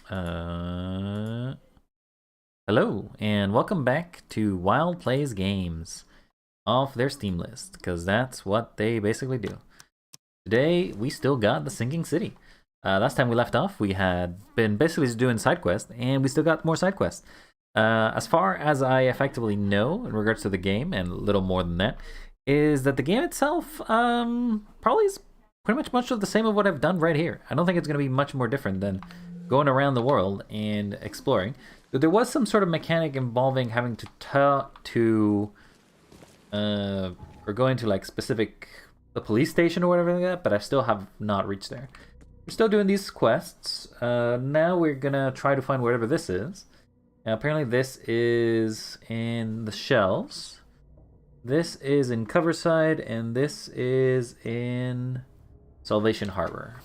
Hello, and welcome back to Wild Plays Games off their Steam list, because that's what they basically do. Today, we still got the Sinking City. Last time we left off, we had been basically just doing side quests, and we still got more side quests. As far as I effectively know in regards to the game, and a little more than that, is that the game itself probably is pretty much of the same of what I've done right here. I don't think it's going to be much more different than going around the world and exploring. But there was some sort of mechanic involving having to talk to, or going to like the police station or whatever like that, but I still have not reached there. We're still doing these quests. Now we're gonna try to find whatever this is. Now, apparently this is in the shelves. This is in Coverside, and this is in Salvation Harbor.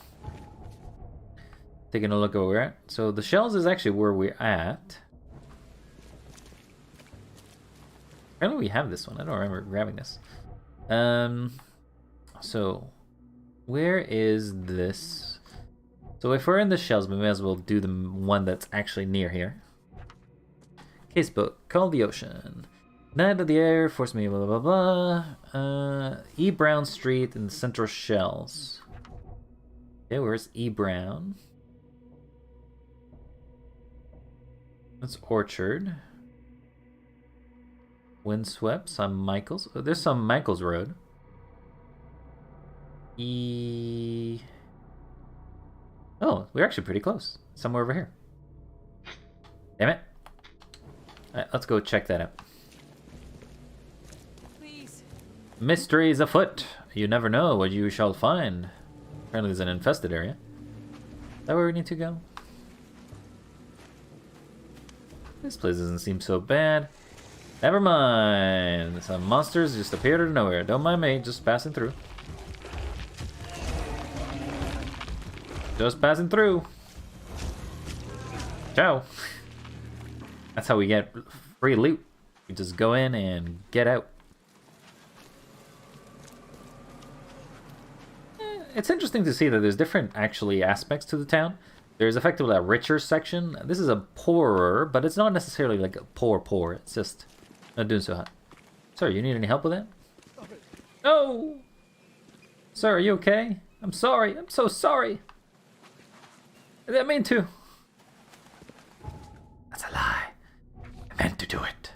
Taking a look at where we're at. So the shells is actually where we're at. Apparently we have this one. I don't remember grabbing this. So where is this? So if we're in the shells, we may as well do the one that's actually near here. Casebook, Call the Ocean. Night of the Air, Force Me, blah blah blah. E. Brown Street in the Central Shells. Okay, where's E. Brown? That's Orchard. Windswept, some Michaels. Oh, there's some Michaels Road. Oh, we're actually pretty close. Somewhere over here. Damn it. Alright, let's go check that out. Please. Mysteries afoot. You never know what you shall find. Apparently there's an infested area. Is that where we need to go? This place doesn't seem so bad. Never mind. Some monsters just appeared out of nowhere. Don't mind me, just passing through. Just passing through. Ciao. That's how we get free loot. We just go in and get out. It's interesting to see that there's different actually aspects to the town. There's effectively a richer section. This is a poorer, but it's not necessarily like a poor. It's just not doing so hot. Sir, you need any help with that? No! Sir, are you okay? I'm sorry. I'm so sorry. I didn't mean to. That's a lie. I meant to do it.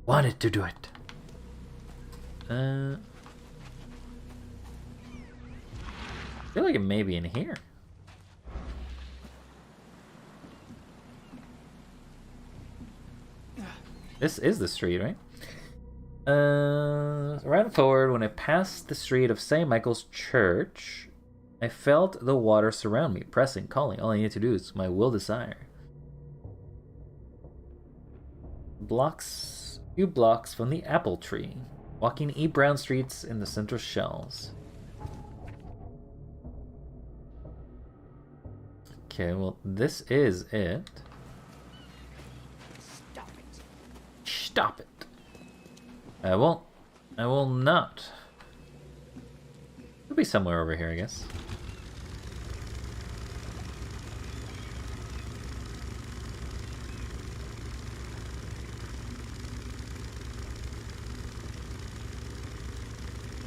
Wanted to do it. I feel like it may be in here. This is the street, right? Right forward, when I passed the street of St. Michael's Church, I felt the water surround me, pressing, calling. All I need to do is my will desire. Few blocks from the apple tree. Walking E. Brown streets in the Central Shells. Okay, well, this is it. Stop it. I won't. I will not. It'll be somewhere over here, I guess.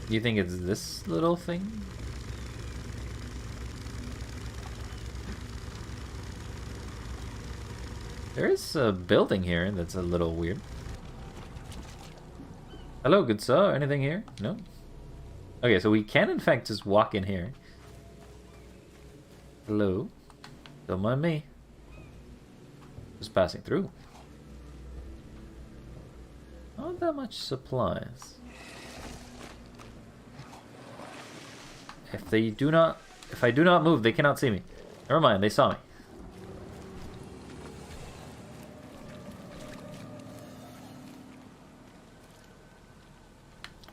Do you think it's this little thing? There is a building here that's a little weird. Hello, good sir. Anything here? No? Okay, so we can in fact just walk in here. Hello? Don't mind me. Just passing through. Not that much supplies. If I do not move, they cannot see me. Never mind, they saw me.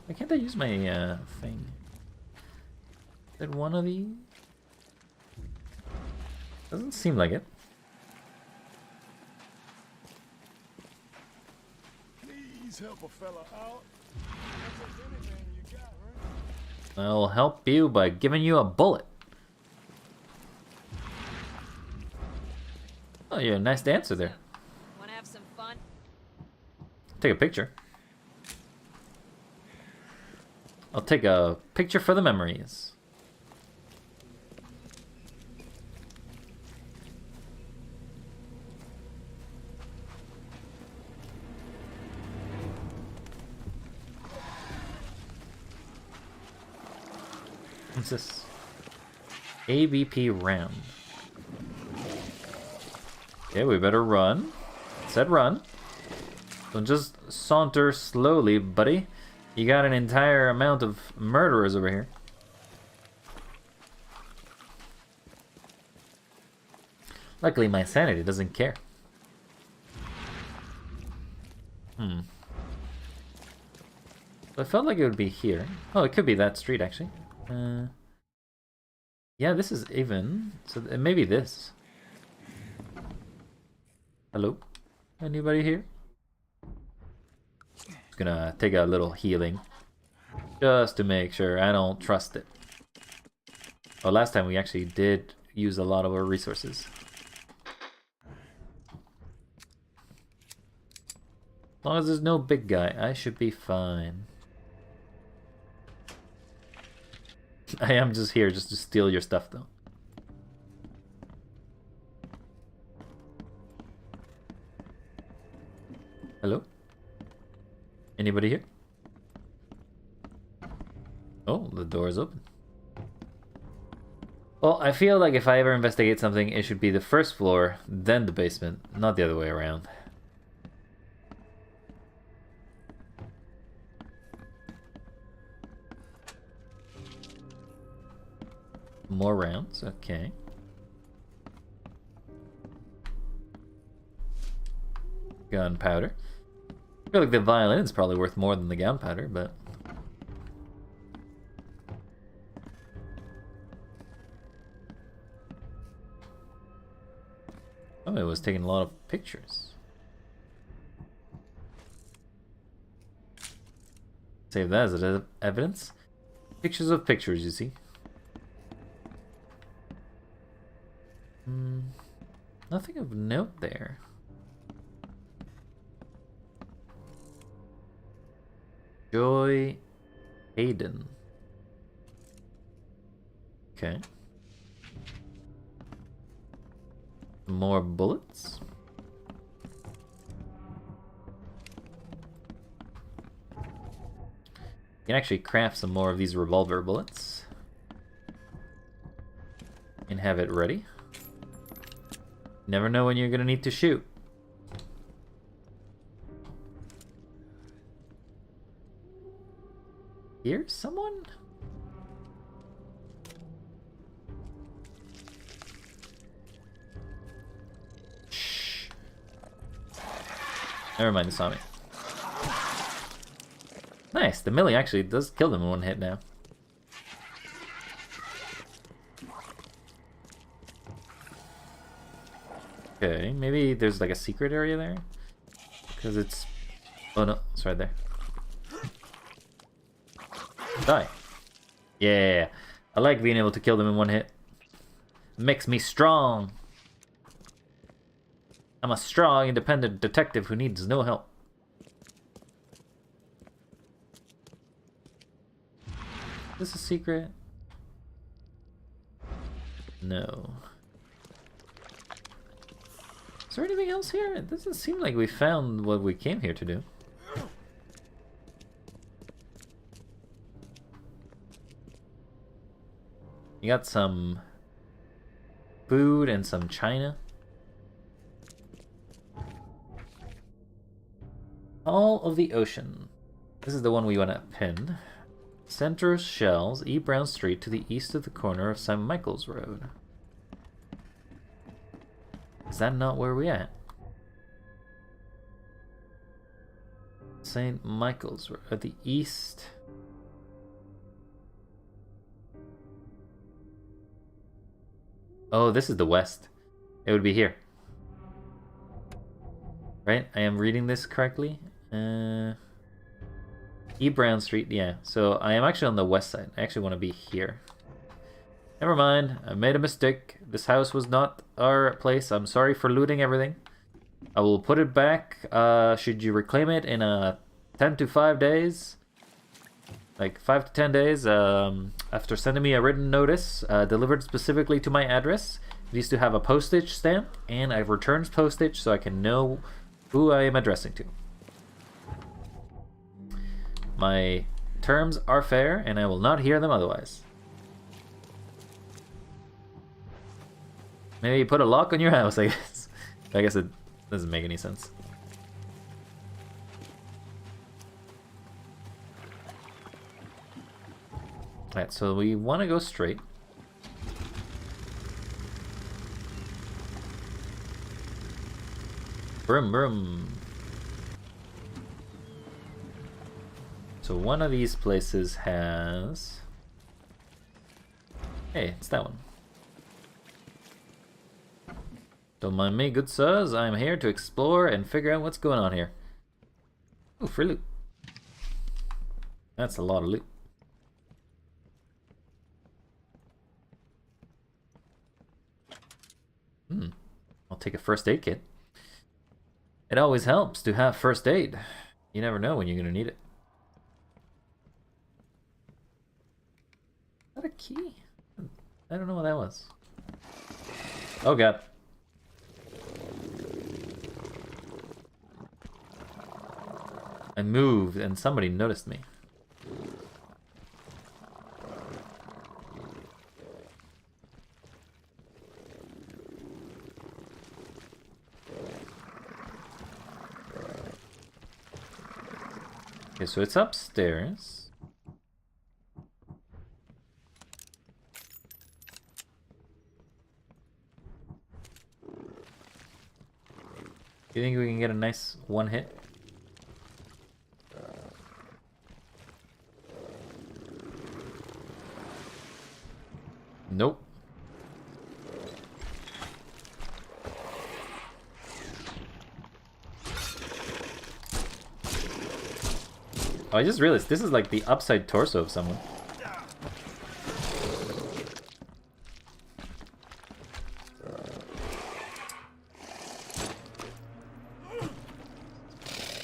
Why can't I use my thing? Is it one of these? Doesn't seem like it. Please help a fella out. That's anything you got, right? I'll help you by giving you a bullet. Oh, yeah, nice dancer there. Wanna have some fun? Take a picture. I'll take a picture for the memories. What's this? ABP round. Okay, we better run. It said run. Don't just saunter slowly, buddy. You got an entire amount of murderers over here. Luckily, my sanity doesn't care. I felt like it would be here. Oh, it could be that street, actually. Yeah, this is even. So maybe this. Hello? Anybody here? Just gonna take a little healing. Just to make sure. I don't trust it. Oh, last time we actually did use a lot of our resources. As long as there's no big guy, I should be fine. I am just here just to steal your stuff, though. Hello? Anybody here? Oh, the door is open. Well, I feel like if I ever investigate something, it should be the first floor, then the basement, not the other way around. More rounds, okay. Gunpowder. I feel like the violin is probably worth more than the gunpowder, but... Oh, it was taking a lot of pictures. Save that as evidence. Pictures of pictures, you see. Nothing of note there. Joy Hayden. Okay. More bullets. You can actually craft some more of these revolver bullets. And have it ready. Never know when you're gonna need to shoot. Here's someone? Shh. Never mind, they saw me. Nice, the melee actually does kill them in one hit now. Okay, maybe there's like a secret area there? Because it's... Oh no, it's right there. Die. Yeah, I like being able to kill them in one hit. Makes me strong. I'm a strong, independent detective who needs no help. Is this a secret? No. Is there anything else here? It doesn't seem like we found what we came here to do. You got some food and some china. All of the Ocean. This is the one we want to pin. Center shells, E. Brown Street to the east of the corner of St. Michael's Road. Is that not where we at? St. Michael's Road at the east. Oh, this is the west. It would be here. Right? I am reading this correctly. E. Brown Street, yeah. So I am actually on the west side. I actually want to be here. Never mind. I made a mistake. This house was not our place. I'm sorry for looting everything. I will put it back. Should you reclaim it in 10 to 5 days? Like 5 to 10 days. After sending me a written notice delivered specifically to my address. It needs to have a postage stamp, and I've returned postage so I can know who I am addressing to. My terms are fair, and I will not hear them otherwise. Maybe put a lock on your house, I guess. I guess it doesn't make any sense. Alright, so we want to go straight. Brum brum. So one of these places has... Hey, it's that one. Don't mind me, good sirs. I'm here to explore and figure out what's going on here. Ooh, free loot. That's a lot of loot. I'll take a first aid kit. It always helps to have first aid. You never know when you're gonna need it. Is that a key? I don't know what that was. Oh god. I moved and somebody noticed me. Okay, so it's upstairs. You think we can get a nice one hit? Nope. Oh, I just realized this is like the upside torso of someone.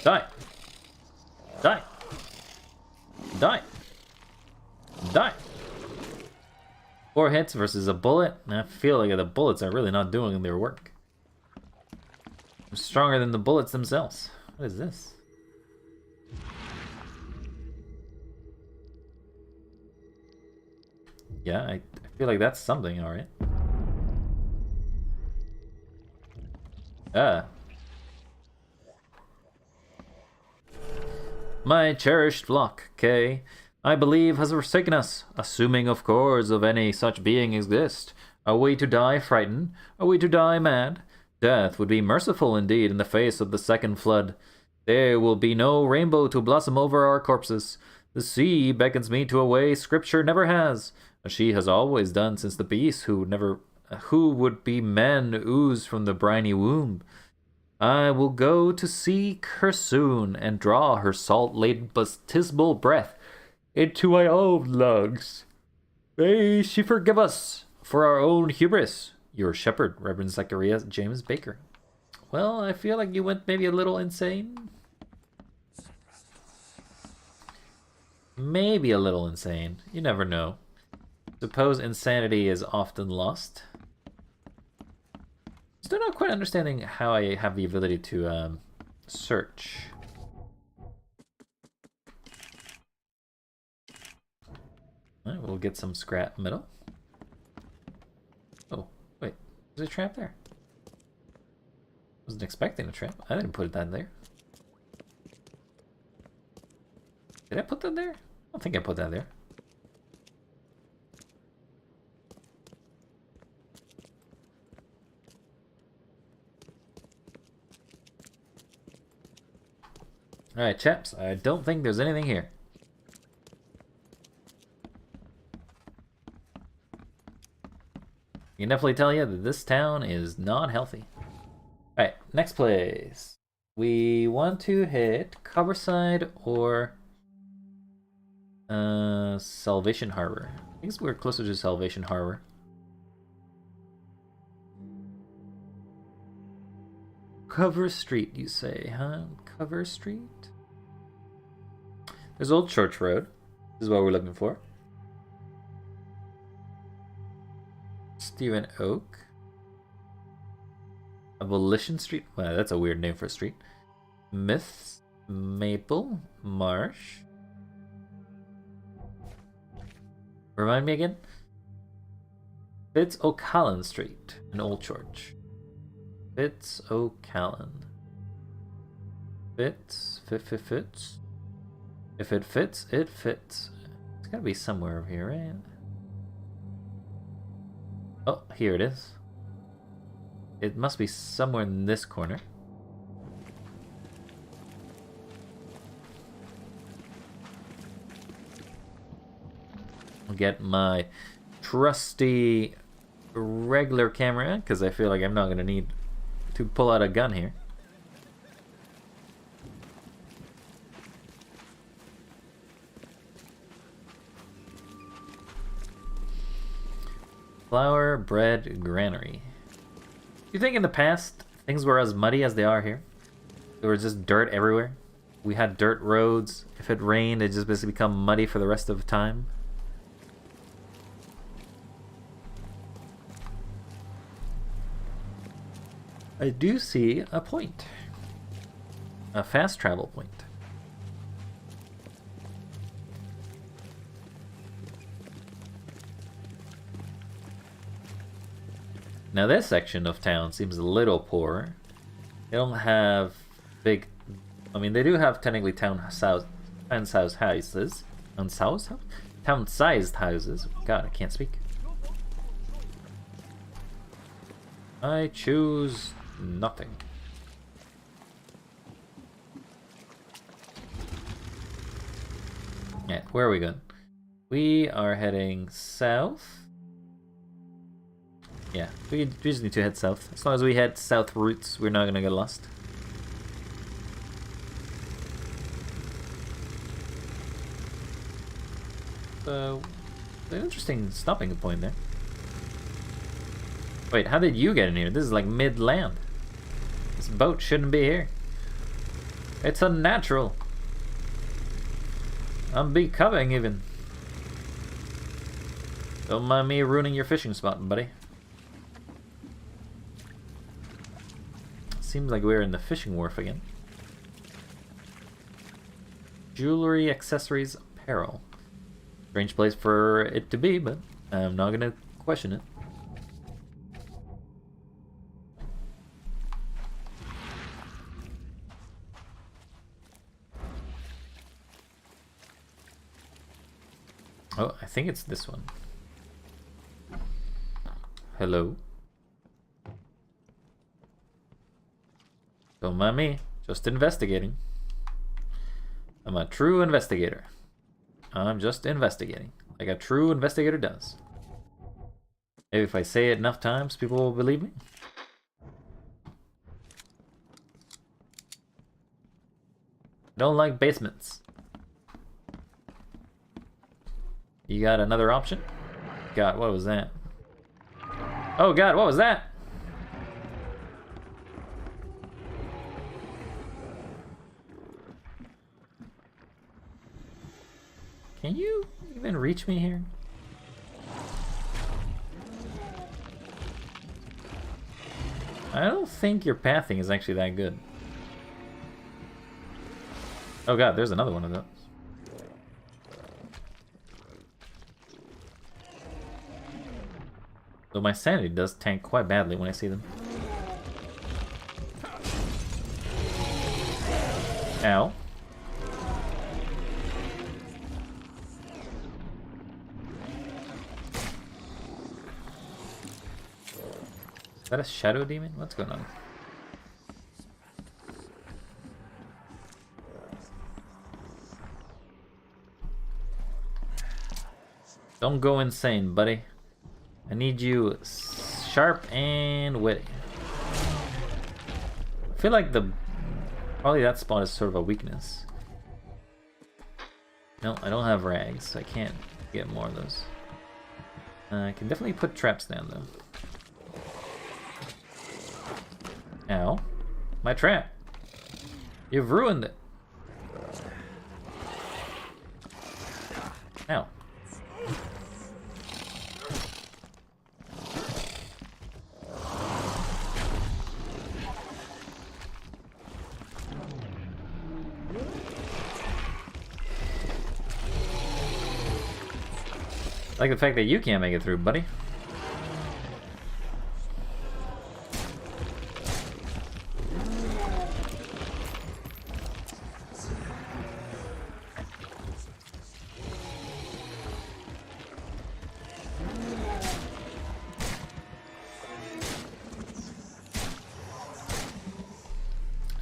Die! Die! Die! Die! 4 hits versus a bullet. I feel like the bullets are really not doing their work. I'm stronger than the bullets themselves. What is this? Yeah, I feel like that's something, alright. Ah. My cherished flock, Kay, I believe has forsaken us, assuming of course of any such being exist. Are we to die frightened? Are we to die mad? Death would be merciful indeed in the face of the second flood. There will be no rainbow to blossom over our corpses. The sea beckons me to a way Scripture never has, as she has always done since the beasts who would be men ooze from the briny womb. I will go to seek her soon and draw her salt-laden baptismal breath into my own lungs. May she forgive us for our own hubris. Your shepherd, Reverend Zachariah James Baker. Well, I feel like you went maybe a little insane. Maybe a little insane. You never know. Suppose insanity is often lost. Still not quite understanding how I have the ability to search. Alright, we'll get some scrap metal. Oh, wait. There's a trap there. Wasn't expecting a trap. I didn't put that there. Did I put that there? I don't think I put that there. Alright, chaps. I don't think there's anything here. I can definitely tell you that this town is not healthy. Alright, next place. We want to hit Coverside or Salvation Harbor. I think we're closer to Salvation Harbor. Cover Street, you say, huh? Cover Street? There's Old Church Road. This is what we're looking for. Stephen Oak. Abolition Street? Wow, that's a weird name for a street. Myths. Maple. Marsh. Remind me again? Fitz O'Callan Street in Old Church. Fitz O'Callan. Fitz. Fitz. If it fits, it fits. It's gotta be somewhere over here, right? Oh, here it is. It must be somewhere in this corner. I'll get my trusty regular camera because I feel like I'm not gonna need to pull out a gun here. Flour Bread Granary. Do you think in the past things were as muddy as they are here? There was just dirt everywhere. We had dirt roads. If it rained, it just basically become muddy for the rest of the time. I do see a point. A fast travel point. Now this section of town seems a little poorer. They don't have big... I mean, they do have technically town-sized houses. Town-sized houses. God, I can't speak. I choose nothing. Yeah, where are we going? We are heading south. Yeah, we just need to head south. As long as we head south routes, we're not gonna get lost. So, an interesting stopping point there. Wait, how did you get in here? This is like mid-land. This boat shouldn't be here. It's unnatural. Unbecoming even. Don't mind me ruining your fishing spot, buddy. Seems like we're in the fishing wharf again. Jewelry, accessories, apparel. Strange place for it to be, but I'm not gonna question it. Oh, I think it's this one. Hello. Don't mind me, just investigating. I'm a true investigator. I'm just investigating, like a true investigator does. Maybe if I say it enough times, people will believe me. I don't like basements. You got another option? God, what was that? Oh God, what was that? Can you even reach me here? I don't think your pathing is actually that good. Oh God, there's another one of those. Though my sanity does tank quite badly when I see them. Ow. Is that a shadow demon? What's going on? Don't go insane, buddy. I need you sharp and witty. I feel like probably that spot is sort of a weakness. No, I don't have rags, so I can't get more of those. I can definitely put traps down, though. Ow. My trap! You've ruined it! Ow. I like the fact that you can't make it through, buddy.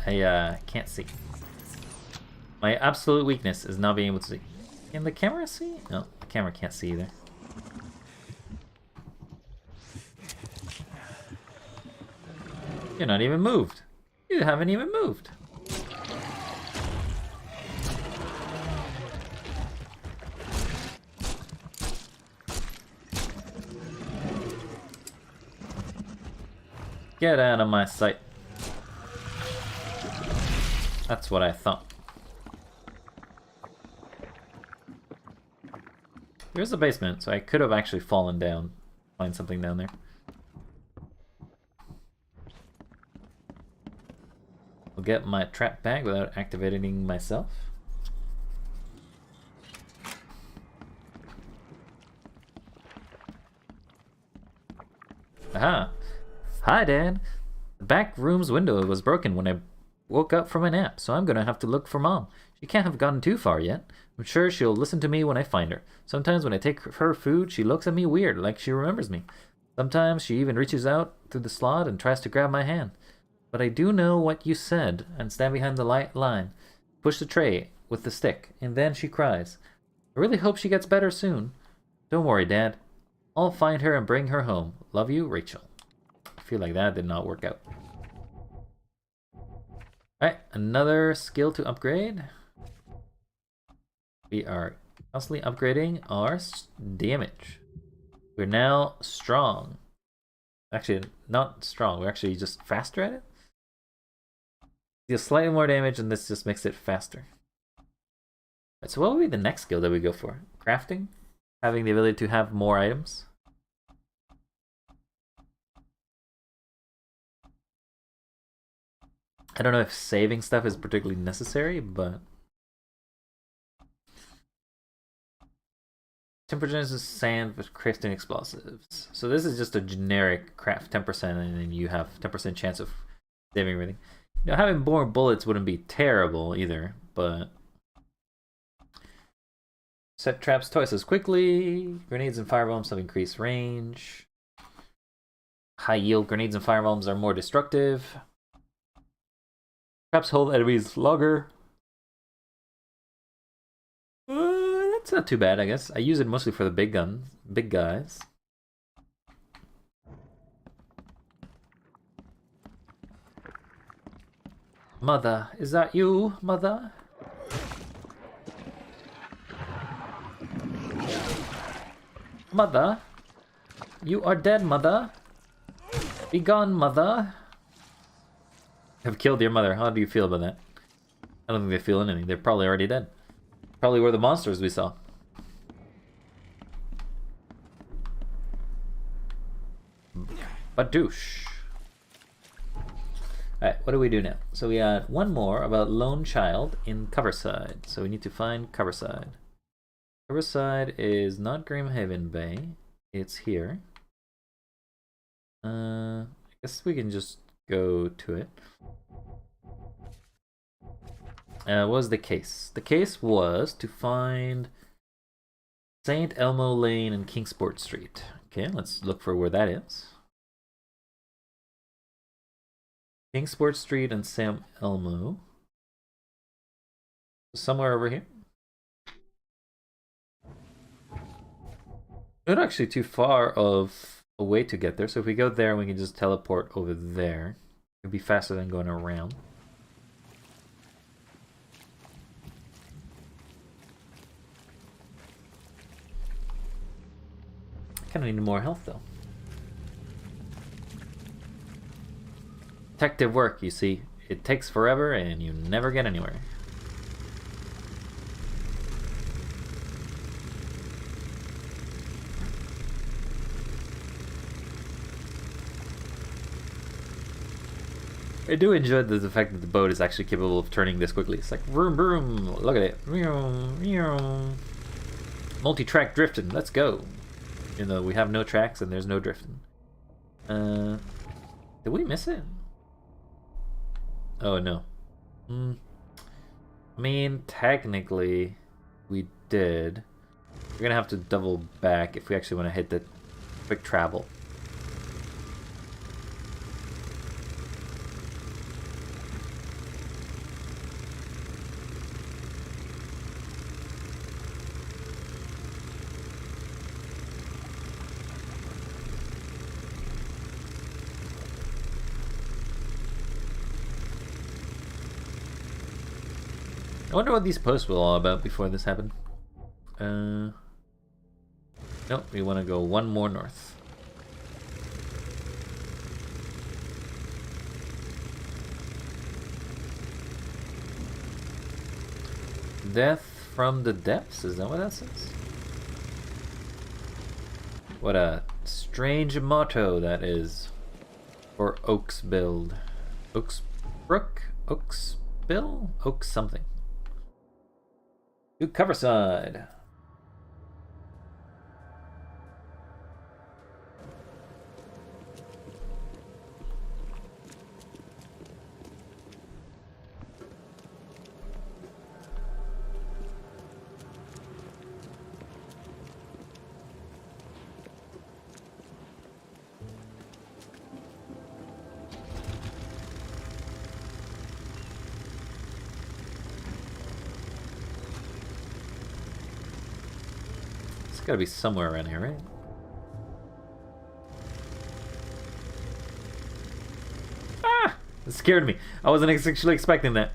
I can't see. My absolute weakness is not being able to see. Can the camera see? No, the camera can't see either. You're not even moved. You haven't even moved. Get out of my sight. That's what I thought. There's a basement, so I could have actually fallen down. Find something down there. I'll get my trap bag without activating myself. Aha! Hi, Dad! The back room's window was broken when I woke up from a nap, so I'm gonna have to look for Mom. She can't have gotten too far yet. I'm sure she'll listen to me when I find her. Sometimes when I take her food, she looks at me weird, like she remembers me. Sometimes she even reaches out through the slot and tries to grab my hand. But I do know what you said and stand behind the light line. Push the tray with the stick, and then she cries. I really hope she gets better soon. Don't worry, Dad. I'll find her and bring her home. Love you, Rachel. I feel like that did not work out. Alright, another skill to upgrade. We are constantly upgrading our damage. We're now strong. Actually, not strong. We're actually just faster at it. Deal slightly more damage, and this just makes it faster. Right, so what would be the next skill that we go for? Crafting? Having the ability to have more items? I don't know if saving stuff is particularly necessary, but... Temperature is sand with crafting explosives. So this is just a generic craft 10%, and then you have 10% chance of saving everything. You know, having more bullets wouldn't be terrible either, but... Set traps twice as quickly. Grenades and firebombs have increased range. High yield grenades and firebombs are more destructive. Traps hold enemies longer. That's not too bad, I guess. I use it mostly for the big guys. Mother, is that you, Mother? Mother? You are dead, Mother. Be gone, Mother. Have killed your mother. How do you feel about that? I don't think they feel anything. They're probably already dead. Probably were the monsters we saw. Badoosh. Alright, what do we do now? So we got one more about Lone Child in Coverside. So we need to find Coverside. Coverside is not Grimhaven Bay. It's here. I guess we can just go to it. What was the case? The case was to find St. Elmo Lane and Kingsport Street. Okay, let's look for where that is. Kingsport Street and St. Elmo. Somewhere over here. Not actually too far of a way to get there, so if we go there, we can just teleport over there. It'd be faster than going around. Kind of need more health though. Detective work, you see. It takes forever and you never get anywhere. I do enjoy the fact that the boat is actually capable of turning this quickly. It's like, vroom, vroom, look at it. Multi-track drifting, let's go. Even though we have no tracks and there's no drifting. Did we miss it? Oh, no. I mean, technically, we did. We're gonna have to double back if we actually want to hit the quick travel. I wonder what these posts were all about before this happened. Nope, we want to go one more north. Death from the depths, is that what that says? What a strange motto that is for Oaks build. Oaks Brook? Oaks Bill? Oaks something. Cover side. It's gotta be somewhere around here, right? Ah! It scared me. I wasn't actually expecting that.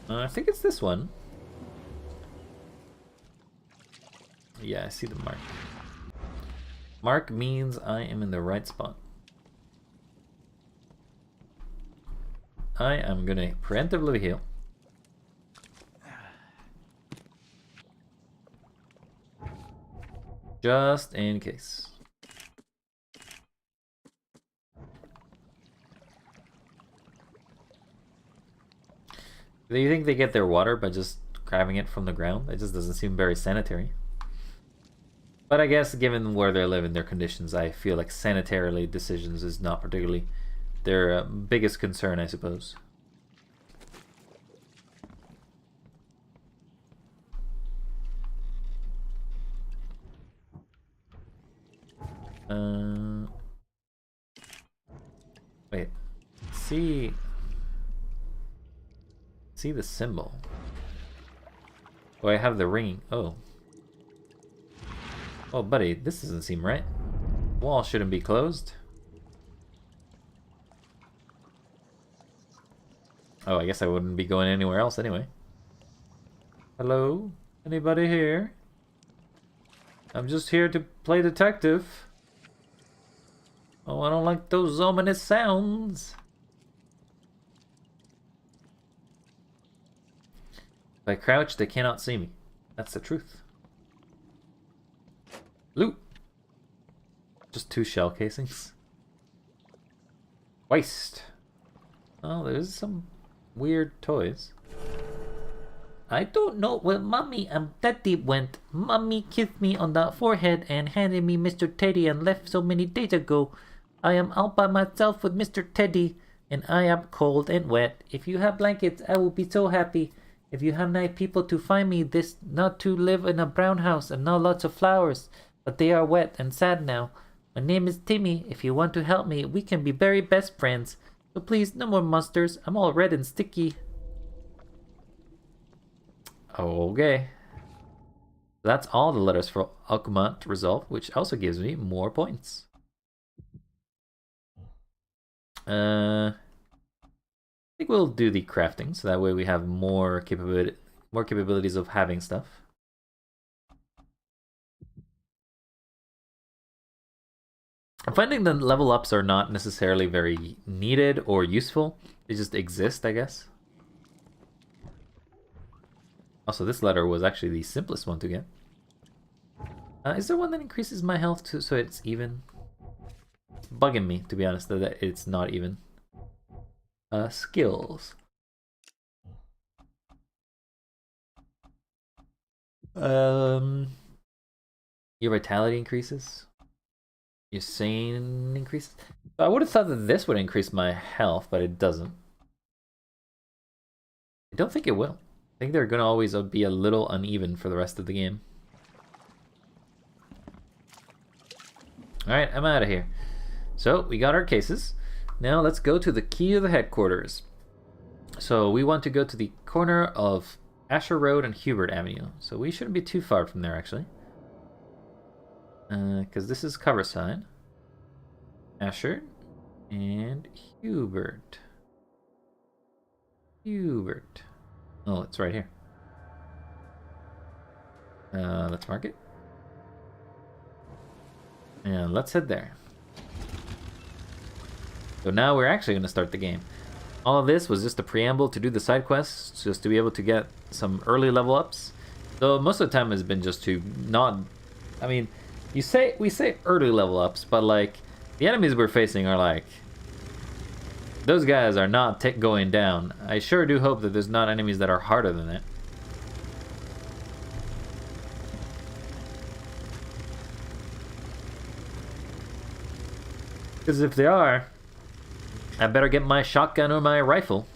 I think it's this one. Yeah, I see the mark. Mark means I am in the right spot. I am gonna preemptively heal. Just in case. Do you think they get their water by just grabbing it from the ground? It just doesn't seem very sanitary. But I guess given where they live in their conditions, I feel like sanitarily decisions is not particularly their biggest concern, I suppose. Wait. See the symbol. Oh, I have the ring. Oh. Oh, buddy, this doesn't seem right. Wall shouldn't be closed. Oh, I guess I wouldn't be going anywhere else anyway. Hello? Anybody here? I'm just here to play detective. Oh, I don't like those ominous sounds. If I crouch, they cannot see me. That's the truth. Loot! Just 2 shell casings. Waste! Oh, there's some weird toys. I don't know where Mommy and Daddy went. Mommy kissed me on the forehead and handed me Mr. Teddy and left so many days ago. I am all by myself with Mr. Teddy, and I am cold and wet. If you have blankets, I will be so happy. If you have nice people to find me, this not to live in a brown house and not lots of flowers, but they are wet and sad now. My name is Timmy. If you want to help me, we can be very best friends. So please, no more monsters. I'm all red and sticky. Okay. That's all the letters for Alchemont to resolve, which also gives me more points. think we'll do the crafting, so that way we have more capabilities of having stuff. I'm finding the level ups are not necessarily very needed or useful. They just exist, I guess. Also, this letter was actually the simplest one to get. Is there one that increases my health too, so it's even? It's bugging me, to be honest, that it's not even. Skills. Your vitality increases. Your sane increases. I would have thought that this would increase my health, but it doesn't. I don't think it will. I think they're gonna always be a little uneven for the rest of the game. Alright, I'm out of here. So, we got our cases. Now let's go to the key of the headquarters. So, we want to go to the corner of Asher Road and Hubert Avenue. So, we shouldn't be too far from there, actually. Because this is Coverside. Asher and Hubert. Hubert. Oh, it's right here. Let's mark it. And let's head there. So now we're actually going to start the game. All of this was just a preamble to do the side quests, just to be able to get some early level ups. Though most of the time has been just to not... I mean, we say early level ups, but like, the enemies we're facing are like... Those guys are not going down. I sure do hope that there's not enemies that are harder than that. Because if they are, I better get my shotgun or my rifle.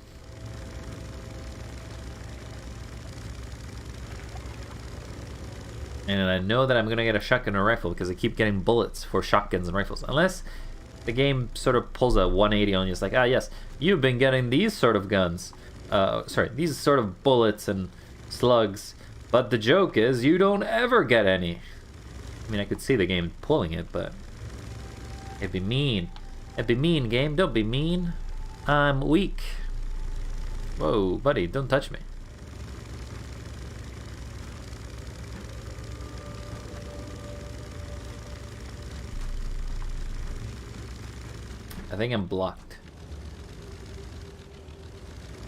And I know that I'm going to get a shotgun or rifle because I keep getting bullets for shotguns and rifles. Unless the game sort of pulls a 180 on you. It's like, ah yes, you've been getting these sort of guns. These sort of bullets and slugs. But the joke is you don't ever get any. I mean, I could see the game pulling it, but... It'd be mean. It'd be mean, game. Don't be mean. I'm weak. Whoa, buddy, don't touch me. I think I'm blocked.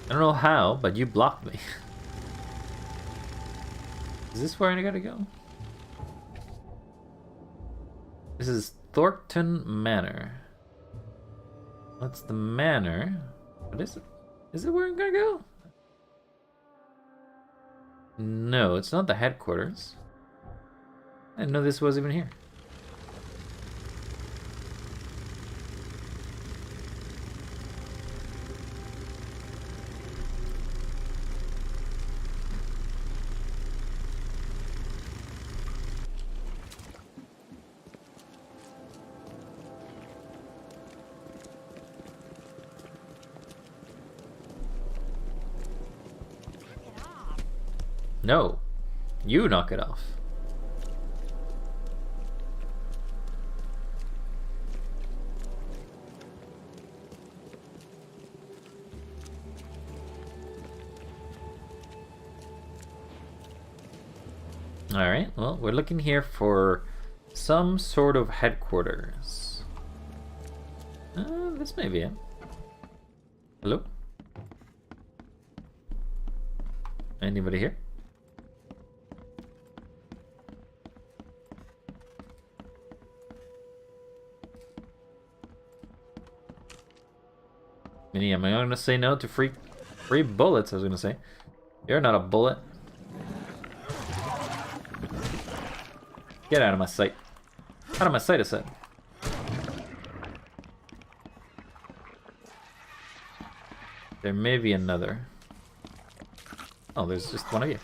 I don't know how, but you blocked me. Is this where I gotta go? This is Thornton Manor. What's the manor? What is it? Is it where I'm gonna go? No, it's not the headquarters. I didn't know this was even here. No, you knock it off. Alright, well, we're looking here for some sort of headquarters. This may be it. Hello? Anybody here? Am I gonna say no to free bullets? I was gonna say. You're not a bullet. Get out of my sight. Out of my sight, I said. There may be another. Oh, there's just one of you.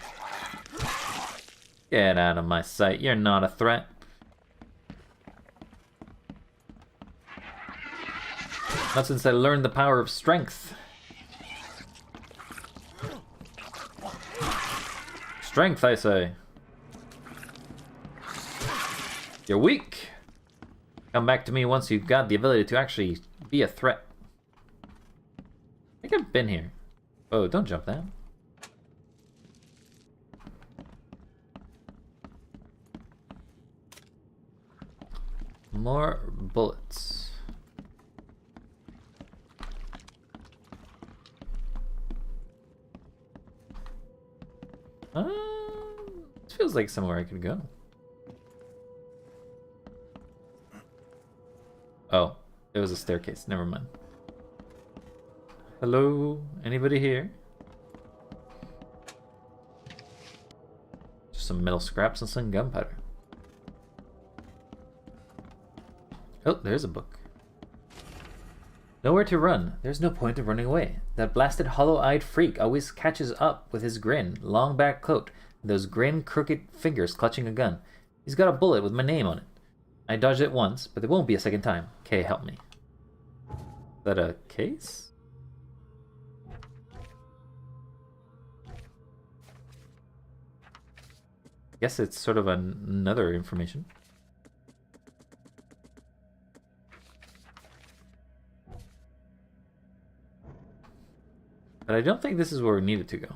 Get out of my sight. You're not a threat. Not since I learned the power of strength. Strength, I say. You're weak. Come back to me once you've got the ability to actually be a threat. think I've been here. Oh, don't jump that. More bullets. This feels like somewhere I could go. Oh, it was a staircase. Never mind. Hello? Anybody here? Just some metal scraps and some gunpowder. Oh, there's a book. Nowhere to run. There's no point in running away. That blasted hollow-eyed freak always catches up with his grin, long back coat, and those grin crooked fingers clutching a gun. He's got a bullet with my name on it. I dodged it once, but there won't be a second time. Kay, help me. Is that a case? Guess it's sort of another information. But I don't think this is where we needed to go.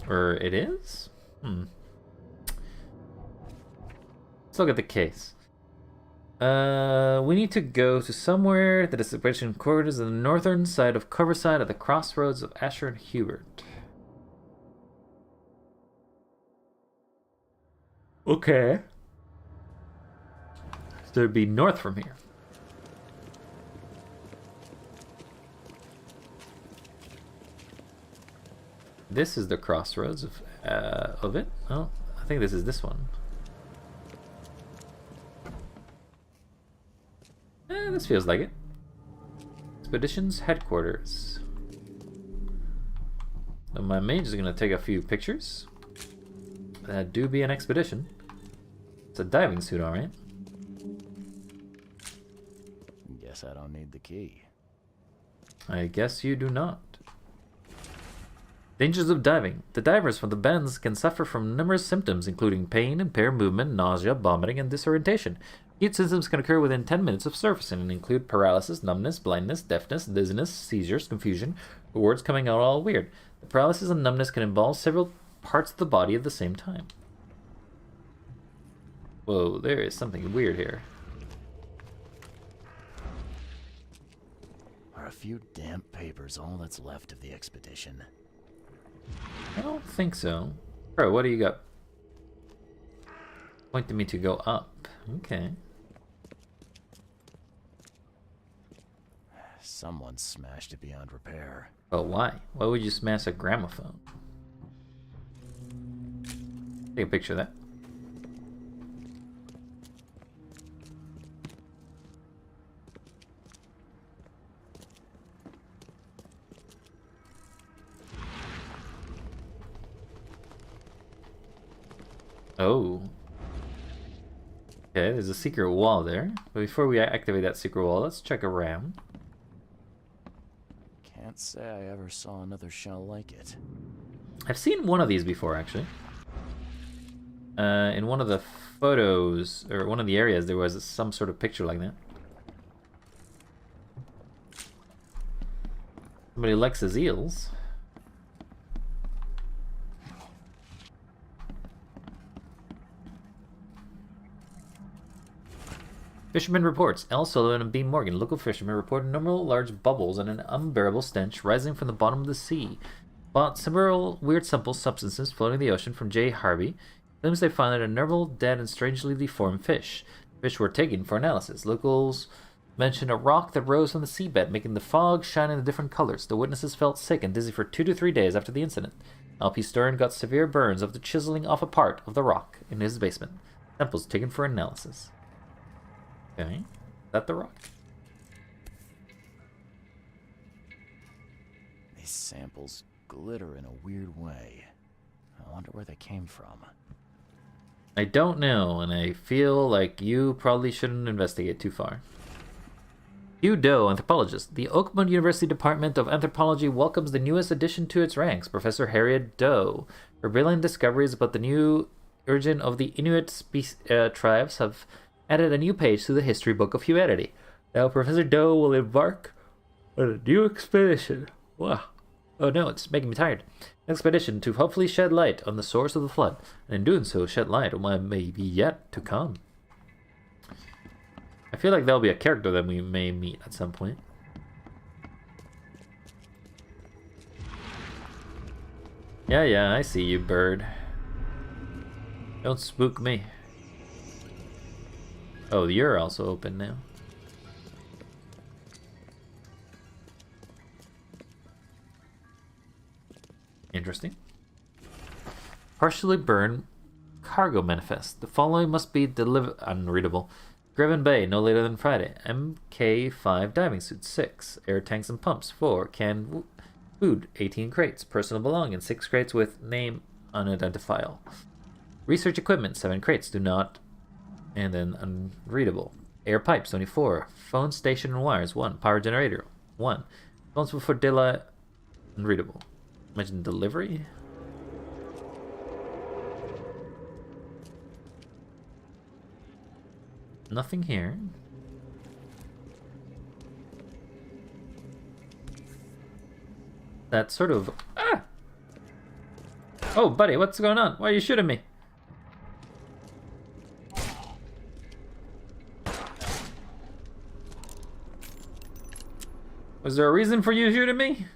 Or it is? Let's look at the case. We need to go to somewhere that is the British quarters on the northern side of Coverside at the crossroads of Asher and Hubert. Okay. So there'd be north from here. This is the crossroads of it. Oh, I think this is this one. This feels like it. Expedition's headquarters. Now my mage is gonna take a few pictures. That do be an expedition. It's a diving suit, alright. Guess I don't need the key. I guess you do not. Dangers of diving. The divers from the bends can suffer from numerous symptoms, including pain, impaired movement, nausea, vomiting, and disorientation. Acute symptoms can occur within 10 minutes of surfacing and include paralysis, numbness, blindness, deafness, dizziness, seizures, confusion, or words coming out all weird. The paralysis and numbness can involve several parts of the body at the same time. Whoa, there is something weird here. Are a few damp papers all that's left of the expedition? I don't think so. Bro, what do you got? Pointing me to go up. Okay. Someone smashed it beyond repair. But why? Why would you smash a gramophone? Take a picture of that. Oh. Okay, there's a secret wall there. But before we activate that secret wall, let's check around. Can't say I ever saw another shell like it. I've seen one of these before, actually. In one of the photos, or one of the areas, there was some sort of picture like that. Somebody likes his eels. Fisherman reports. L. Sullivan and B. Morgan, local fishermen, reported numerous large bubbles and an unbearable stench rising from the bottom of the sea. Bought several weird simple substances floating in the ocean from J. Harvey. Claims they found a innumerable dead and strangely deformed fish. Fish were taken for analysis. Locals mentioned a rock that rose from the seabed, making the fog shine in different colors. The witnesses felt sick and dizzy for 2 to 3 days after the incident. L.P. Stern got severe burns of the chiseling off a part of the rock in his basement. Samples taken for analysis. Okay, is that the rock? These samples glitter in a weird way. I wonder where they came from. I don't know, and I feel like you probably shouldn't investigate too far. Hugh Doe, anthropologist. The Oakmont University Department of Anthropology welcomes the newest addition to its ranks, Professor Harriet Doe. Her brilliant discoveries about the new origin of the Inuit tribes have added a new page to the history book of humanity. Now, Professor Doe will embark on a new expedition. Wow. Oh no, it's making me tired. An expedition to hopefully shed light on the source of the flood, and in doing so, shed light on what may be yet to come. I feel like there'll be a character that we may meet at some point. Yeah, I see you, bird. Don't spook me. Oh, you're also open now. Interesting. Partially burned cargo manifest. The following must be delivered. Unreadable. Griven Bay, no later than Friday. MK5 diving suits, 6. Air tanks and pumps, 4. Canned food, 18 crates. Personal belongings, 6 crates with name unidentifiable. Research equipment, 7 crates. Do not. And then unreadable. Air pipes, 24. Phone station and wires, 1. Power generator, 1. Responsible for delay. Unreadable. Imagine delivery. Nothing here. That sort of... Ah! Oh, buddy, what's going on? Why are you shooting me? Was there a reason for you shooting me?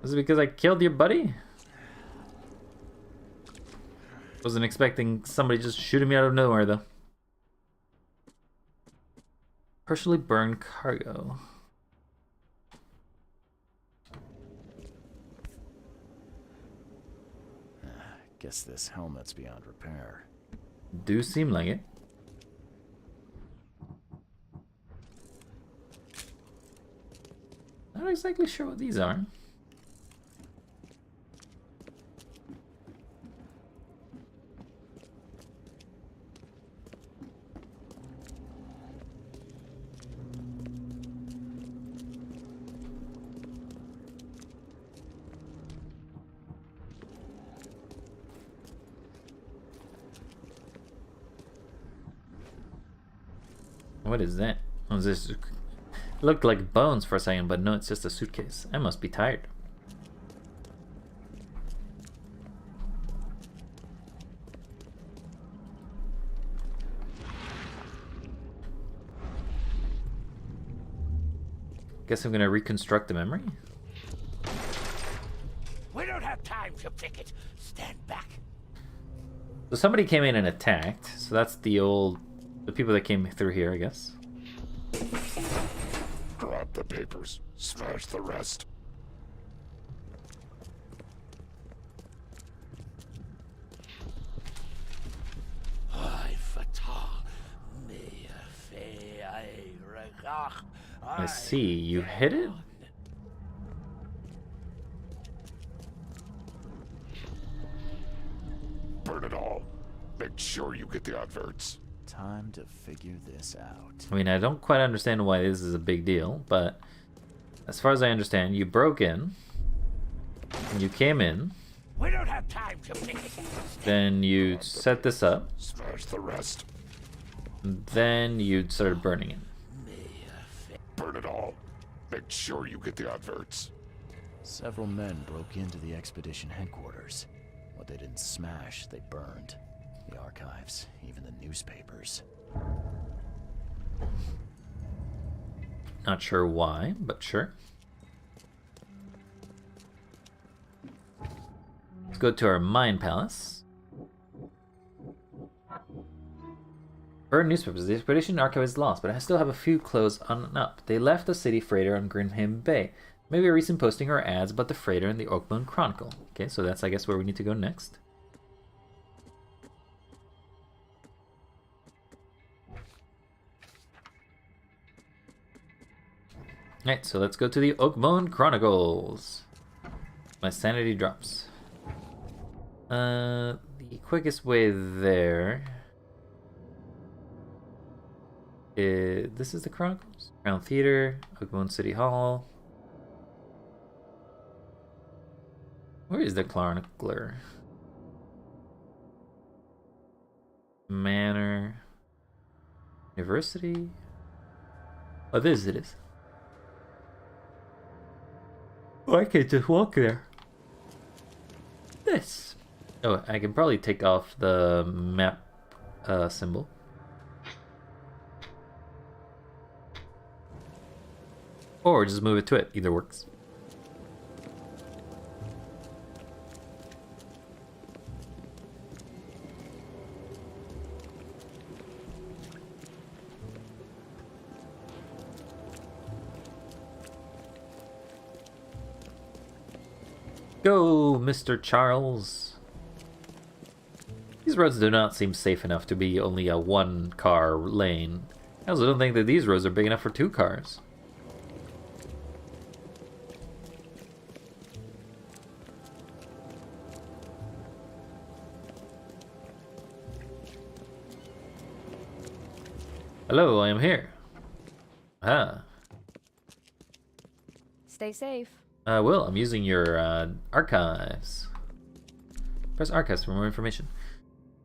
Was it because I killed your buddy? Wasn't expecting somebody just shooting me out of nowhere, though. Partially burned cargo. Guess this helmet's beyond repair. Do seem like it. Not exactly sure what these are. What is that? Oh, is this... It looked like bones for a second, but no, it's just a suitcase. I must be tired. Guess I'm gonna reconstruct the memory. We don't have time to pick it. Stand back. So somebody came in and attacked. So that's the people that came through here, I guess. Grab the papers. Smash the rest. I see. You hit it? Burn it all. Make sure you get the adverts. Time to figure this out. I mean, I don't quite understand why this is a big deal, but as far as I understand, you broke in, and you came in, We don't have time to pick it. then you set this up, Smash the rest. and then you started burning it. Burn it all. Make sure you get the adverts. Several men broke into the expedition headquarters. What they didn't smash, they burned. The archives, even the newspapers. Not sure why, but sure. Let's go to our mine palace. Burned newspapers. The expedition archive is lost, but I still have a few clothes on and up. They left the city freighter on Grinham Bay. Maybe a recent posting or ads about the freighter in the Oakmont Chronicle. Okay, so that's, I guess, where we need to go next. Alright, so let's go to the Oakmont Chronicles. My sanity drops. The quickest way there is... This is the Chronicles? Crown Theater, Oakmont City Hall. Where is the Chronicler? Manor. University? Oh, this it is. Oh, I can just walk there. This. Oh, I can probably take off the map symbol. Or just move it to it. Either works. Go, Mr. Charles. These roads do not seem safe enough to be only a one-car lane. I also don't think that these roads are big enough for 2 cars. Hello, I am here. Ah. Stay safe. Will, I'm using your archives. Press archives for more information.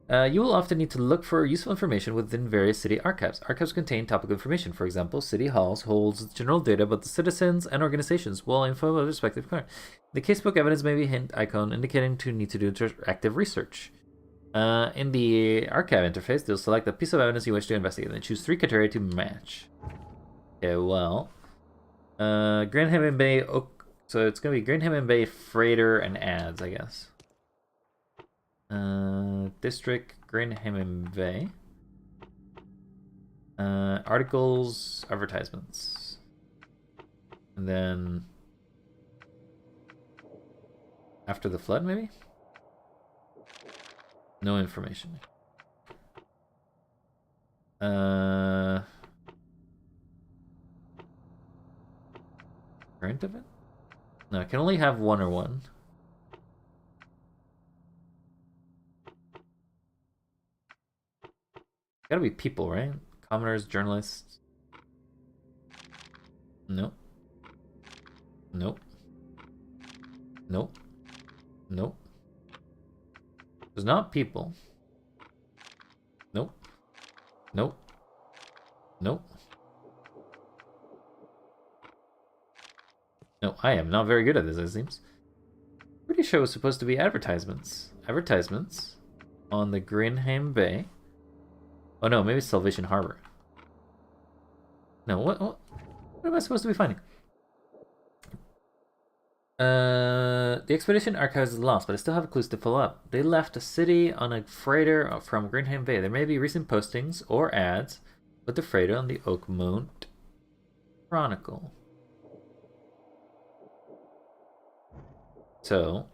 You will often need to look for useful information within various city archives. Archives contain topical information. For example, City Halls holds general data about the citizens and organizations, while info about respective car. The casebook evidence may be a hint icon indicating to need to do interactive research. In the archive interface, you'll select the piece of evidence you wish to investigate, and choose 3 criteria to match. Okay, well... Grand Haven Bay Oak... So it's going to be Grand Haven Bay Freighter and ads, I guess. District, Grand Haven Bay. Articles, advertisements. And then... After the flood, maybe? No information. Current event? No, I can only have 1 or 1. Gotta be people, right? Commoners, journalists. Nope. Nope. Nope. Nope. There's not people. Nope. Nope. Nope. No, I am not very good at this, it seems. Pretty sure it was supposed to be advertisements. Advertisements on the Greenham Bay. Oh no, maybe Salvation Harbor. No, what am I supposed to be finding? The expedition archives is lost, but I still have clues to follow up. They left a city on a freighter from Greenham Bay. There may be recent postings or ads with the freighter on the Oakmont Chronicle. So,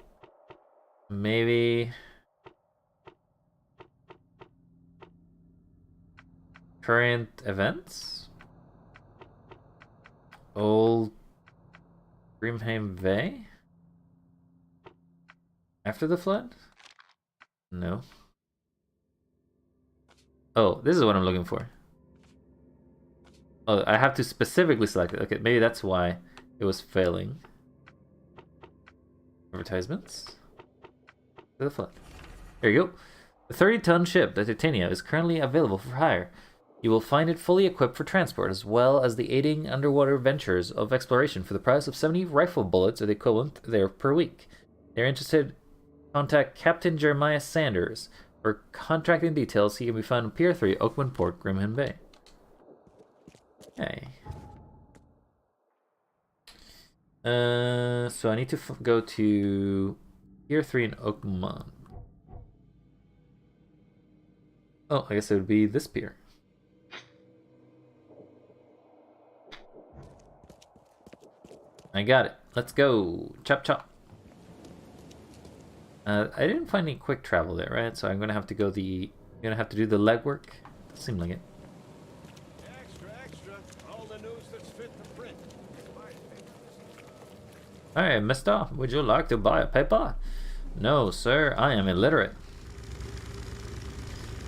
maybe current events? Old Grimheim Bay? After the flood? No. Oh, this is what I'm looking for. Oh, I have to specifically select it. Okay, maybe that's why it was failing. Advertisements. To the flood. There you go. The 30-ton ship, the Titania, is currently available for hire. You will find it fully equipped for transport, as well as the aiding underwater ventures of exploration for the price of 70 rifle bullets or the equivalent there per week. If you're interested, contact Captain Jeremiah Sanders. For contracting details, he can be found in Pier 3, Oakland Port, Grimham Bay. Okay. So I need to go to Pier 3 in Oakmont. Oh, I guess it would be this pier. I got it. Let's go. Chop chop. I didn't find any quick travel there, right? So I'm gonna have to go I'm gonna have to do the legwork. Seemed like it. Extra, extra. All the news that's fit to print. Hey, mister, would you like to buy a paper? No, sir, I am illiterate.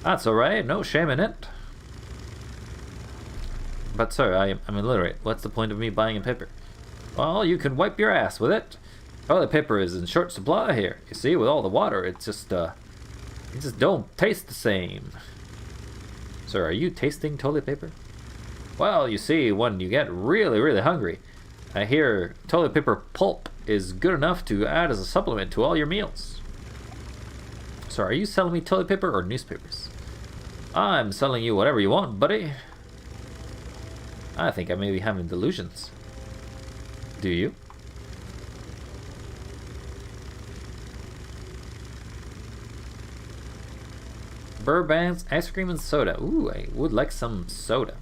That's alright, no shame in it. But sir, I'm illiterate. What's the point of me buying a paper? Well, you can wipe your ass with it. Toilet paper is in short supply here. You see, with all the water, it just don't taste the same. Sir, are you tasting toilet paper? Well, you see, when you get really, really hungry, I hear toilet paper pulp is good enough to add as a supplement to all your meals. So are you selling me toilet paper or newspapers? I'm selling you whatever you want, buddy. I think I may be having delusions. Do you? Burbank's ice cream and soda. Ooh, I would like some soda.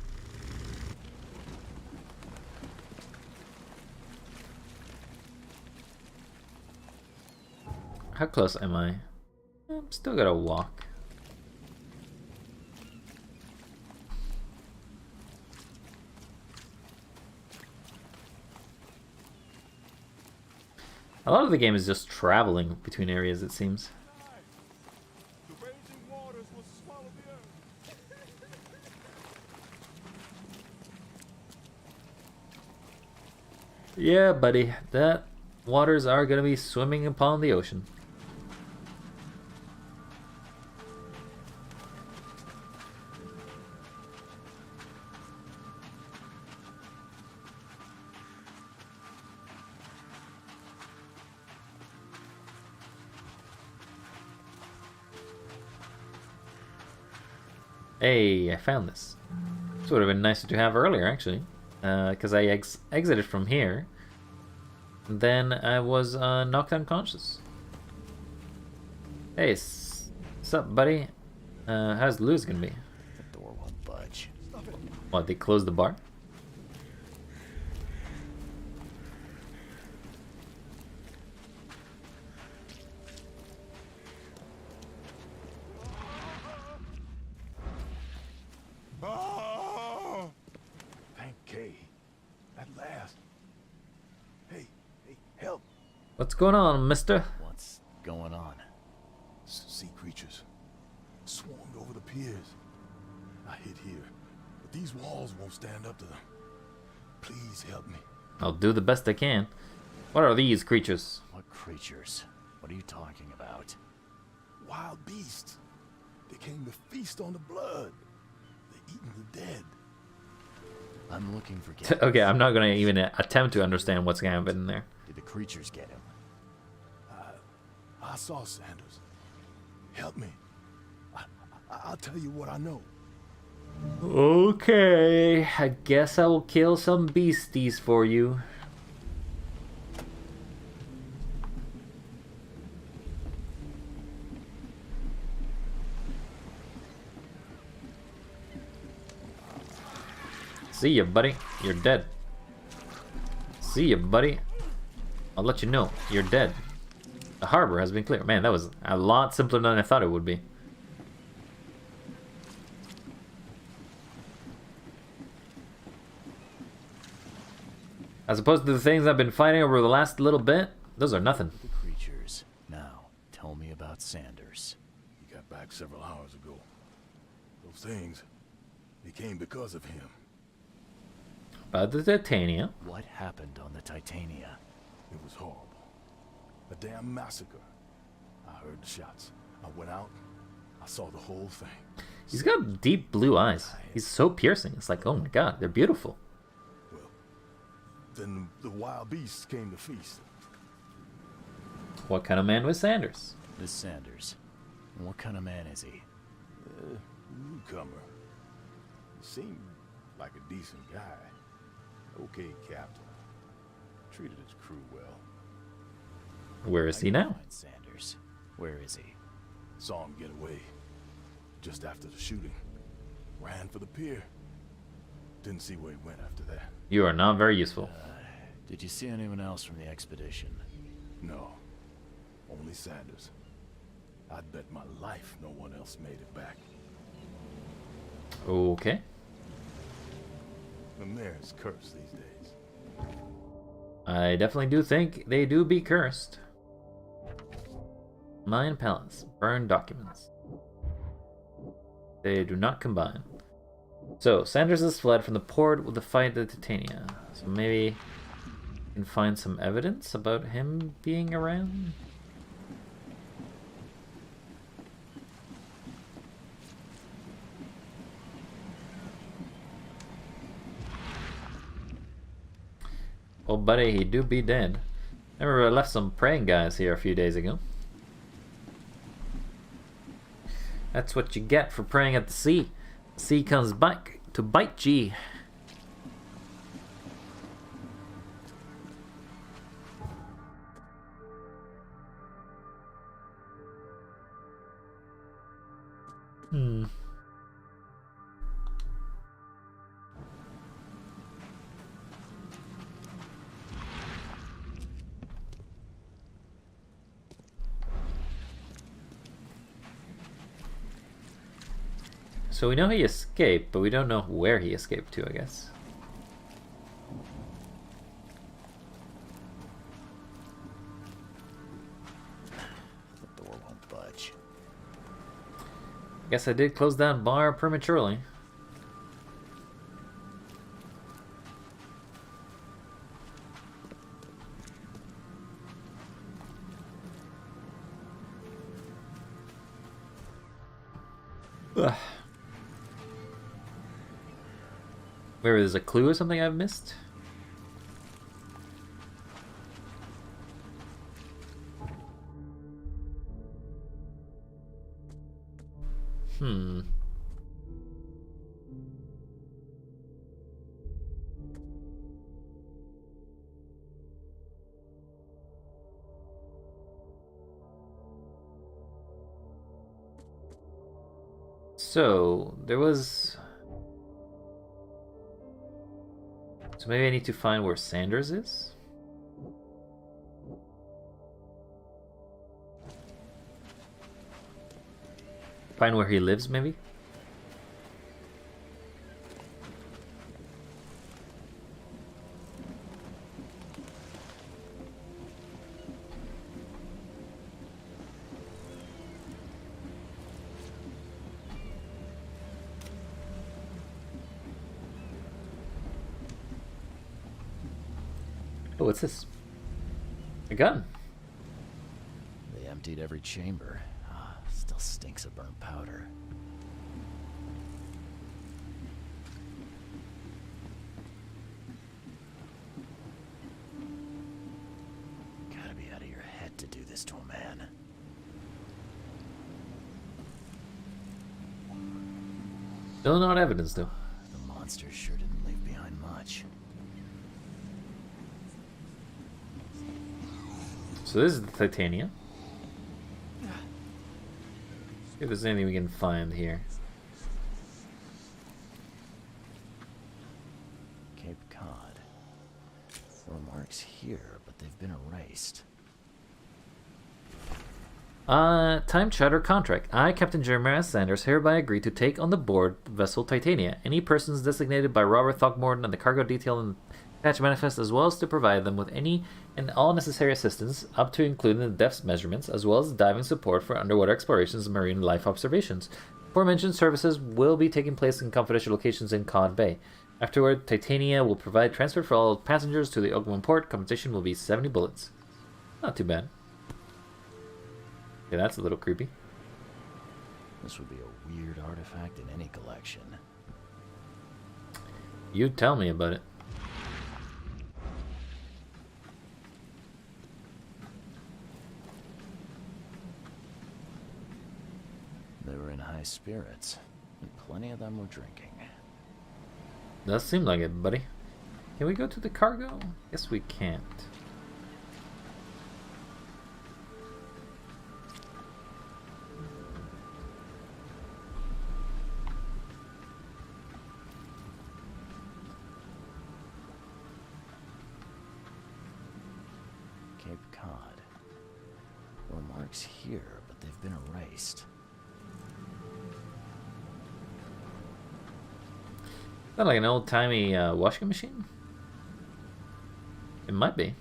How close am I? I'm still gotta walk. A lot of the game is just traveling between areas, it seems. The raging waters will swallow the earth. Yeah, buddy, that waters are gonna be swimming upon the ocean. Hey, I found this. This would have been nicer to have earlier, actually. Because I exited from here. And then I was knocked unconscious. Hey, sup, buddy? How's Lou's gonna be? The door won't budge. What, they closed the bar? Oh! Thank Kay. At last. Hey, help. What's going on, mister? What's going on? Sea creatures swarmed over the piers. I hid here, but these walls won't stand up to them. Please help me. I'll do the best I can. What are these creatures? What creatures? What are you talking about? Wild beasts. They came to feast on the blood. They're eating the dead. I'm looking for Okay, I'm not gonna even attempt to understand what's happening there. Did the creatures get him? I saw Sanders. Help me. I'll tell you what I know. Okay, I guess I will kill some beasties for you. See ya, buddy. You're dead. See ya, buddy. I'll let you know. You're dead. The harbor has been cleared. Man, that was a lot simpler than I thought it would be. As opposed to the things I've been fighting over the last little bit, those are nothing. The creatures. Now, tell me about Sanders. He got back several hours ago. Those things, they came because of him. About the Titania. What happened on the Titania? It was horrible. A damn massacre. I heard the shots. I went out. I saw the whole thing. He's got deep blue eyes. He's so piercing. It's like, oh my god, they're beautiful. Well, then the wild beasts came to feast. What kind of man was Sanders? This Sanders. And what kind of man is he? Newcomer. He seemed like a decent guy. Okay, Captain. Treated his crew well. Where is he I can now? find Sanders. Where is he? Saw him get away. Just after the shooting. Ran for the pier. Didn't see where he went after that. You are not very useful. Did you see anyone else from the expedition? No. Only Sanders. I'd bet my life no one else made it back. Okay. The mayor's cursed these days. I definitely do think they do be cursed. Mayan Palace. Burned documents. They do not combine. So, Sanders has fled from the port with the fight at Titania. So maybe we can find some evidence about him being around? Oh, buddy, he do be dead. I remember I left some praying guys here a few days ago. That's what you get for praying at the sea. The sea comes back to bite ye. So we know he escaped, but we don't know where he escaped to, I guess. The door won't budge. I guess I did close that bar prematurely. Ugh. Maybe there's a clue or something I've missed? So, there was... So maybe I need to find where Sanders is? Find where he lives, maybe? Oh, what's this? A gun. They emptied every chamber. Still stinks of burnt powder. Gotta be out of your head to do this to a man. Still not evidence, though. The monster sure didn't leave behind much. So this is the Titania. See if there's anything we can find here. Cape Cod. There were marks here, but they've been erased. Time charter contract. I, Captain Jeremiah Sanders, hereby agree to take on the board the vessel Titania any persons designated by Robert Throckmorton and the cargo detail in the attached manifest, as well as to provide them with any and all necessary assistance, up to including the depth measurements, as well as diving support for underwater explorations and marine life observations. Aforementioned services will be taking place in confidential locations in Cod Bay. Afterward, Titania will provide transfer for all passengers to the Oakland port. Compensation will be 70 bullets. Not too bad. Yeah, that's a little creepy. This would be a weird artifact in any collection. You tell me about it. They were in high spirits, and plenty of them were drinking. Does seem like it, buddy. Can we go to the cargo? Guess we can't. Cape Cod. There were marks here, but they've been erased. Is that like an old-timey washing machine? It might be.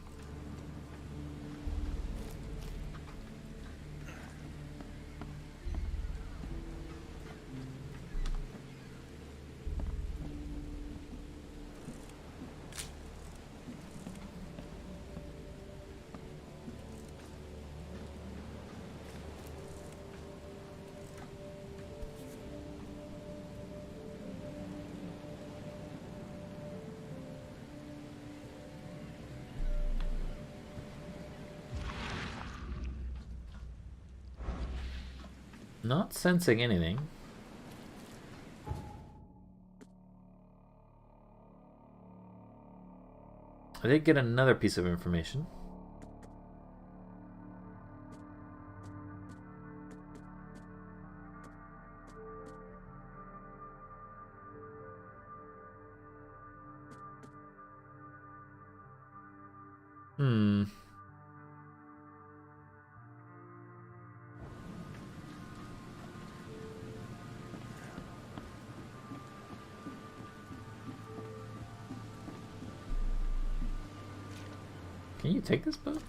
Not sensing anything. I did get another piece of information. Hmm. Can you take this boat?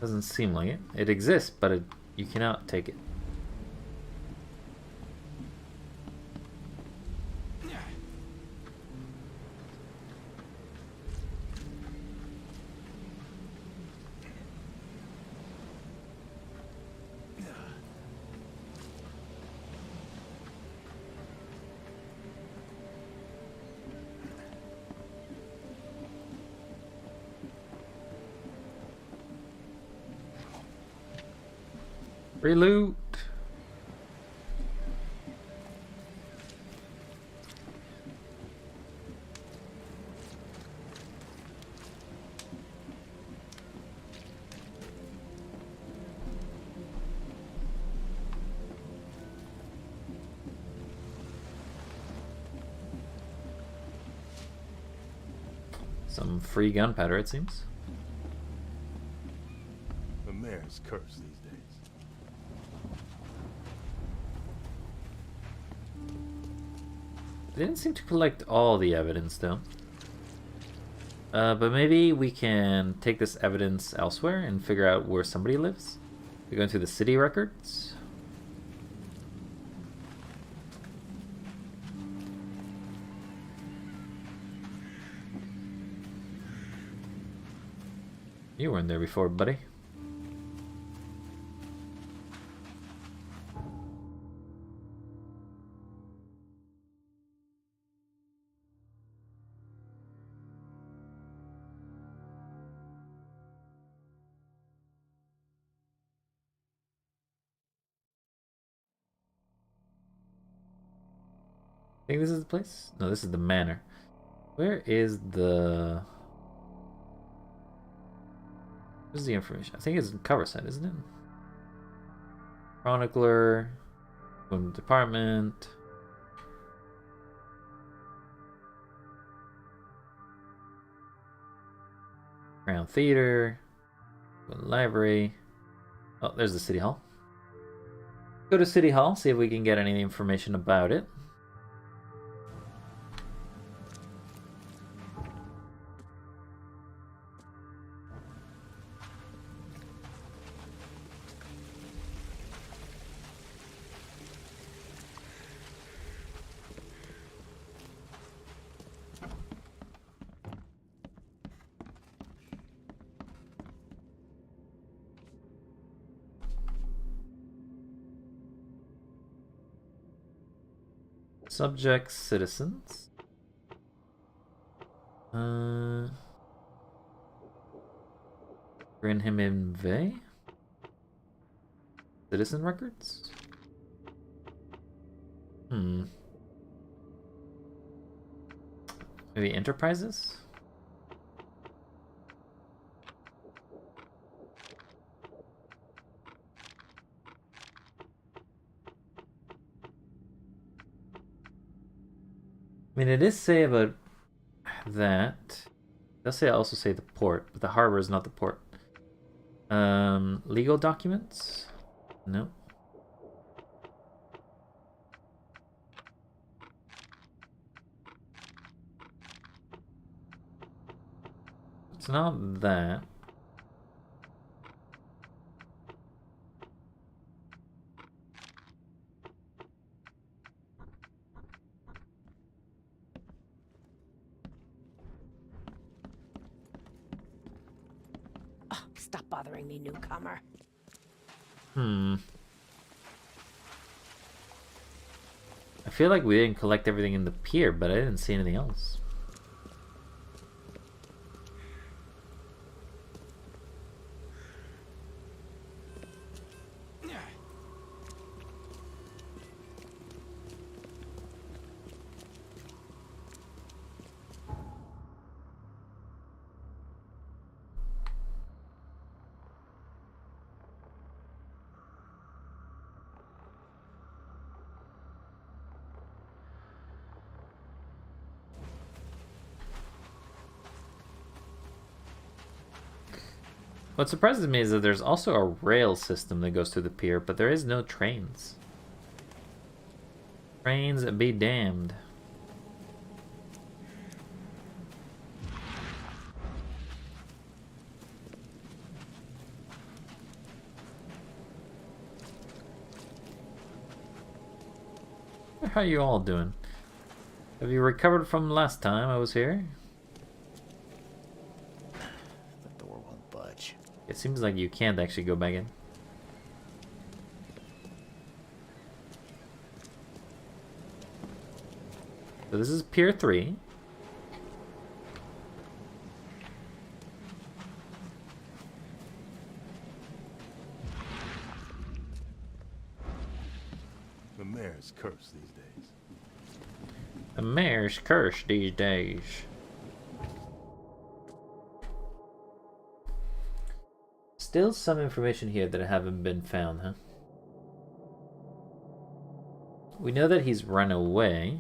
Doesn't seem like it. It exists, but you cannot take it. Free loot. Some free gunpowder, it seems. The mayor's cursed these days. They didn't seem to collect all the evidence, though. But maybe we can take this evidence elsewhere and figure out where somebody lives. We're going through the city records. You weren't there before, buddy. I think this is the place? No, this is the manor. Where is the... Where's the information? I think it's in cover set, isn't it? Chronicler, Women's Department. Crown Theater. Library. Oh, there's the City Hall. Go to City Hall, see if we can get any information about it. Subjects, citizens. Grinham in Vey? Citizen records? Maybe enterprises? I mean, it does say about that. It does say also say the port, but the harbor is not the port. Legal documents? No. It's not that. Oh, stop bothering me, newcomer. I feel like we didn't collect everything in the pier, but I didn't see anything else. What surprises me is that there's also a rail system that goes through the pier, but there is no trains. Trains be damned. How you all doing? Have you recovered from last time I was here? The door won't budge. It seems like you can't actually go back in. So this is Pier 3. The mayor's cursed these days. The mayor's cursed these days. Still some information here that haven't been found, huh? We know that he's run away.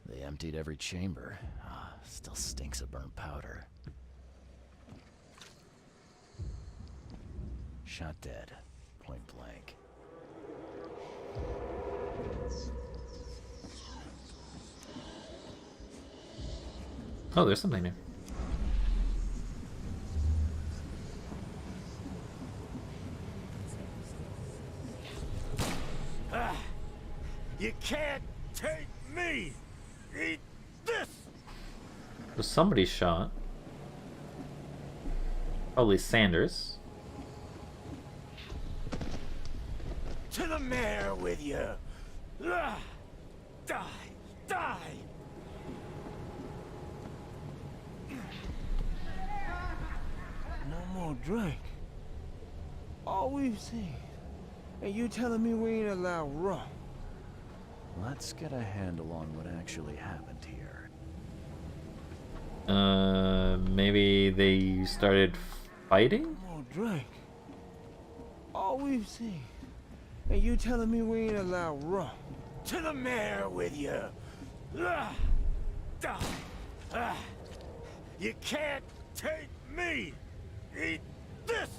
They emptied every chamber. Still stinks of burnt powder. Shot dead. Point blank. Oh, there's something there. You can't take me! Eat this! So somebody shot. Probably Sanders. To the mayor with you! Die! Die! No more drink. All we've seen. And you telling me we ain't allowed rum? Let's get a handle on what actually happened here. Maybe they started fighting? No more drink. All we've seen. And you telling me we ain't allowed rum? To the mayor with you! Die! You can't take me! Eat this!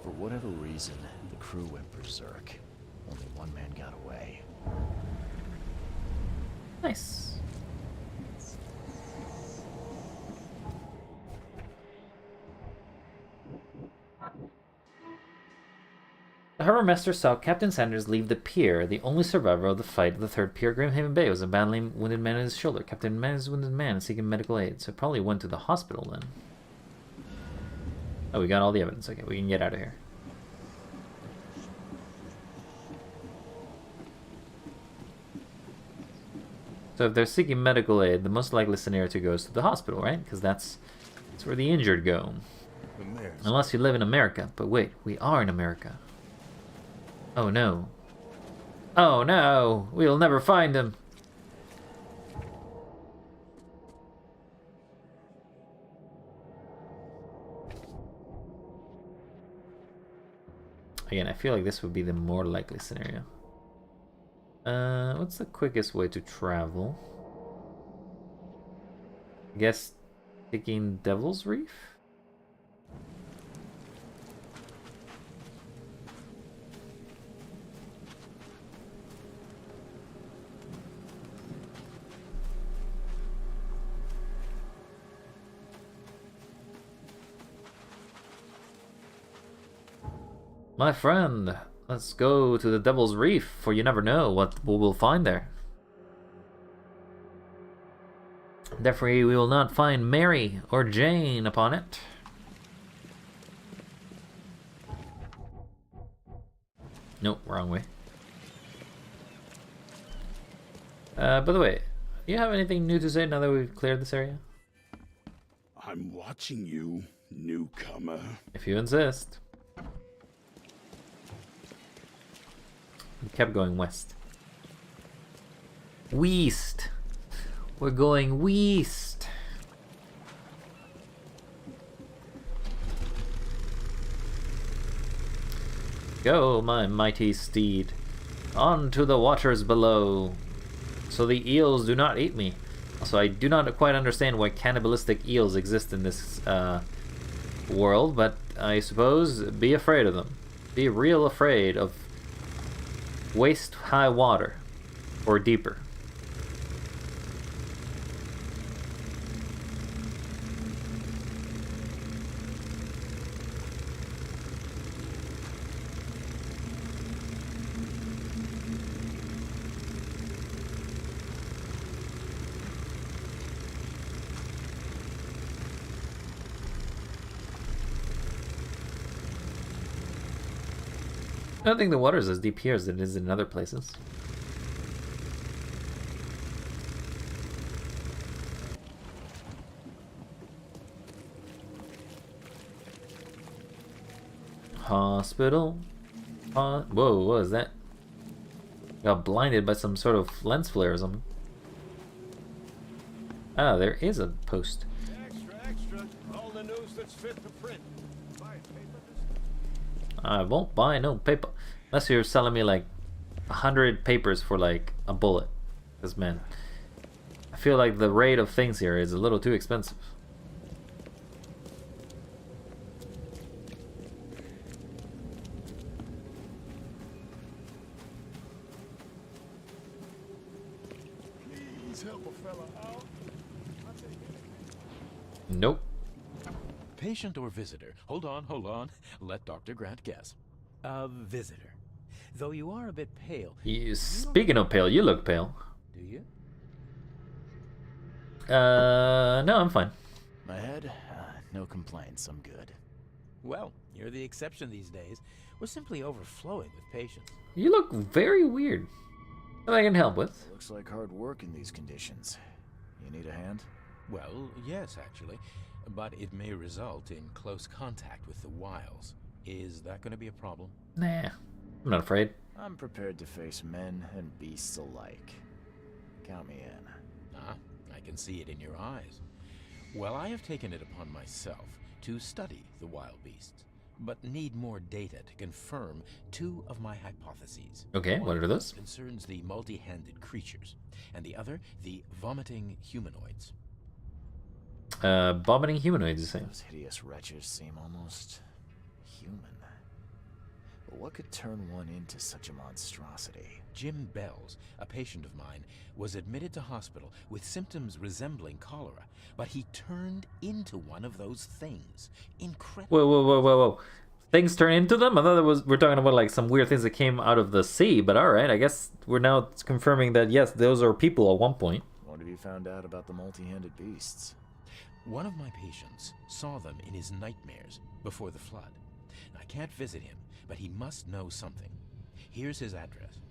For whatever reason, the crew went berserk. Only one man got away. Nice. The harbor master saw Captain Sanders leave the pier. The only survivor of the fight of the third pier, Grimhaven Bay, was a badly wounded man on his shoulder. Captain Man's wounded man is seeking medical aid, so probably went to the hospital then. Oh, we got all the evidence. Okay, we can get out of here. So if they're seeking medical aid, the most likely scenario to go is to the hospital, right? Because that's where the injured go. The mayor's Unless you live in America. But wait, we are in America. Oh no. Oh no! We'll never find him! Again, I feel like this would be the more likely scenario. What's the quickest way to travel? I guess taking Devil's Reef? My friend, let's go to the Devil's Reef, for you never know what we will find there. Therefore, we will not find Mary or Jane upon it. Nope, wrong way. By the way, do you have anything new to say now that we've cleared this area? I'm watching you, newcomer. If you insist. We kept going west. West. We're going west. Go, my mighty steed, on to the waters below, so the eels do not eat me. Also, I do not quite understand why cannibalistic eels exist in this world, but I suppose be afraid of them. Be real afraid of waist-high water, or deeper. I don't think the water is as deep here as it is in other places. Hospital. Whoa, what is that? Got blinded by some sort of lens flare or something. Ah, there is a post. Extra, extra. All the news that's fit to print. Buy paper. I won't buy no paper. Unless you're selling me like 100 papers for like a bullet. Because man, I feel like the rate of things here is a little too expensive. Please help a fella out. Nope. Patient or visitor? Hold on. Let Dr. Grant guess. A visitor. Though you are a bit pale. Speaking of pale, you look pale. Do you? No, I'm fine. My head? No complaints, I'm good. Well, you're the exception these days. We're simply overflowing with patients. You look very weird. What I can help with? Looks like hard work in these conditions. You need a hand? Well, yes, actually. But it may result in close contact with the wiles. Is that going to be a problem? Nah, I'm not afraid. I'm prepared to face men and beasts alike. Count me in. Ah, I can see it in your eyes. Well, I have taken it upon myself to study the wild beasts, but need more data to confirm two of my hypotheses. Okay, what are those? One concerns the multi-handed creatures, and the other, the vomiting humanoids. Vomiting humanoids, you say? Those hideous wretches seem almost human. But what could turn one into such a monstrosity? Jim Bells, a patient of mine, was admitted to hospital with symptoms resembling cholera, but he turned into one of those things. Incredible. Whoa. Things turn into them? I thought we're talking about like some weird things that came out of the sea, but alright, I guess we're now confirming that yes, those are people at one point. What have you found out about the multi-handed beasts? One of my patients saw them in his nightmares before the flood. I can't visit him, but he must know something. Here's his address.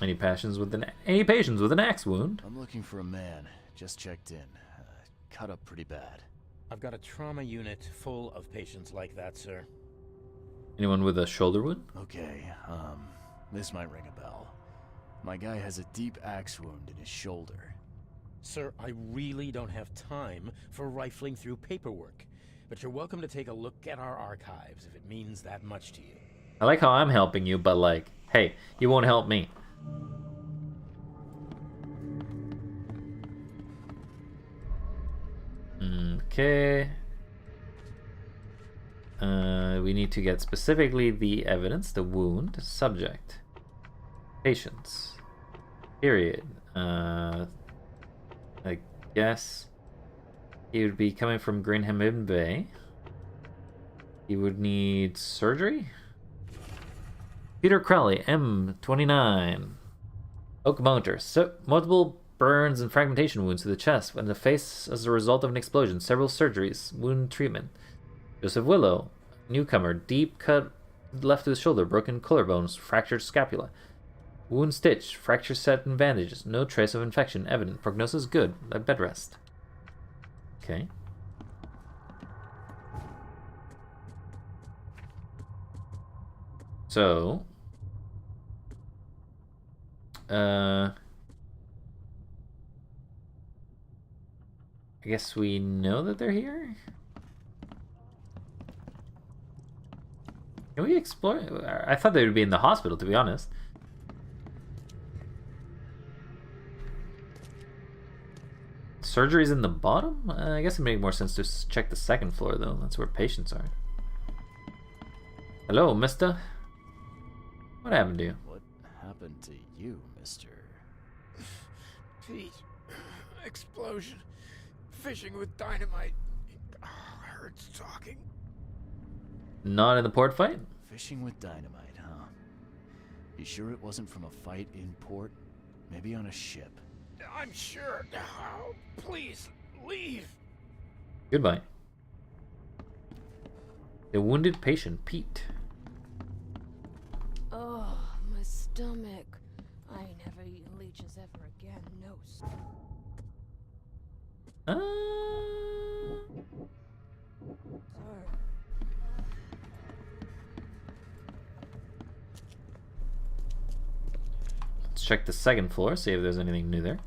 Any patients with an axe wound? I'm looking for a man. Just checked in. Cut up pretty bad. I've got a trauma unit full of patients like that, sir. Anyone with a shoulder wound? Okay, this might ring a bell. My guy has a deep axe wound in his shoulder. Sir, I really don't have time for rifling through paperwork, but you're welcome to take a look at our archives if it means that much to you. I like how I'm helping you, but like, hey, you won't help me. Okay. We need to get specifically the evidence, the wound, subject, patients, period. I guess he would be coming from Greenham Bay. He would need surgery. Peter Crowley, M29. Oak Mounter. So, multiple burns and fragmentation wounds to the chest and the face as a result of an explosion. Several surgeries. Wound treatment. Joseph Willow. Newcomer. Deep cut left to the shoulder. Broken collarbones. Fractured scapula. Wound stitched. Fracture set and bandages. No trace of infection evident. Prognosis good. At bed rest. Okay. So, I guess we know that they're here? Can we explore? I thought they would be in the hospital, to be honest. Surgery's in the bottom? I guess it makes more sense to check the second floor, though. That's where patients are. Hello, mister. What happened to you? What happened to you, mister? Pete. Explosion. Fishing with dynamite. Hurts talking. Not in the port fight? Fishing with dynamite, huh? You sure it wasn't from a fight in port? Maybe on a ship? I'm sure. Oh, please, leave. Goodbye. The wounded patient, Pete. Oh, my stomach. I ain't never eaten leeches ever again. No. Sorry. Let's check the second floor, see if there's anything new there.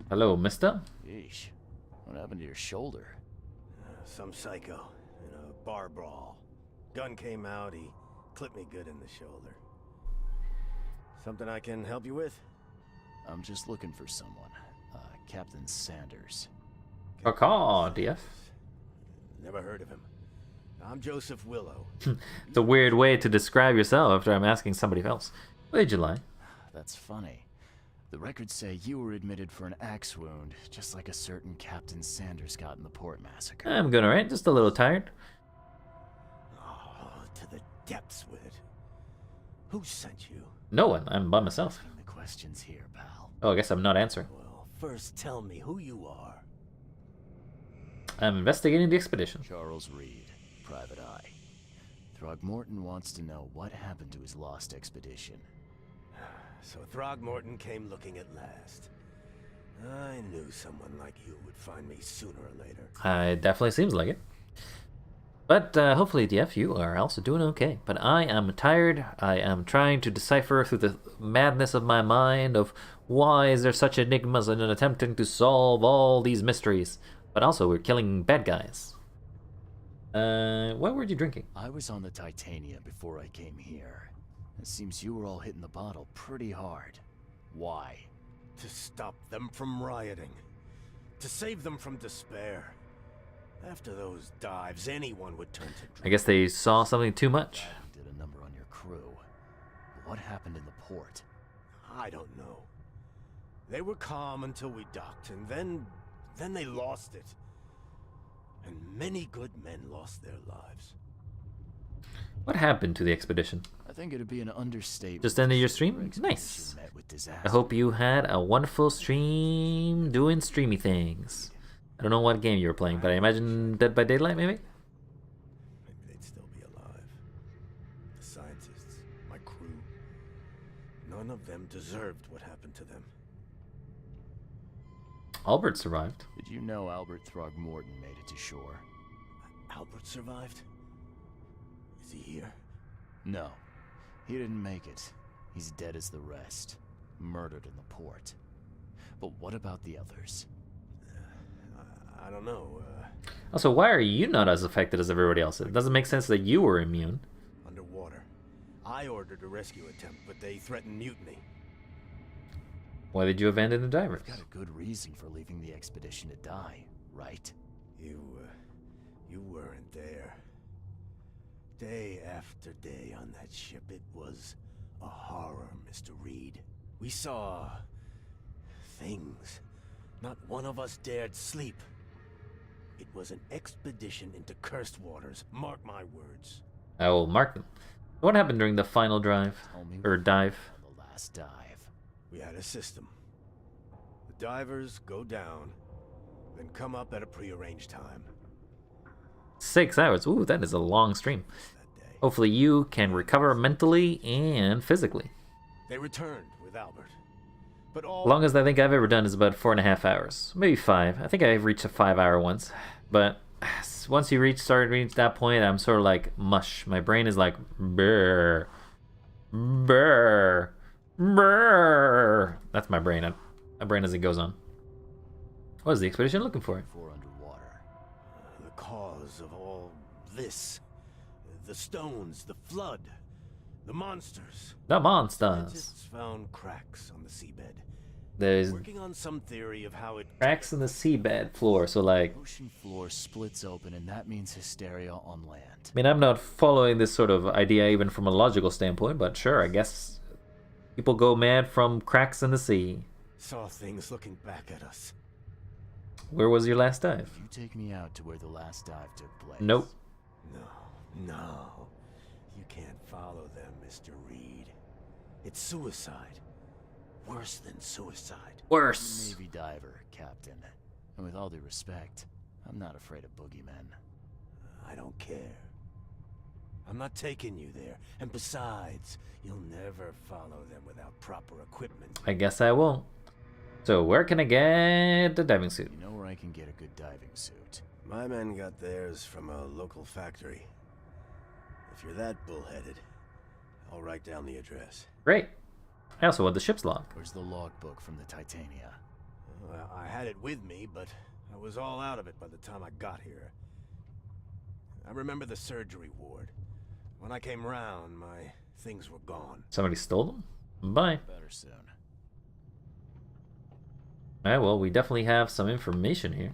Hello, mister. Yeesh. What happened to your shoulder? Some psycho in a bar brawl. Gun came out, he clipped me good in the shoulder. Something I can help you with? I'm just looking for someone. Captain Sanders. Caw, DF. Never heard of him. I'm Joseph Willow. It's a weird way to describe yourself after I'm asking somebody else. Why did you lie? That's funny. The records say you were admitted for an axe wound, just like a certain Captain Sanders got in the port massacre. I'm good, alright. Just a little tired. Oh, to the depths with it. Who sent you? No one. I'm by myself. Asking the questions here, pal. Oh, I guess I'm not answering. Well, first tell me who you are. I'm investigating the expedition. Charles Reed, Private Eye. Throgmorton wants to know what happened to his lost expedition. So Throgmorton came looking at last. I knew someone like you would find me sooner or later. It definitely seems like it. But hopefully, DF, you are also doing okay. But I am tired. I am trying to decipher through the madness of my mind of why is there such enigmas and attempting to solve all these mysteries. But also, we're killing bad guys. What were you drinking? I was on the Titania before I came here. It seems you were all hitting the bottle pretty hard. Why? To stop them from rioting. To save them from despair. After those dives, anyone would turn to drink. I guess they saw something too much. Did a number on your crew. What happened in the port? I don't know. They were calm until we docked, and then they lost it. And many good men lost their lives. What happened to the expedition? I think it'd be an understatement. Just ended your to say stream? your expedition Nice. met with I disaster. hope you had a wonderful stream doing streamy things. I don't know what game you were playing, but I imagine Dead by Daylight, maybe? Maybe they'd still be alive. The scientists, my crew. None of them deserved what happened to them. Albert survived. Did you know Albert Throgmorton made it to shore? Albert survived? Is he here? No. He didn't make it. He's dead as the rest. Murdered in the port. But what about the others? I don't know. Also, why are you not as affected as everybody else? It doesn't make sense that you were immune. Underwater. I ordered a rescue attempt, but they threatened mutiny. Why did you abandon the divers? Got a good reason for leaving the expedition to die, right? You weren't there. Day after day on that ship, it was a horror, Mr. Reed. We saw things. Not one of us dared sleep. It was an expedition into cursed waters. Mark my words. I will mark them. What happened during the final drive? Tell me Or what dive? happened on the last dive. We had a system. The divers go down, then come up at a prearranged time. 6 hours. Ooh, that is a long stream. That day. Hopefully you can recover mentally and physically. They returned with Albert. But all Longest I think I've ever done is about 4.5 hours. Maybe 5. I think I've reached a 5-hour once. But once you start reaching that point, I'm sort of like mush. My brain is like, brrr. Brr. Brr. That's my brain. My brain as it goes on. What is the expedition looking for? For underwater. The cause of all this. The stones, the flood, the monsters. The monsters. Scientists found cracks on the seabed. There's Working on some theory of how it... cracks in the seabed floor, so like... Ocean floor splits open, and that means hysteria on land. I mean, I'm not following this sort of idea even from a logical standpoint, but sure, I guess people go mad from cracks in the sea. Saw things looking back at us. Where was your last dive? You take me out to where the last dive took place. Nope. No. You can't follow them, Mr. Reed. It's suicide. Worse than suicide. Worse. Navy diver, Captain. And with all due respect, I'm not afraid of boogeymen. I don't care. I'm not taking you there. And besides, you'll never follow them without proper equipment. I guess I won't. So where can I get the diving suit? You know where I can get a good diving suit? My men got theirs from a local factory. If you're that bullheaded, I'll write down the address. Great. I also want the ship's log. Where's the logbook from the Titania? Well, I had it with me, but I was all out of it by the time I got here. I remember the surgery ward. When I came round, my things were gone. Somebody stole them? Bye. Better soon. Alright, well, we definitely have some information here.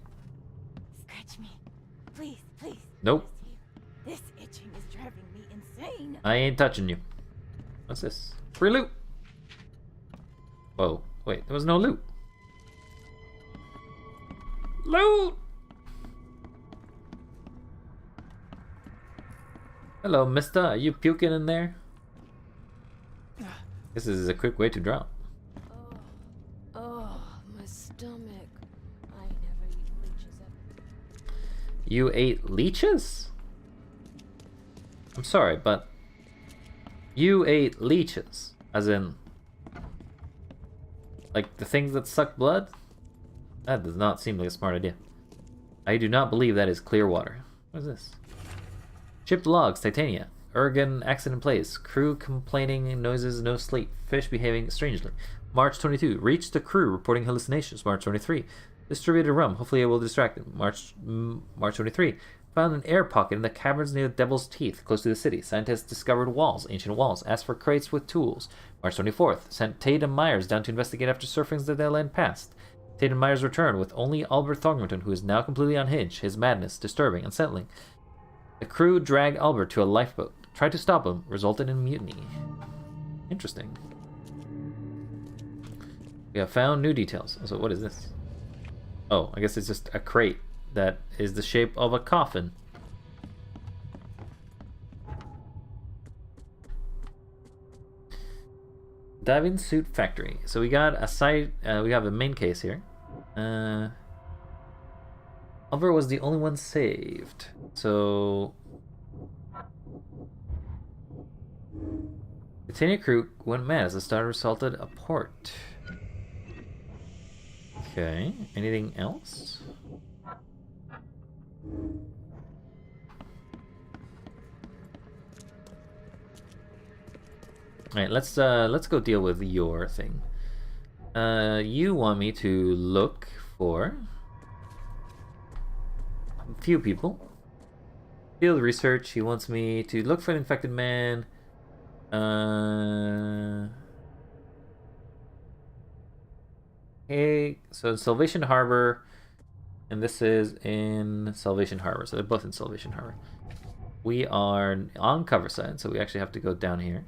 Scratch me. Please, please. Nope. This itching is driving me insane. I ain't touching you. What's this? Free loot! Whoa, wait, there was no loot. Loot! Hello, mister. Are you puking in there? This is a quick way to drop. Oh, my stomach. I never eat leeches ever. You ate leeches? I'm sorry, but you ate leeches. As in, like the things that suck blood? That does not seem like a smart idea. I do not believe that is clear water. What is this? Chipped logs, Titania. Ergon, accident place. Crew complaining, noises, no sleep. Fish behaving strangely. March 22. Reached the crew reporting hallucinations. March 23. Distributed rum. Hopefully it will distract them. March 23. Found an air pocket in the caverns near the Devil's Teeth, close to the city. Scientists discovered walls, ancient walls. Asked for crates with tools. March 24th. Sent Tate and Myers down to investigate after surfing's the Dead End passed. Tate and Myers returned with only Albert Thornton, who is now completely unhinged. His madness, disturbing, unsettling. The crew dragged Albert to a lifeboat. Tried to stop him, resulted in mutiny. Interesting. We have found new details. So what is this? Oh, I guess it's just a crate that is the shape of a coffin. Diving suit factory. So we got a site. We have a main case here. Albert was the only one saved. So the Titania crew went mad as the star assaulted a port. Okay. Anything else? Alright, let's go deal with your thing. You want me to look for a few people. Field research, he wants me to look for an infected man. Okay, so Salvation Harbor, and this is in Salvation Harbor, so they're both in Salvation Harbor. We are on cover side, so we actually have to go down here.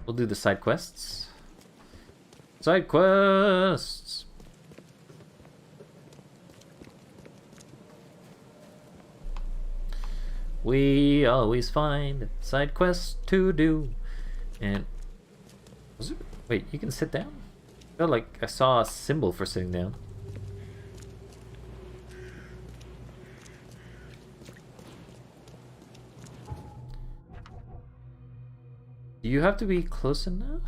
We'll do the side quests. Side quests! We always find side quests to do. And was it, wait, you can sit down? I felt like I saw a symbol for sitting down. Do you have to be close enough?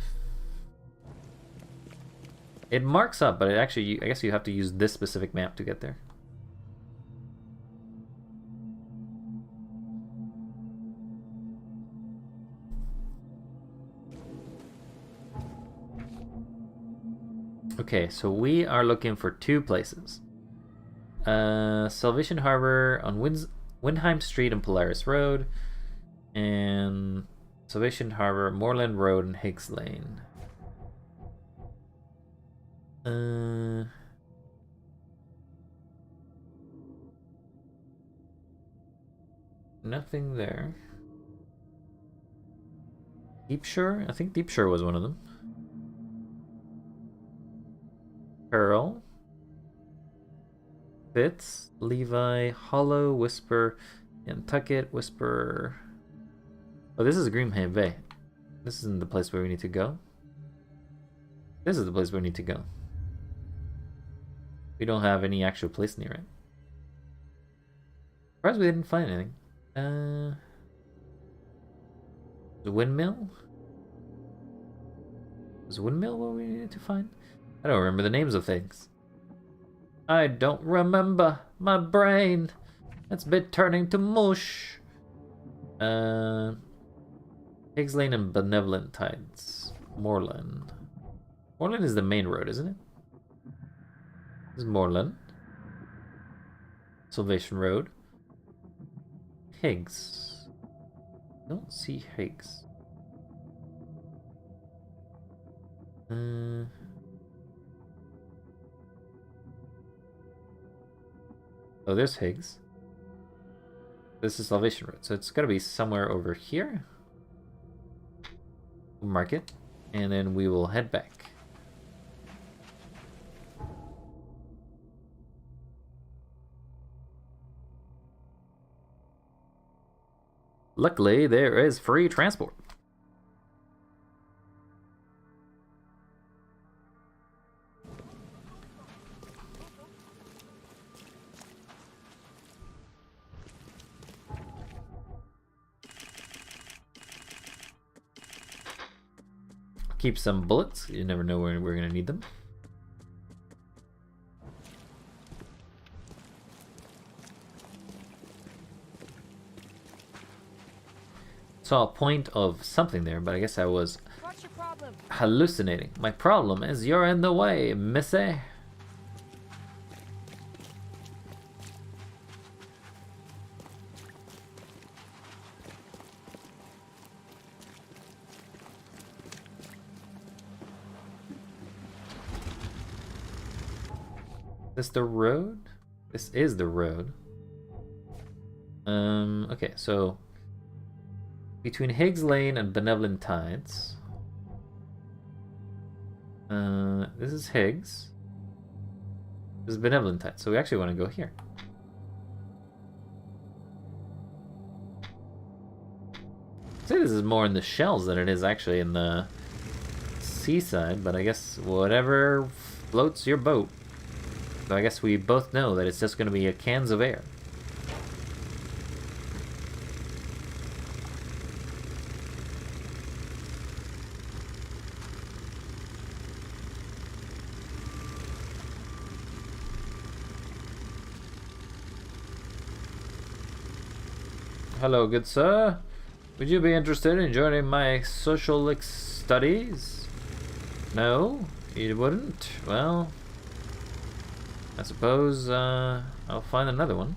It marks up, but it actually, I guess you have to use this specific map to get there. Okay, so we are looking for 2 places. Salvation Harbor on Windheim Street and Polaris Road, and Salvation Harbor, Moorland Road, and Higgs Lane. Nothing there. Deep Shore? I think Deep Shore was one of them. Pearl. Fitz, Levi, Hollow, Whisper, Nantucket, Whisper. Oh, this is Grimhaven Bay. This isn't the place where we need to go. This is the place where we need to go. We don't have any actual place near it. Surprised we didn't find anything. The windmill? Was the windmill what we needed to find? I don't remember the names of things. I don't remember. My brain. It's been turning to mush. Higgs Lane and Benevolent Tides. Moorland. Moorland is the main road, isn't it? This is Moorland. Salvation Road. Higgs. Don't see Higgs. Oh, there's Higgs. This is Salvation Road, so it's gotta be somewhere over here. We'll mark it, and then we will head back. Luckily, there is free transport. Keep some bullets. You never know when we're going to need them. Saw a point of something there, but I guess I was hallucinating. My problem is you're in the way, missy. Is this the road? This is the road. Okay, so between Higgs Lane and Benevolent Tides. This is Higgs. This is Benevolent Tides, so we actually want to go here. I'd say this is more in the shells than it is actually in the seaside, but I guess whatever floats your boat. So I guess we both know that it's just going to be cans of air. Hello, good sir. Would you be interested in joining my social studies? No? You wouldn't? Well, I suppose I'll find another one.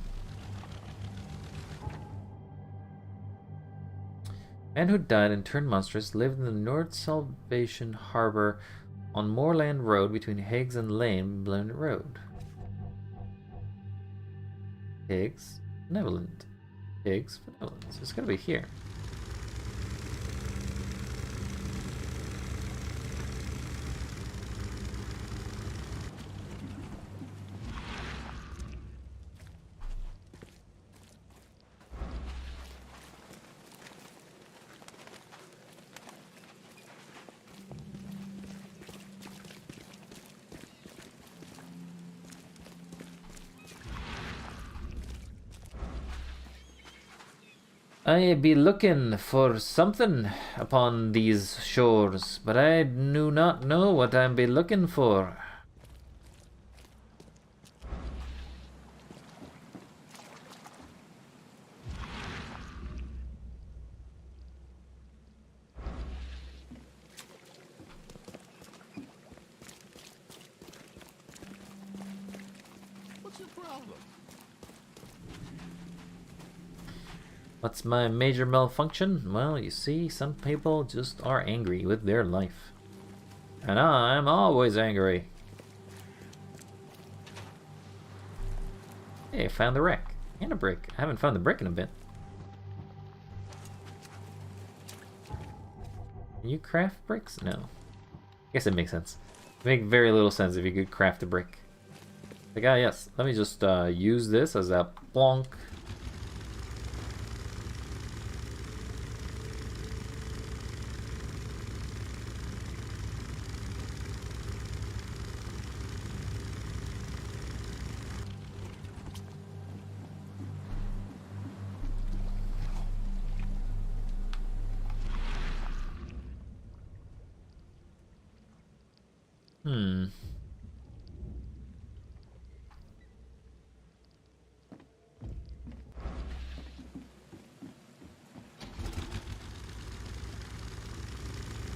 Man who died and turned monstrous lived in the North Salvation Harbor on Moorland Road between Higgs and Lane, Benevolent Road. Higgs, Benevolent. Higgs, Benevolent. So it's gotta be here. I be looking for something upon these shores, but I do not know what I be looking for. problem? What's my major malfunction? Well, you see, some people just are angry with their life. And I'm always angry. Hey, I found the wreck. And a brick. I haven't found the brick in a bit. Can you craft bricks? No. I guess it makes sense. It makes very little sense if you could craft a brick. Like, ah, yes. Let me just use this as a plonk.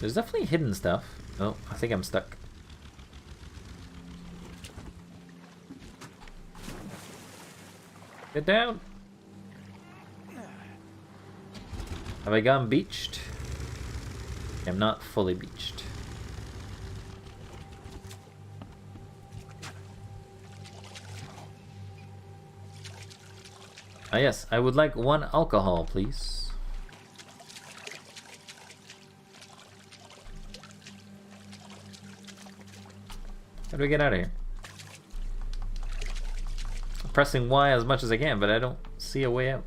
There's definitely hidden stuff. Oh, I think I'm stuck. Get down! Have I gone beached? I'm not fully beached. Ah yes, I would like 1 alcohol, please. How do we get out of here? I'm pressing Y as much as I can, but I don't see a way out.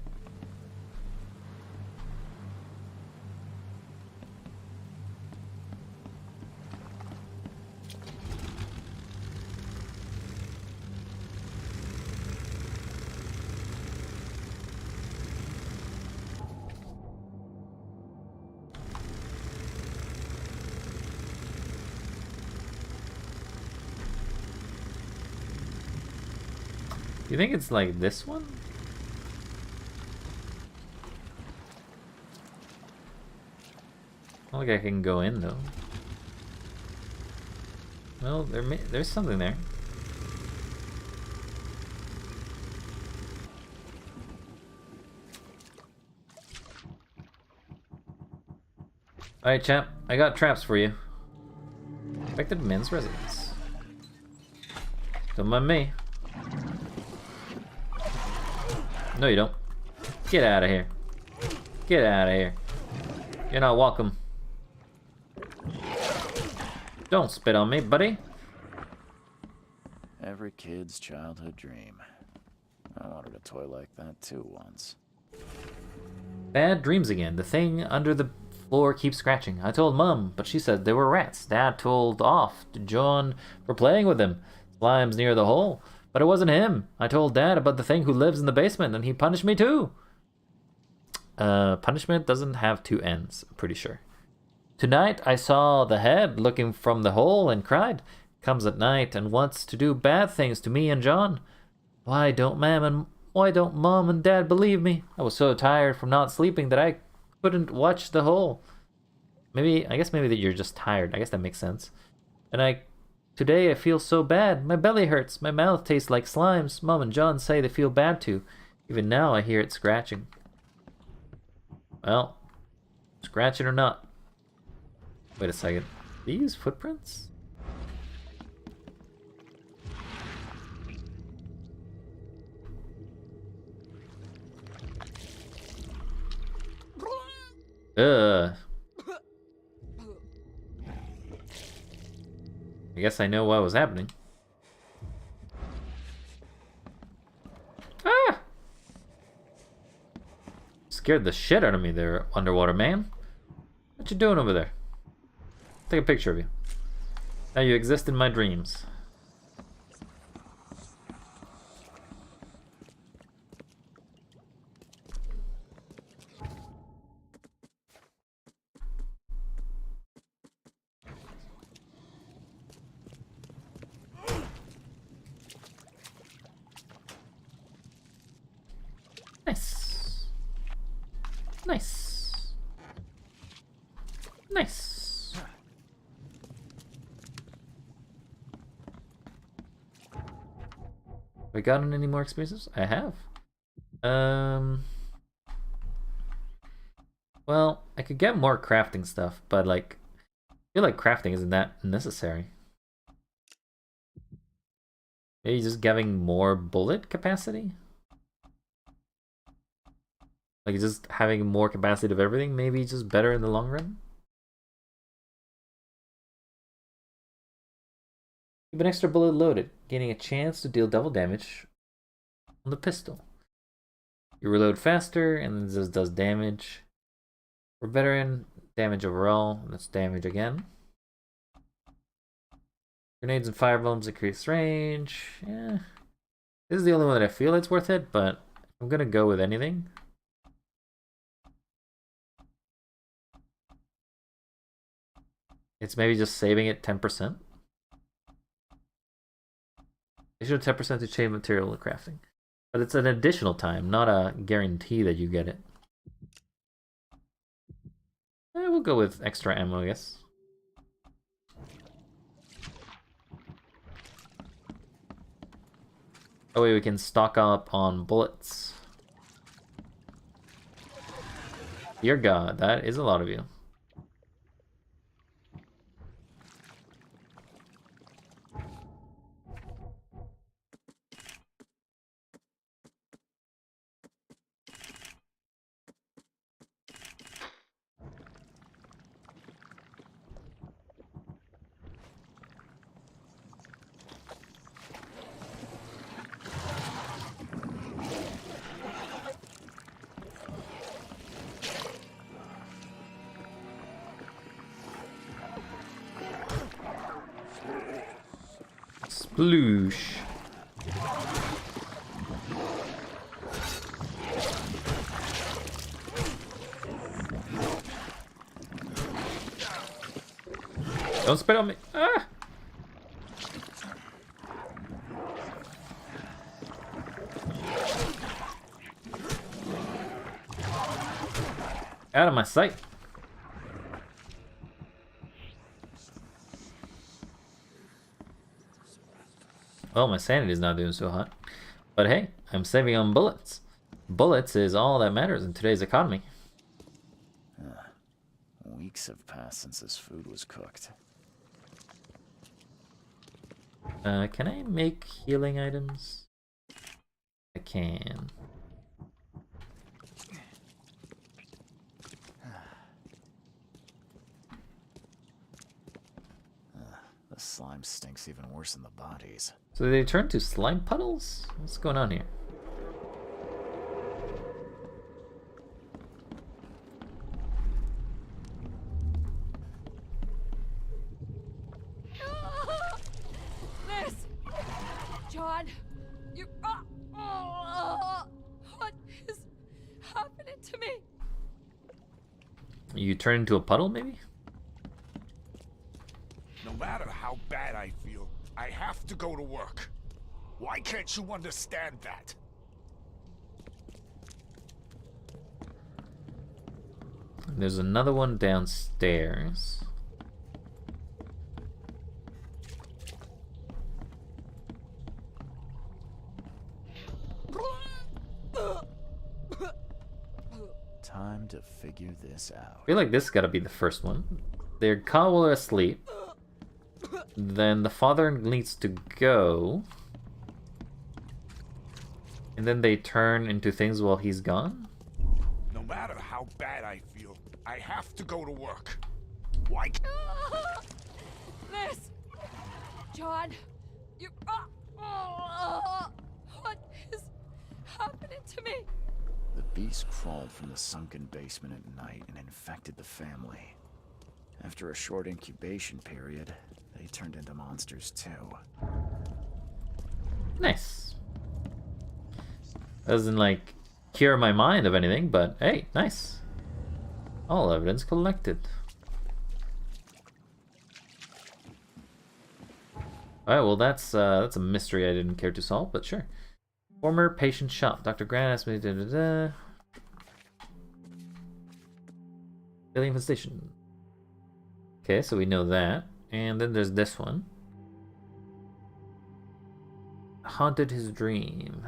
You think it's like this one? Not like I can go in though. Well, there's something there. Alright, champ. I got traps for you. Infected men's residence. Don't mind me. No, you don't. Get out of here. Get out of here. You're not welcome. Don't spit on me, buddy. Every kid's childhood dream. I wanted a toy like that too once. Bad dreams again. The thing under the floor keeps scratching. I told Mom, but she said they were rats. Dad told off to John for playing with them. Slime's near the hole. But it wasn't him. I told Dad about the thing who lives in the basement, and he punished me too. Punishment doesn't have 2 ends, I'm pretty sure. Tonight I saw the head looking from the hole and cried. Comes at night and wants to do bad things to me and John. Why don't Mom and Dad believe me? I was so tired from not sleeping that I couldn't watch the hole. I guess maybe that you're just tired. I guess that makes sense. And today I feel so bad. My belly hurts. My mouth tastes like slimes. Mom and John say they feel bad too. Even now I hear it scratching. Well, scratching or not. Wait a second. These footprints? Ugh. I guess I know what was happening. Ah! Scared the shit out of me there, underwater man. What you doing over there? Take a picture of you. Now you exist in my dreams. Nice. Nice. Nice. I gotten any more experiences? I have. Well, I could get more crafting stuff, but like, I feel like crafting isn't that necessary. Maybe just getting more bullet capacity? Like just having more capacity of everything, maybe just better in the long run? Keep an extra bullet loaded, gaining a chance to deal double damage on the pistol. You reload faster, and then this does damage. For veteran, damage overall, that's damage again. Grenades and firebombs increase range. Yeah. This is the only one that I feel it's worth it, but I'm gonna go with anything. It's maybe just saving it 10%. They should have 10% to chain material and crafting. But it's an additional time, not a guarantee that you get it. We'll go with extra ammo, I guess. Oh wait, we can stock up on bullets. Dear God, that is a lot of you. Sploosh. Don't spit on me. Ah! Out of my sight. Well, my sanity's not doing so hot. But hey, I'm saving on bullets. Bullets is all that matters in today's economy. Weeks have passed since this food was cooked. Can I make healing items? I can. The slime stinks even worse than the bodies. So they turn to slime puddles? What's going on here? Liz! John! You... what is happening to me? You turn into a puddle, maybe? No matter how bad I feel, I have to go to work. Why can't you understand that? There's another one downstairs. Time to figure this out. I feel like this gotta be the first one. They're Cowell are asleep. Then the father needs to go. And then they turn into things while he's gone? No matter how bad I feel, I have to go to work. Why? Liz! John! You... what is happening to me? The beast crawled from the sunken basement at night and infected the family. After a short incubation period, they turned into monsters too. Nice. Doesn't like cure my mind of anything, but hey, nice. All evidence collected. Alright, well that's a mystery I didn't care to solve, but sure. Former patient shop. Dr. Grant asked me Daily infestation. Okay, so we know that. And then there's this one. haunted his dream.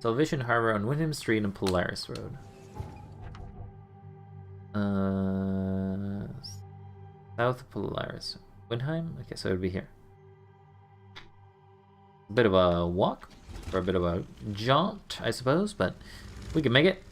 Salvation Harbor on Wyndham Street and Polaris Road. South of Polaris. Windheim? Okay, so it would be here. A bit of a walk, or a bit of a jaunt, I suppose, but we can make it.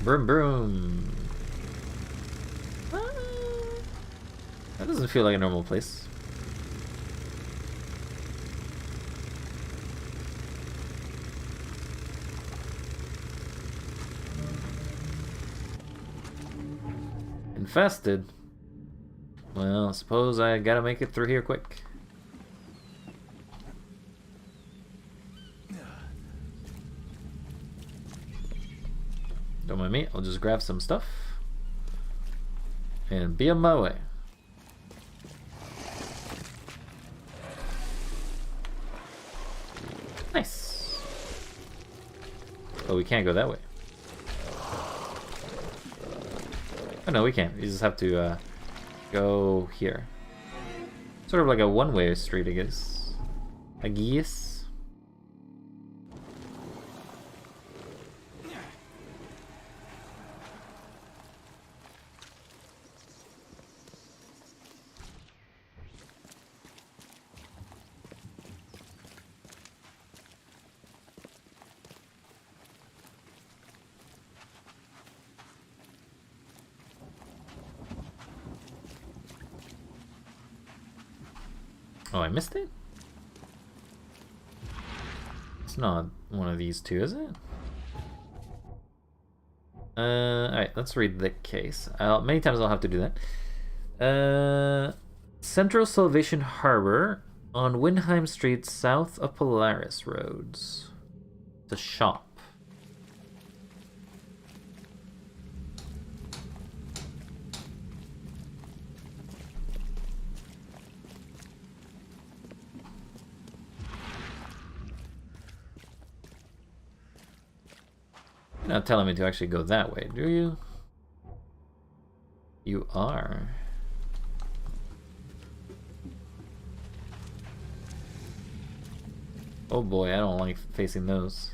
Broom broom. That doesn't feel like a normal place. Infested. Well, I suppose I gotta make it through here quick. Don't mind me, I'll just grab some stuff and be on my way. Nice. Oh, we can't go that way. Oh no, we can't. We just have to go here. Sort of like a one-way street, I guess. I guess. Oh, I missed it? It's not one of these two, is it? Alright, let's read the case. Many times I'll have to do that. Central Salvation Harbor on Windheim Street south of Polaris Roads. It's a shop. You're not telling me to actually go that way, do you? You are. Oh boy, I don't like facing those.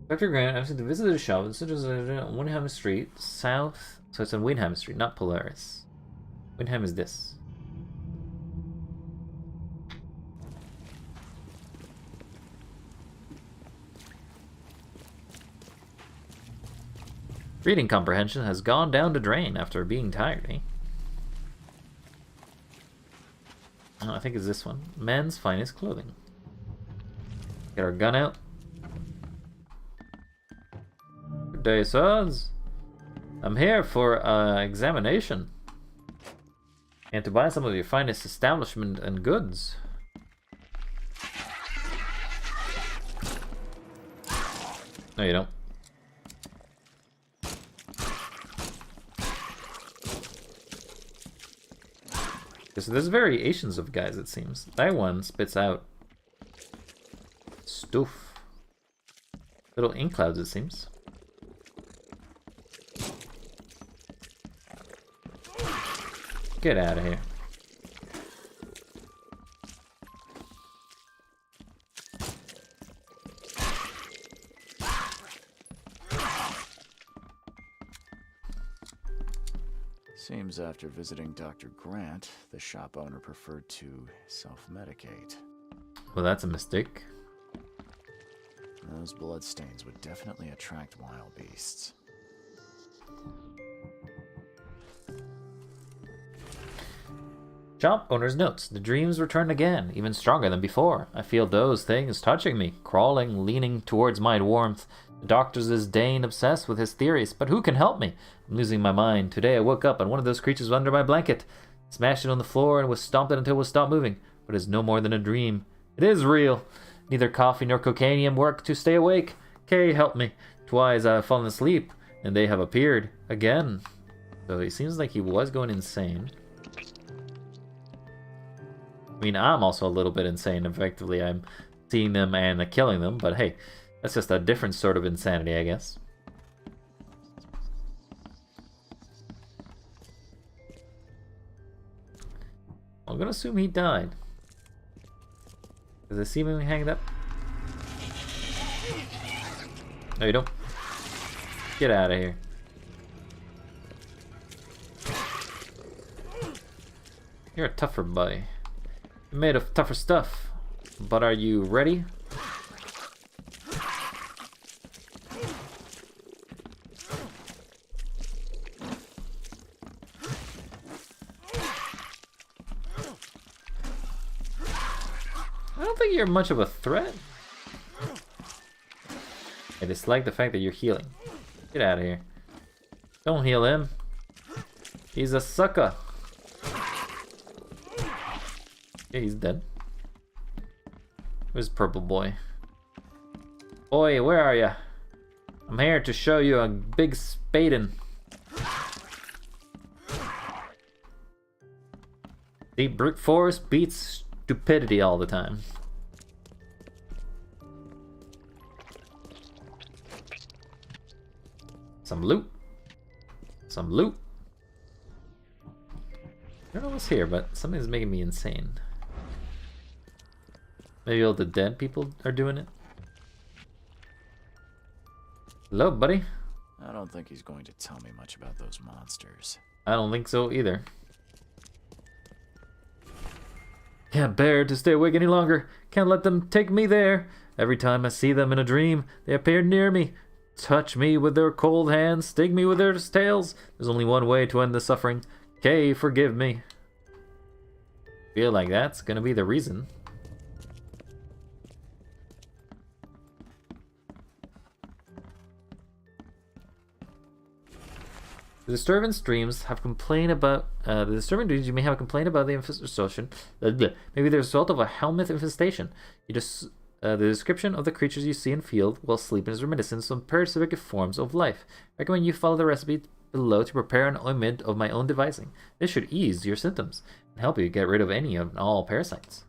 Dr. Grant asked me to visit the shop such as on Windham Street, south. So it's on Windham Street, not Polaris. Windham is this. Reading comprehension has gone down the drain after being tired, eh? Oh, I think it's this one. Men's finest clothing. Get our gun out. Good day, sirs. I'm here for examination. And to buy some of your finest establishment and goods. No, you don't. So there's variations of guys, it seems. That one spits out stuff. Little ink clouds, it seems. Get out of here. Seems after visiting Dr. Grant, the shop owner preferred to self-medicate. Well, that's a mistake. Those bloodstains would definitely attract wild beasts. Shop owner's notes. The dreams return again, even stronger than before. I feel those things touching me, crawling, leaning towards my warmth. The doctor's disdain obsessed with his theories, but who can help me? I'm losing my mind. Today I woke up and one of those creatures was under my blanket. Smashed it on the floor and was stomped it until it stopped moving. but it's no more than a dream. It is real. Neither coffee nor cocaine work to stay awake. Kay, help me. Twice I have fallen asleep, and they have appeared again. So it seems like he was going insane. I mean, I'm also a little bit insane. Effectively, I'm seeing them and killing them, but hey, that's just a different sort of insanity, I guess. I'm gonna assume he died. Does it see me hanging up? No, you don't. Get out of here. You're a tougher boy. You're made of tougher stuff. But are you ready? I don't think you're much of a threat. I dislike the fact that you're healing. Get out of here. Don't heal him. He's a sucker. Yeah, he's dead. Where's Purple Boy? Boy, where are ya? I'm here to show you a big spading. The brute force beats stupidity all the time. Some loot. Some loot. I don't know what's here, but something's making me insane. Maybe all the dead people are doing it. Hello, buddy. I don't think he's going to tell me much about those monsters. I don't think so either. Can't bear to stay awake any longer. Can't let them take me there. Every time I see them in a dream, they appear near me. Touch me with their cold hands, sting me with their tails. There's only one way to end the suffering. Kay, forgive me. Feel like that's gonna be the reason. The disturbance dreams have complained about the disturbing dreams. You may have a complaint about the infestation. Maybe the result of a helmet infestation. You just the description of the creatures you see and feel while sleeping is reminiscent of parasitic forms of life. I recommend you follow the recipe below to prepare an ointment of my own devising. This should ease your symptoms and help you get rid of any and all parasites.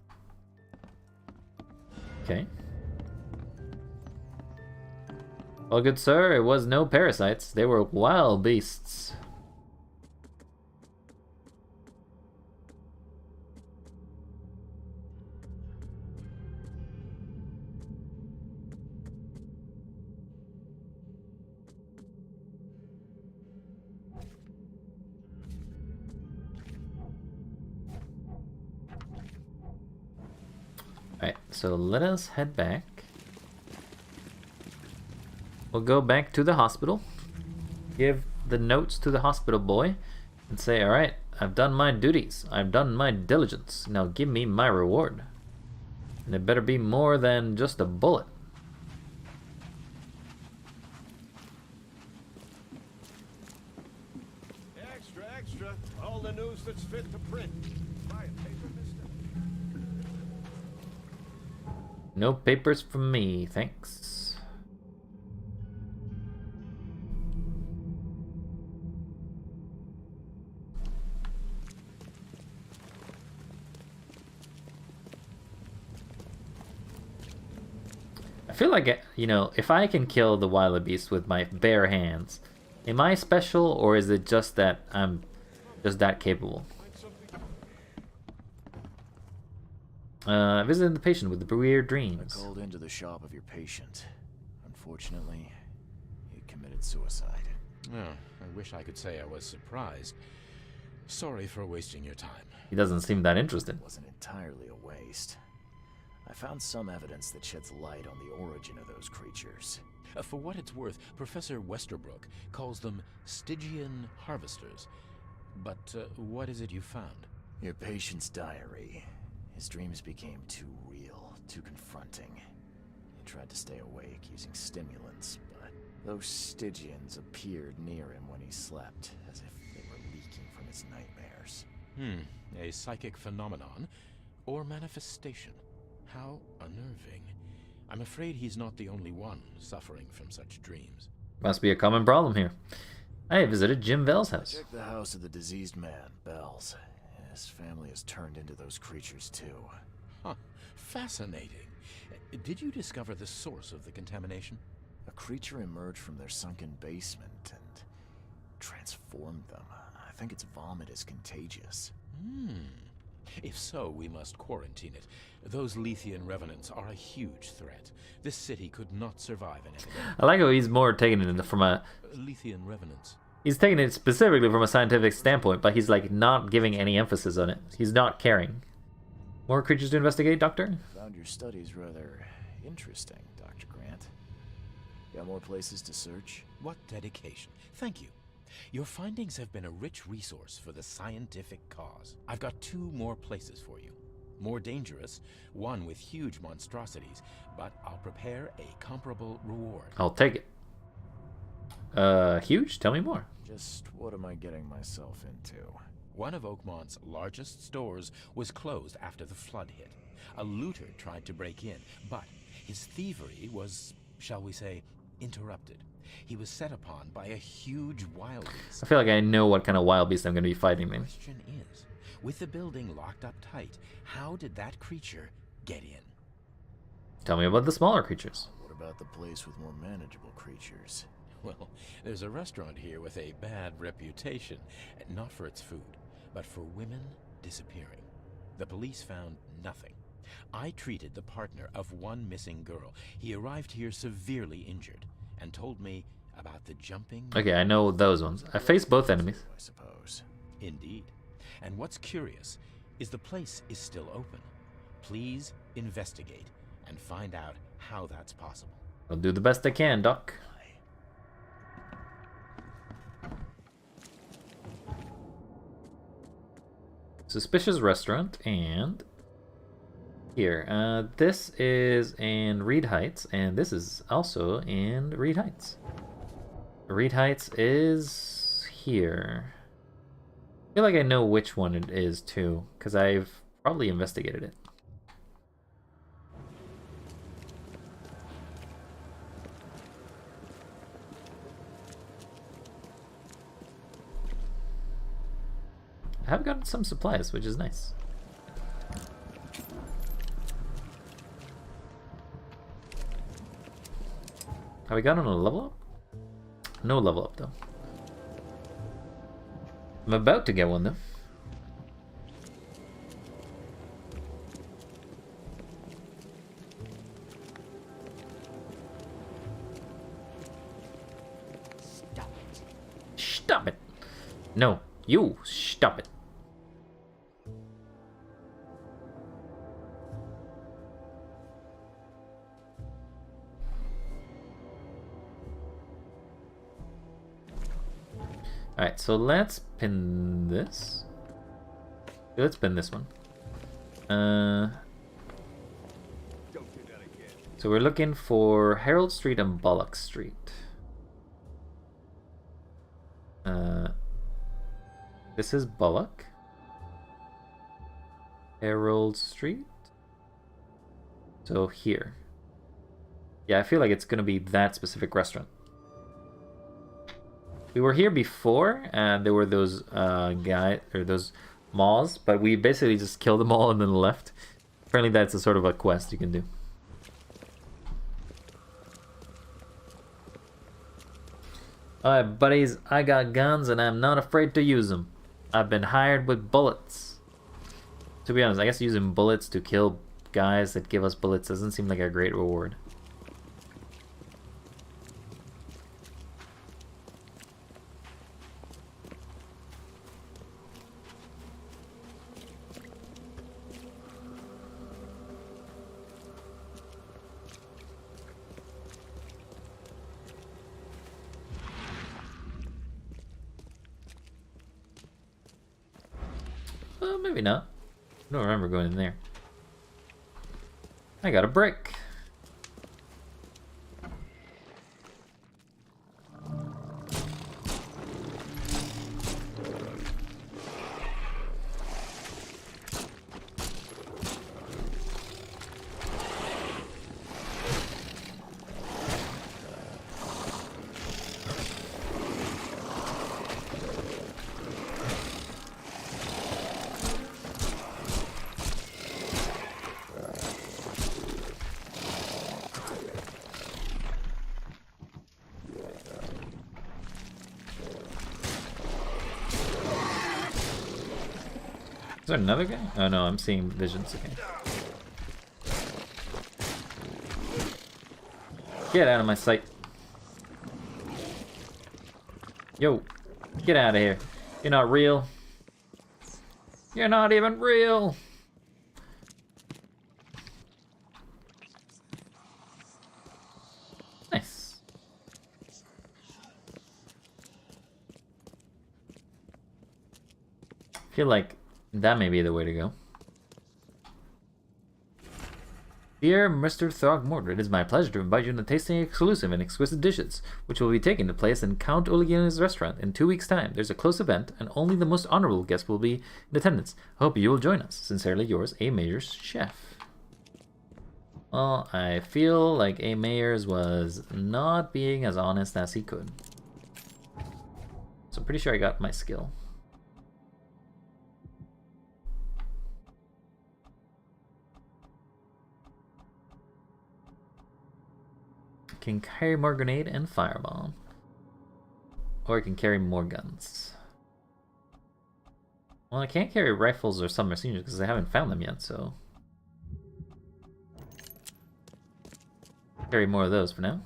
Okay. Well, good sir, it was no parasites. They were wild beasts. Alright, so let us head back. We'll go back to the hospital, give the notes to the hospital boy, and say, alright, I've done my duties, I've done my diligence, now give me my reward. And it better be more than just a bullet. Extra, extra. All the news that's fit to print. Buy a paper, mister? No papers from me, thanks. I feel like, you know, if I can kill the wildebeest with my bare hands, am I special, or is it just that I'm just that capable? Visiting the patient with the weird I dreams. called into the shop of your patient. Unfortunately, he committed suicide. Oh, I wish I could say I was surprised. Sorry for wasting your time. He doesn't seem that interested. It wasn't entirely a waste. I found some evidence that sheds light on the origin of those creatures. For what it's worth, Professor Westerbrook calls them Stygian harvesters. But what is it you found? Your patient's diary. His dreams became too real, too confronting. He tried to stay awake using stimulants, but those Stygians appeared near him when he slept, as if they were leaking from his nightmares. A psychic phenomenon. or manifestation. How unnerving. I'm afraid he's not the only one suffering from such dreams. Must be a common problem here. I visited Jim Bell's house. Check the house of the diseased man, Bells. His family has turned into those creatures too. Huh. Fascinating. Did you discover the source of the contamination? A creature emerged from their sunken basement and transformed them. I think its vomit is contagious. If so, we must quarantine it. Those Lethian revenants are a huge threat. This city could not survive an epidemic. I like how he's more taking it from a... Lethian revenants. He's taking it specifically from a scientific standpoint, but he's like not giving any emphasis on it. He's not caring. More creatures to investigate, Doctor? Found your studies rather interesting, Dr. Grant. Got more places to search? What dedication. Thank you. Your findings have been a rich resource for the scientific cause. I've got 2 more places for you. More dangerous, one with huge monstrosities, but I'll prepare a comparable reward. I'll take it. Huge? Tell me more. Just what am I getting myself into? One of Oakmont's largest stores was closed after the flood hit. A looter tried to break in, but his thievery was, shall we say, interrupted. He was set upon by a huge wild beast. I feel like I know what kind of wild beast I'm going to be fighting The then. question is, with the building locked up tight, how did that creature get in? Tell me about the smaller creatures. What about the place with more manageable creatures? Well, there's a restaurant here with a bad reputation, not for its food, but for women disappearing. The police found nothing. I treated the partner of one missing girl. He arrived here severely injured and told me about the jumping... Okay, I know those ones. I faced both enemies. I suppose. Indeed. And what's curious is the place is still open. Please investigate and find out how that's possible. I'll do the best I can, Doc. Suspicious restaurant, and here. This is in Reed Heights, and this is also in Reed Heights. Reed Heights is here. I feel like I know which one it is too, because I've probably investigated it. I have gotten some supplies, which is nice. Have we gotten a level up? No level up, though. I'm about to get one, though. Stop it. Stop it! No, you stop it. Alright, so let's pin this. Let's pin this one. So we're looking for Herald Street and Bullock Street. This is Bullock. Herald Street. So here. Yeah, I feel like it's gonna be that specific restaurant. We were here before, and there were those those malls, but we basically just killed them all and then left. Apparently, that's a sort of a quest you can do. Alright, buddies, I got guns and I'm not afraid to use them. I've been hired with bullets. To be honest, I guess using bullets to kill guys that give us bullets doesn't seem like a great reward. Maybe not. I don't remember going in there. I got a brick. Is there another guy? Oh no, I'm seeing visions. Okay. Get out of my sight. Yo, get out of here. You're not real. You're not even real. Nice. I feel like that may be the way to go. Dear Mr. Throgmorton, it is my pleasure to invite you to tasting exclusive and exquisite dishes, which will be taking place in Count Oligiana's restaurant in 2 weeks' time. There's a close event, and only the most honorable guests will be in attendance. I hope you will join us. Sincerely yours, A. Mayers, Chef. Well, I feel like A. Mayers was not being as honest as he could. So I'm pretty sure I got my skill. Can carry more grenade and fireball, or I can carry more guns. Well, I can't carry rifles or submachine guns because I haven't found them yet, so carry more of those for now.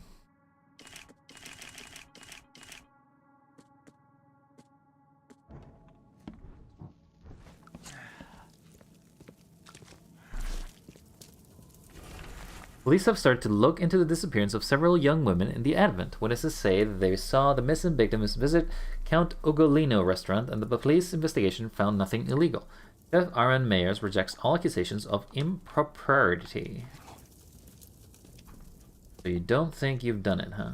Police have started to look into the disappearance of several young women in the Advent. Witnesses say that they saw the missing victims visit Count Ugolino restaurant, and the police investigation found nothing illegal. Chef Aaron Mayers rejects all accusations of impropriety. So you don't think you've done it, huh?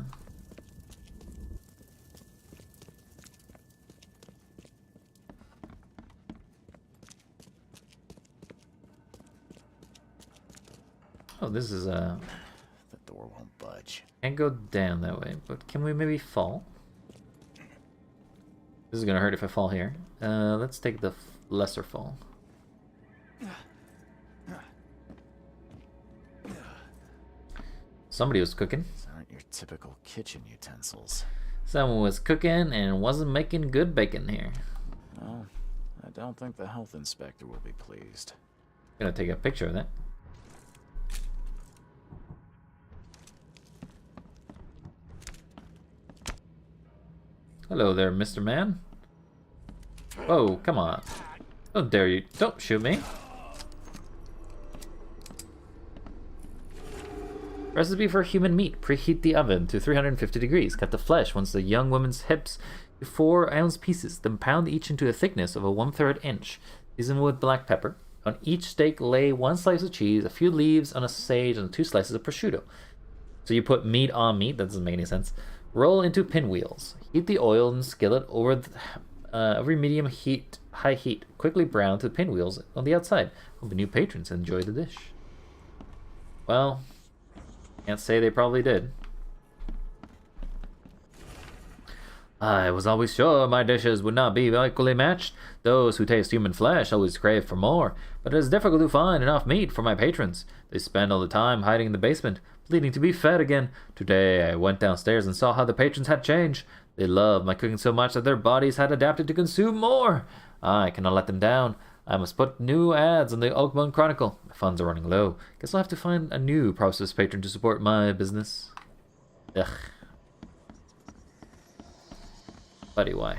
Oh, this is a... The door won't budge. Can't go down that way, but can we maybe fall? This is gonna hurt if I fall here. Let's take the lesser fall. Somebody was cooking. These aren't your typical kitchen utensils. Someone was cooking and wasn't making good bacon here. Well, I don't think the health inspector will be pleased. Gonna take a picture of that. Hello there, Mr. Man. Whoa, come on. How dare you. Don't shoot me. Recipe for human meat. Preheat the oven to 350 degrees. Cut the flesh once the young woman's hips to 4-ounce pieces. Then pound each into a thickness of a 1/3 inch. Season with black pepper. On each steak, lay 1 slice of cheese, a few leaves on a sage, and 2 slices of prosciutto. So you put meat on meat. That doesn't make any sense. Roll into pinwheels. Heat the oil in the skillet over medium heat, high heat. Quickly brown to the pinwheels on the outside. Hope the new patrons enjoy the dish. Well, can't say they probably did. I was always sure my dishes would not be equally matched. Those who taste human flesh always crave for more, but it is difficult to find enough meat for my patrons. They spend all the time hiding in the basement, pleading to be fed again. Today I went downstairs and saw how the patrons had changed. They loved my cooking so much that their bodies had adapted to consume more. I cannot let them down. I must put new ads on the Oakmont Chronicle. My funds are running low. Guess I'll have to find a new process patron to support my business. Ugh. Buddy, why?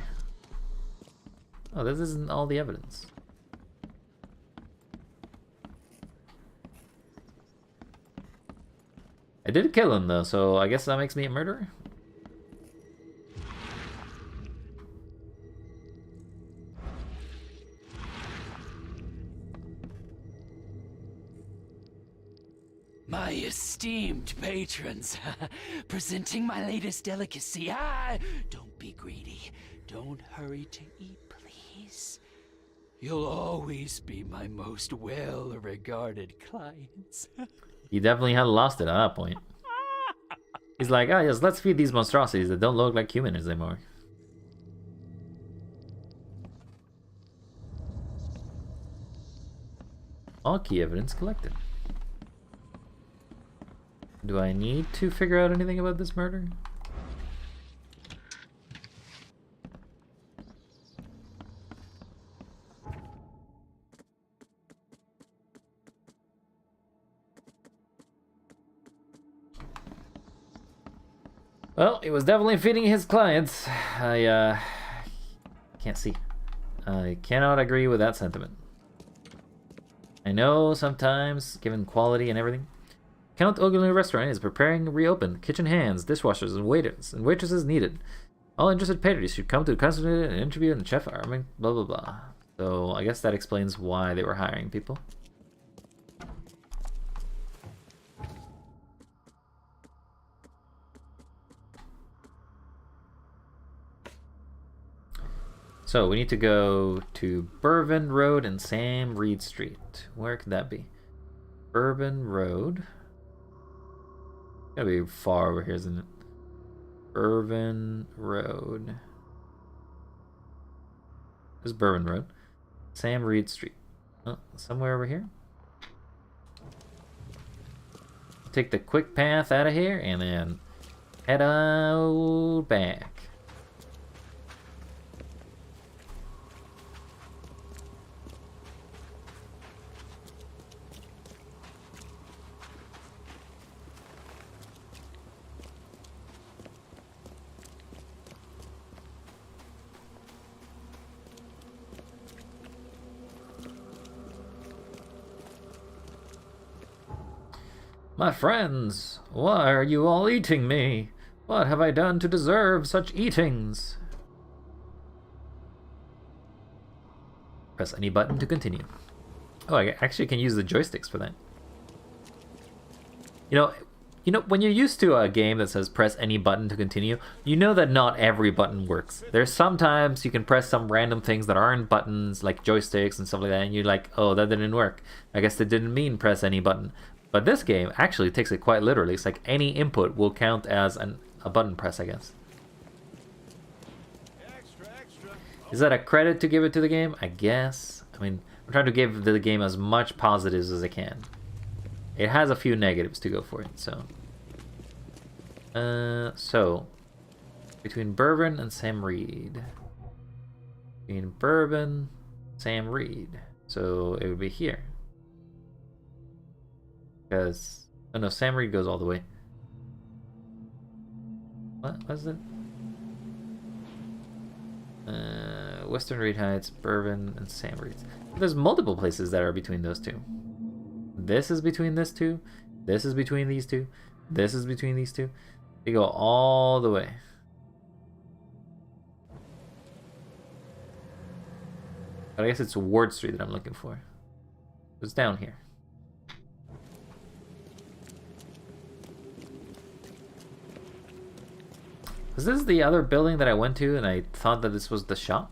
Oh, this isn't all the evidence. I did kill him though, so I guess that makes me a murderer? My esteemed patrons, presenting my latest delicacy. Don't be greedy. Don't hurry to eat, please. You'll always be my most well-regarded clients. He definitely had lost it at that point. He's like, ah, yes, let's feed these monstrosities that don't look like humans anymore. All key evidence collected. Do I need to figure out anything about this murder? Well, he was definitely feeding his clients. I can't see. I cannot agree with that sentiment. I know sometimes, given quality and everything, Count Ogilvy Restaurant is preparing to reopen. Kitchen hands, dishwashers, and waiters and waitresses needed. All interested patrons should come to the consulate and interview and chef arming, blah blah blah. So I guess that explains why they were hiring people. So we need to go to Bourbon Road and Sam Reed Street. Where could that be? Bourbon Road. Gotta be far over here, isn't it? Bourbon Road. There's Bourbon Road. Sam Reed Street. Oh, somewhere over here. Take the quick path out of here and then head out back. My friends, why are you all eating me? What have I done to deserve such eatings? Press any button to continue. Oh, I actually can use the joysticks for that. You know, when you're used to a game that says press any button to continue, you know that not every button works. There's sometimes you can press some random things that aren't buttons, like joysticks and stuff like that, and you're like, oh, that didn't work. I guess they didn't mean press any button. But this game actually takes it quite literally. It's like any input will count as a button press, I guess. Is that a credit to give it to the game? I guess. I mean, I'm trying to give the game as much positives as I can. It has a few negatives to go for it, so. So, between Bourbon and Sam Reed. Between Bourbon, Sam Reed. So it would be here. Because, oh no, Sam Reed goes all the way. What was it? Western Reed Heights, Bourbon, and Sam Reed. There's multiple places that are between those two. This is between this two. This is between these two. This is between these two. They go all the way. But I guess it's Ward Street that I'm looking for. It's down here. Was this the other building that I went to and I thought that this was the shop?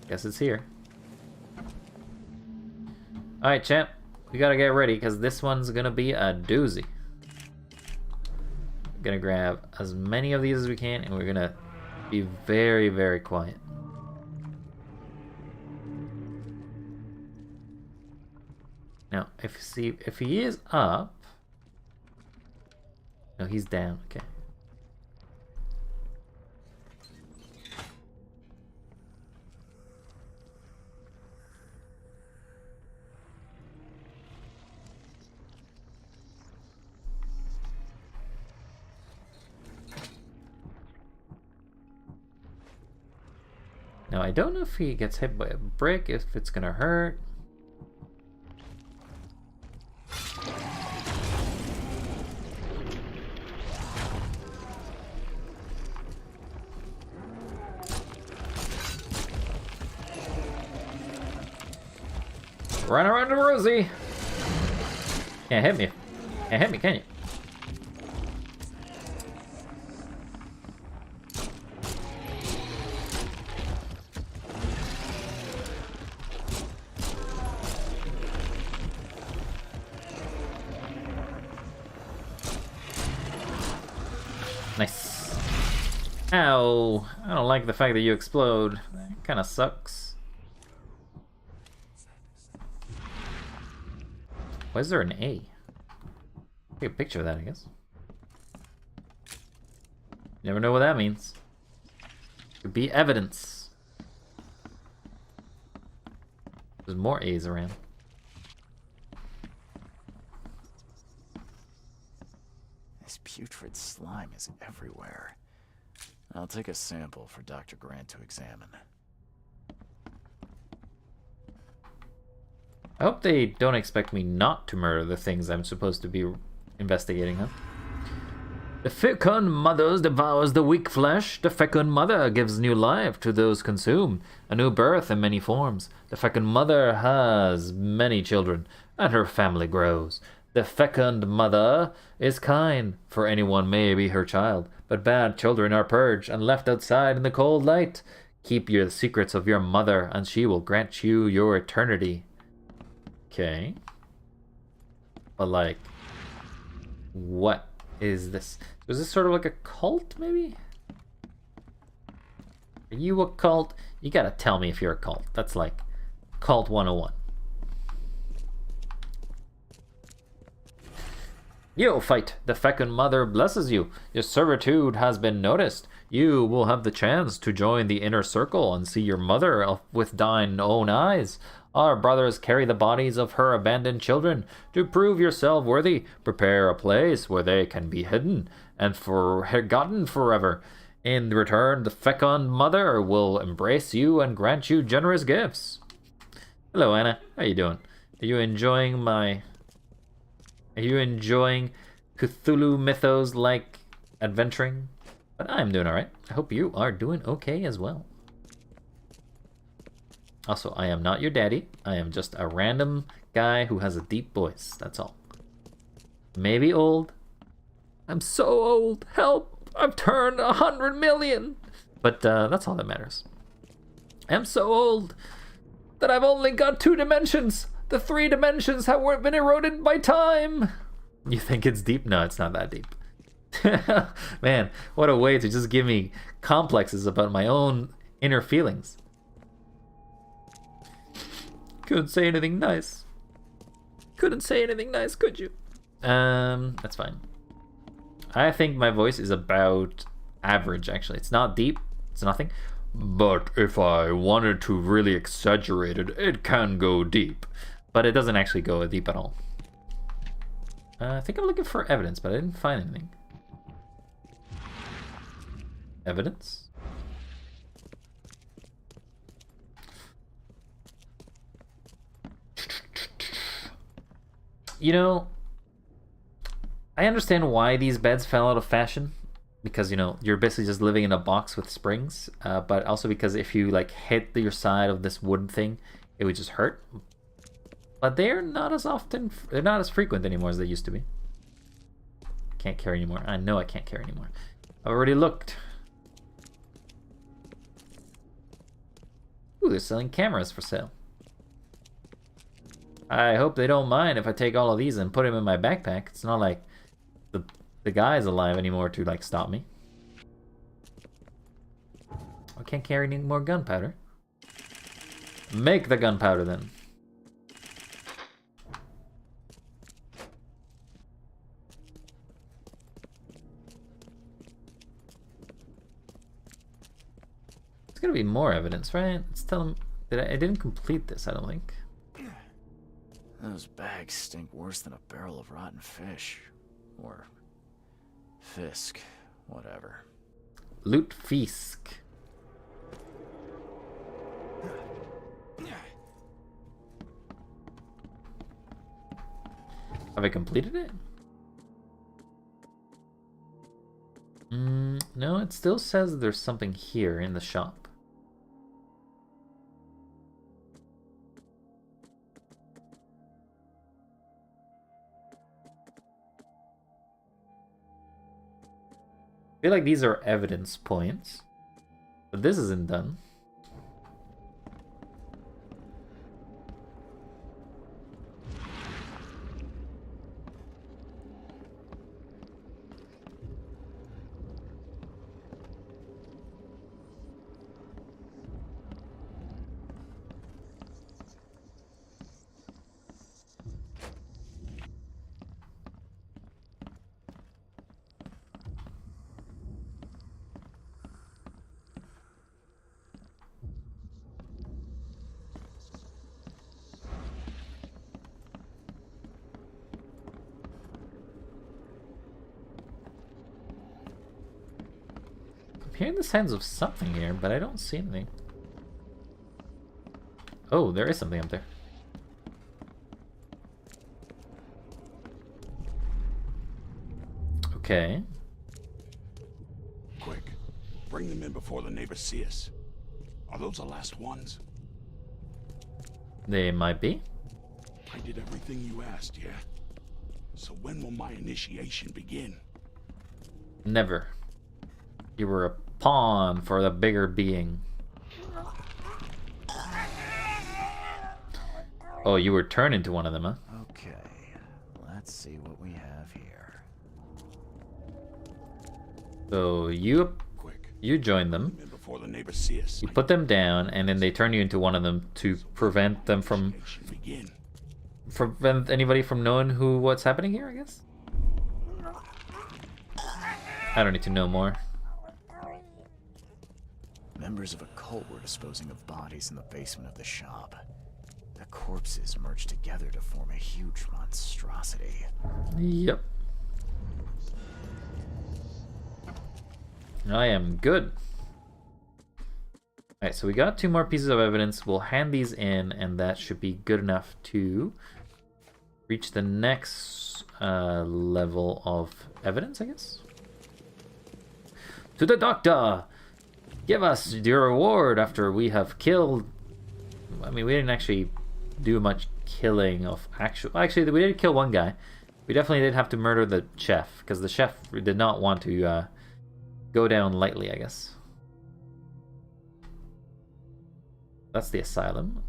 Guess it's here. Alright, champ. We gotta get ready because this one's gonna be a doozy. Gonna grab as many of these as we can and we're gonna be very, very quiet. Now, if he is up, no, he's down. Okay. Now, I don't know if he gets hit by a brick, if it's gonna hurt. Run around to Rosie! Can't hit me. Can't hit me, can you? Nice. Ow. I don't like the fact that you explode. That kind of sucks. Why is there an A? Take a picture of that, I guess. Never know what that means. Could be evidence. There's more A's around. This putrid slime is everywhere. I'll take a sample for Dr. Grant to examine. I hope they don't expect me not to murder the things I'm supposed to be investigating, huh? The fecund mother devours the weak flesh. The fecund mother gives new life to those consumed, a new birth in many forms. The fecund mother has many children, and her family grows. The fecund mother is kind, for anyone may be her child, but bad children are purged and left outside in the cold light. Keep your secrets of your mother, and she will grant you your eternity. Okay. But like, what is this? Was this sort of like a cult, maybe? Are you a cult? You gotta tell me if you're a cult. That's like Cult 101. You fight. The fecund mother blesses you. Your servitude has been noticed. You will have the chance to join the inner circle and see your mother with thine own eyes. Our brothers carry the bodies of her abandoned children. To prove yourself worthy, prepare a place where they can be hidden and forgotten forever. In return, the fecund mother will embrace you and grant you generous gifts. Hello, Anna. How you doing? Are you enjoying Cthulhu mythos like adventuring? But I'm doing alright. I hope you are doing okay as well. Also, I am not your daddy. I am just a random guy who has a deep voice. That's all. Maybe old. I'm so old. Help! I've turned 100 million! But that's all that matters. I'm so old that I've only got 2 dimensions. The 3 dimensions have been eroded by time. You think it's deep? No, it's not that deep. Man, what a way to just give me complexes about my own inner feelings. Couldn't say anything nice. Couldn't say anything nice, could you? That's fine. I think my voice is about average, actually. It's not deep. It's nothing. But if I wanted to really exaggerate it, it can go deep. But it doesn't actually go deep at all. I think I'm looking for evidence, but I didn't find anything. Evidence? You know, I understand why these beds fell out of fashion. Because, you know, you're basically just living in a box with springs. But also because if you, like, hit your side of this wooden thing, it would just hurt. But they're not as often, they're not as frequent anymore as they used to be. Can't carry anymore. I know I can't carry anymore. I've already looked. Ooh, they're selling cameras for sale. I hope they don't mind if I take all of these and put them in my backpack. It's not like the guy's alive anymore to, like, stop me. I can't carry any more gunpowder. Make the gunpowder, then. There's gonna be more evidence, right? Let's tell him that I didn't complete this, I don't think. Those bags stink worse than a barrel of rotten fish. Or Fisk, whatever. Loot Fisk. Have I completed it? No, it still says there's something here in the shop. I feel like these are evidence points, but this isn't done. hearing the sounds of something here, but I don't see anything. Oh, there is something up there. Okay. Quick, bring them in before the neighbors see us. Are those the last ones? They might be. I did everything you asked, yeah? So when will my initiation begin? Never. You were a pawn for the bigger being. Oh, you were turned into one of them, huh? Okay, let's see what we have here. So Quick, you joined them. bring them in before the neighbors see us. You put them down, and then they turn you into one of them to prevent them from Initiation begin. prevent anybody from knowing what's happening here, I guess. I don't need to know more. Members of a cult were disposing of bodies in the basement of the shop. The corpses merged together to form a huge monstrosity. Yep. I am good. Alright, so we got 2 more pieces of evidence. We'll hand these in, and that should be good enough to reach the next level of evidence, I guess. To the doctor! Give us your reward after we have killed... I mean, we didn't actually do much killing of actual... Actually, we did kill one guy. We definitely did have to murder the chef, because the chef did not want to go down lightly, I guess. That's the asylum.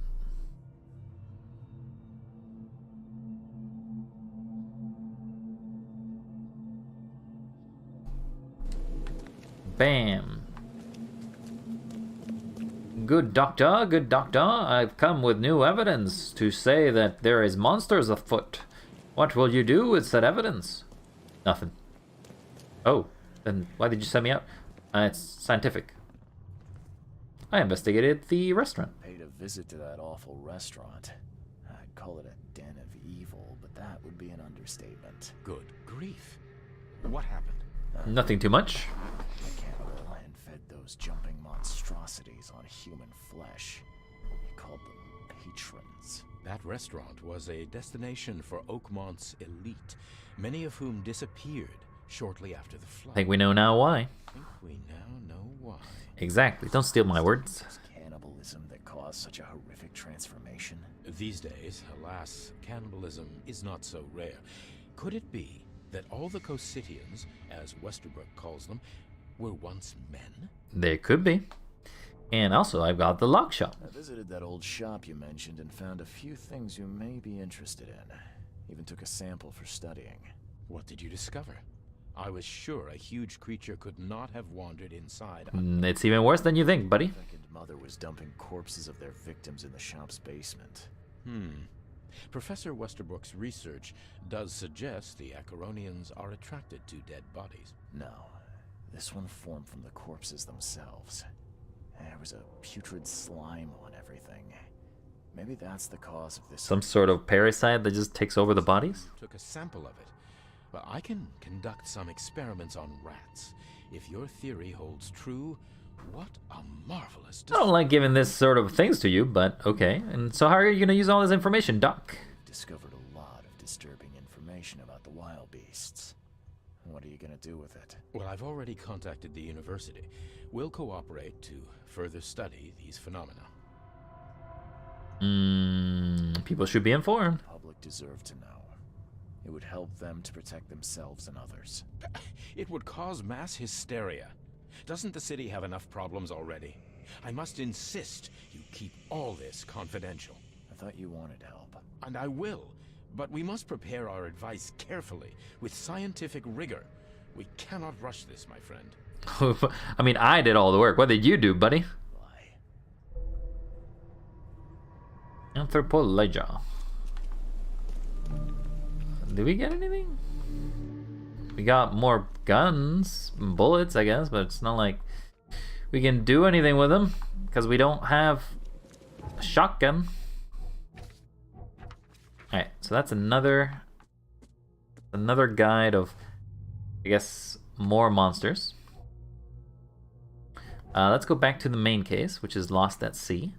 Bam. Good doctor, good doctor. I've come with new evidence to say that there is monsters afoot. What will you do with said evidence? Nothing. Oh, then why did you send me out? It's scientific. I investigated the restaurant. Paid a visit to that awful restaurant. I'd call it a den of evil, but that would be an understatement. Good grief. What happened? Nothing too much. The cannibal and fed those jumping monstrosities on human flesh. He called them patrons. That restaurant was a destination for Oakmont's elite, many of whom disappeared shortly after the flood. I think we know now why. I think we now know why. Exactly. Don't steal my words. Was cannibalism that caused such a horrific transformation? These days, alas, cannibalism is not so rare. Could it be that all the Cositians, as Westerbrook calls them, were once men? They could be. And also, I've got the lock shop. I visited that old shop you mentioned and found a few things you may be interested in. Even took a sample for studying. What did you discover? I was sure a huge creature could not have wandered inside. It's even worse than you think, buddy. Second mother was dumping corpses of their victims in the shop's basement. Professor Westerbrook's research does suggest the Acheronians are attracted to dead bodies. No, this one formed from the corpses themselves. There was a putrid slime on everything. Maybe that's the cause of this. Some sort of parasite that just takes over the bodies? Took a sample of it. Well, I can conduct some experiments on rats. If your theory holds true, what a marvelous... I don't like giving this sort of things to you, but okay. And so how are you going to use all this information, Doc? Discovered a lot of disturbing information about the wild beasts. What are you going to do with it? Well, I've already contacted the university. We'll cooperate to further study these phenomena. People should be informed. The public deserve to know. It would help them to protect themselves and others. It would cause mass hysteria. Doesn't the city have enough problems already? I must insist you keep all this confidential. I thought you wanted help. And I will, but we must prepare our advice carefully, with scientific rigor. We cannot rush this, my friend. I mean, I did all the work. What did you do, buddy? Why? Anthropology. Did we get anything? We got more guns, bullets, I guess, but it's not like we can do anything with them because we don't have a shotgun. Alright, so that's another guide of, I guess, more monsters. Let's go back to the main case, which is Lost at Sea.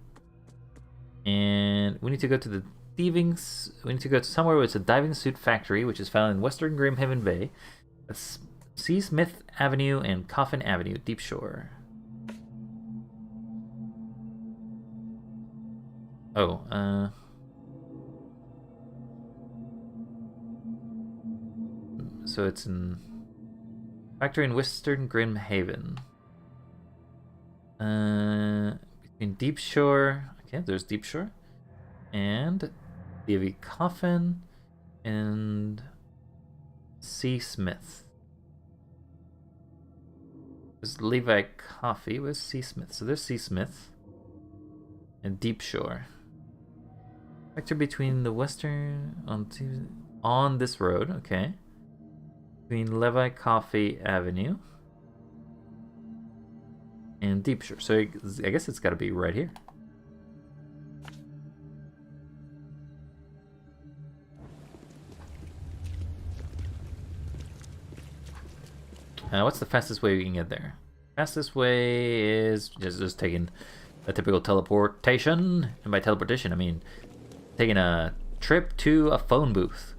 And we need to go to the we need to go to somewhere where it's a diving suit factory, which is found in Western Grimhaven Bay. That's C. Smith Avenue and Coffin Avenue, Deep Shore. Oh, so it's in factory in Western Grimhaven. Between Deep Shore, okay, there's Deep Shore, and Davy Coffin, and C. Smith. There's Levi Coffee with C. Smith. So there's C. Smith and Deep Shore. Factor between the Western on this road, okay. Between Levi Coffee Avenue and Deep Shore. So I guess it's got to be right here. What's the fastest way we can get there? Fastest way is just taking a typical teleportation. And by teleportation, I mean taking a trip to a phone booth.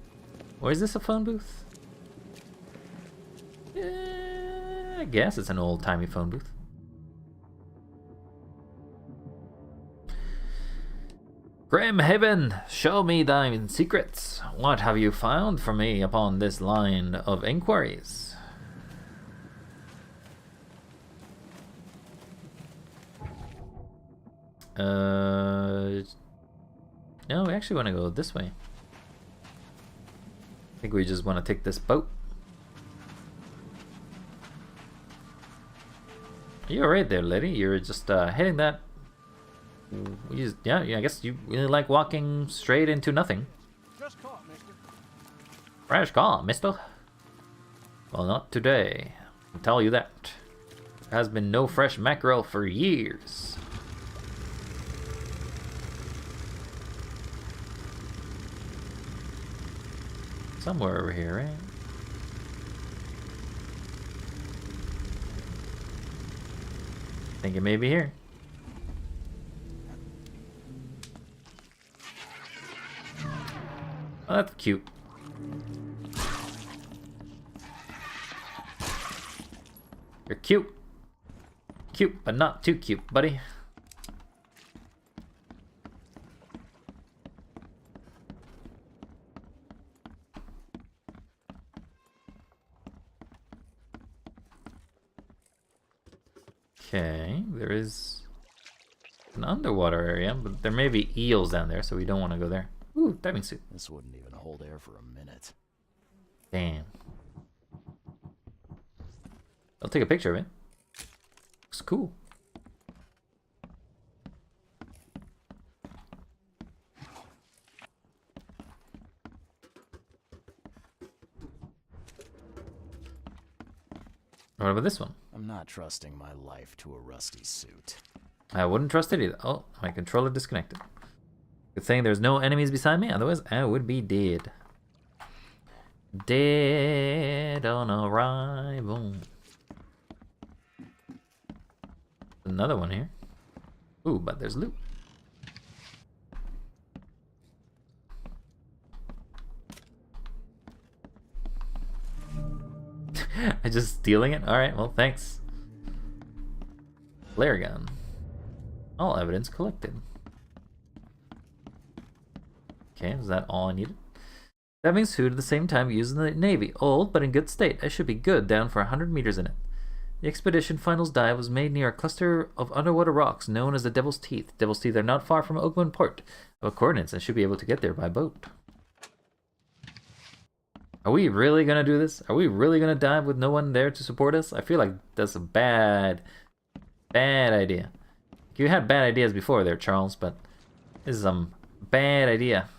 Or is this a phone booth? I guess it's an old-timey phone booth. Grimhaven, show me thine secrets. What have you found for me upon this line of inquiries? No, we actually want to go this way. I think we just want to take this boat. You're right there, lady. You're just hitting that. Yeah, I guess you really like walking straight into nothing. Just caught, mister. Fresh caught, mister. Well, not today. I'll tell you that. There has been no fresh mackerel for years. Somewhere over here, right? I think it may be here. Oh, that's cute. You're cute. Cute, but not too cute, buddy. Okay, there is an underwater area, but there may be eels down there, so we don't want to go there. Ooh, diving suit. This wouldn't even hold air for a minute. Damn. I'll take a picture of it. Looks cool. What about this one? I'm not trusting my life to a rusty suit. I wouldn't trust it either. Oh, my controller disconnected. Good thing there's no enemies beside me, otherwise I would be dead. Dead on arrival. Another one here. Ooh, but there's loot. I just stealing it? Alright, well, thanks. Flare gun. All evidence collected. Okay, is that all I needed? Diving suit at the same time used in the Navy. Old, but in good state. I should be good, down for 100 meters in it. The expedition finals dive was made near a cluster of underwater rocks known as the Devil's Teeth. Devil's Teeth are not far from Oakland Port. I have coordinates. I should be able to get there by boat. Are we really gonna do this? Are we really gonna dive with no one there to support us? I feel like that's a bad idea. You had bad ideas before there, Charles, but this is some bad idea.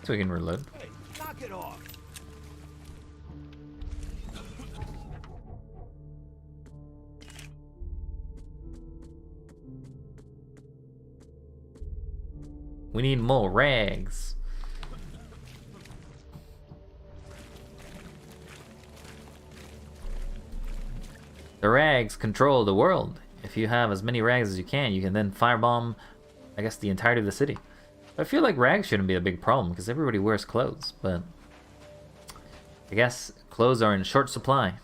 So we can reload. Hey, knock it off. We need more rags. The rags control the world. If you have as many rags as you can then firebomb, I guess, the entirety of the city. I feel like rags shouldn't be a big problem because everybody wears clothes, but I guess clothes are in short supply.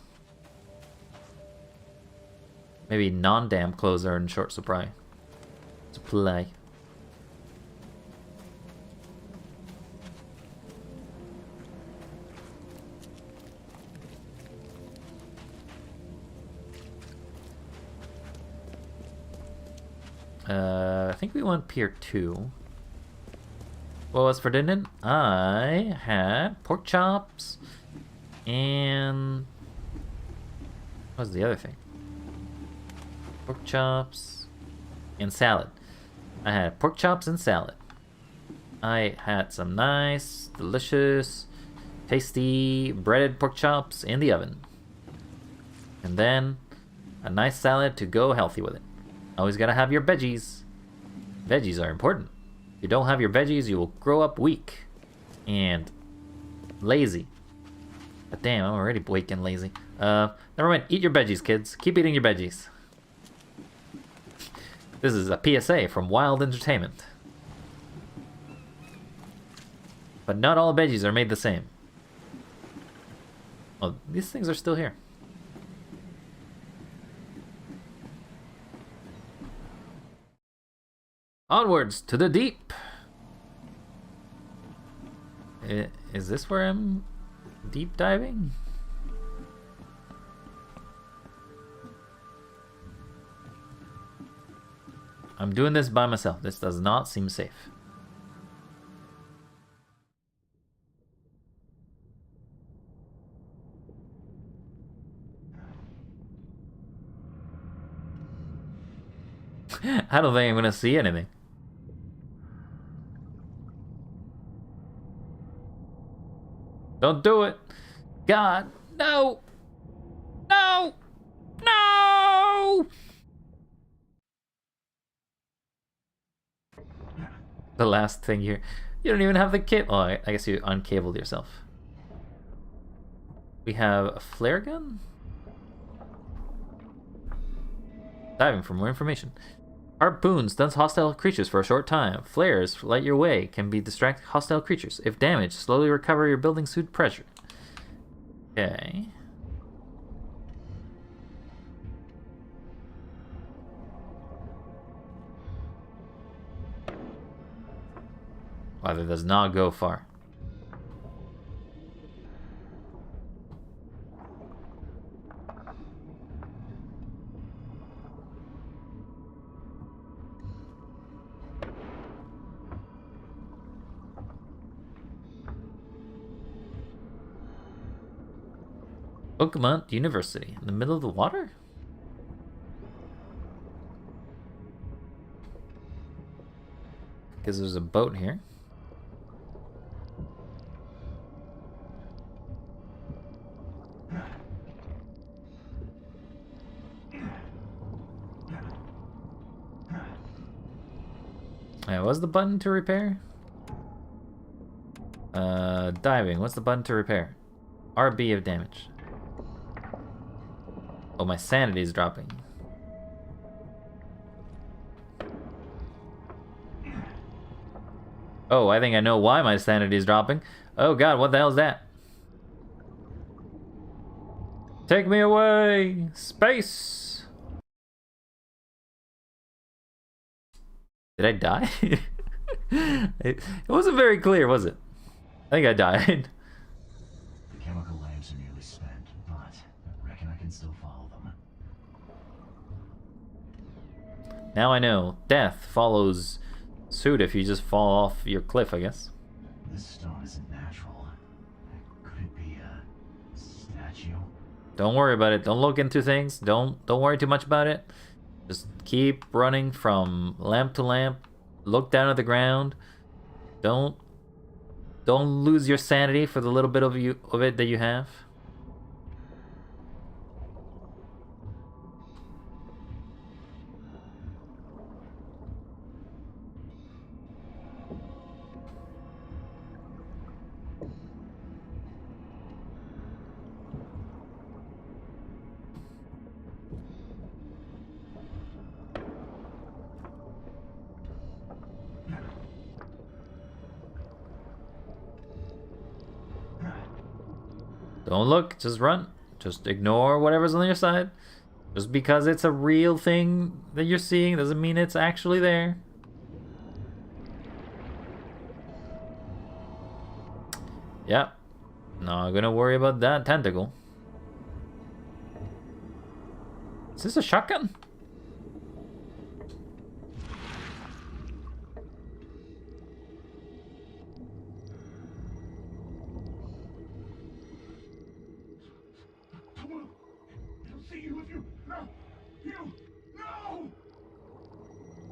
Maybe non-damp clothes are in short supply. Supply. I think we want Pier 2. What was for dinner? I had pork chops and what was the other thing? Pork chops and salad. I had pork chops and salad. I had some nice, delicious, tasty breaded pork chops in the oven. And then a nice salad to go healthy with it. Always gotta have your veggies. Veggies are important. If you don't have your veggies, you will grow up weak and lazy. But damn, I'm already weak and lazy. Never mind. Eat your veggies, kids. Keep eating your veggies. This is a PSA from Wild Entertainment. But not all veggies are made the same. Oh, these things are still here. Onwards to the deep. Is this where I'm deep diving? I'm doing this by myself. This does not seem safe. I don't think I'm gonna see anything. Don't do it. God, no. No. No. The last thing here. You don't even have the kit. Oh, I guess you uncabled yourself. We have a flare gun? Diving for more information. Harpoon stuns hostile creatures for a short time. Flares light your way, can be distract hostile creatures. If damaged, slowly recover your building suit pressure. Okay. Wow, that does not go far. Oakmont University, in the middle of the water? Because there's a boat here. What's the button to repair? Diving, what's the button to repair? RB of damage. Oh, my sanity is dropping. Oh, I think I know why my sanity is dropping. Oh god, what the hell is that? Take me away! Space! Did I die? It wasn't very clear, was it? I think I died. The chemical lamps are nearly spent, but I reckon I can still follow them. Now I know. Death follows suit if you just fall off your cliff, I guess. This stone isn't natural. Could it be a statue? Don't worry about it. Don't look into things. Don't worry too much about it. Just keep running from lamp to lamp. Look down at the ground. Don't Don't lose your sanity for the little bit of it that you have. Don't look, just run. Just ignore whatever's on your side. Just because it's a real thing that you're seeing doesn't mean it's actually there. Yep. Not gonna worry about that tentacle. Is this a shotgun?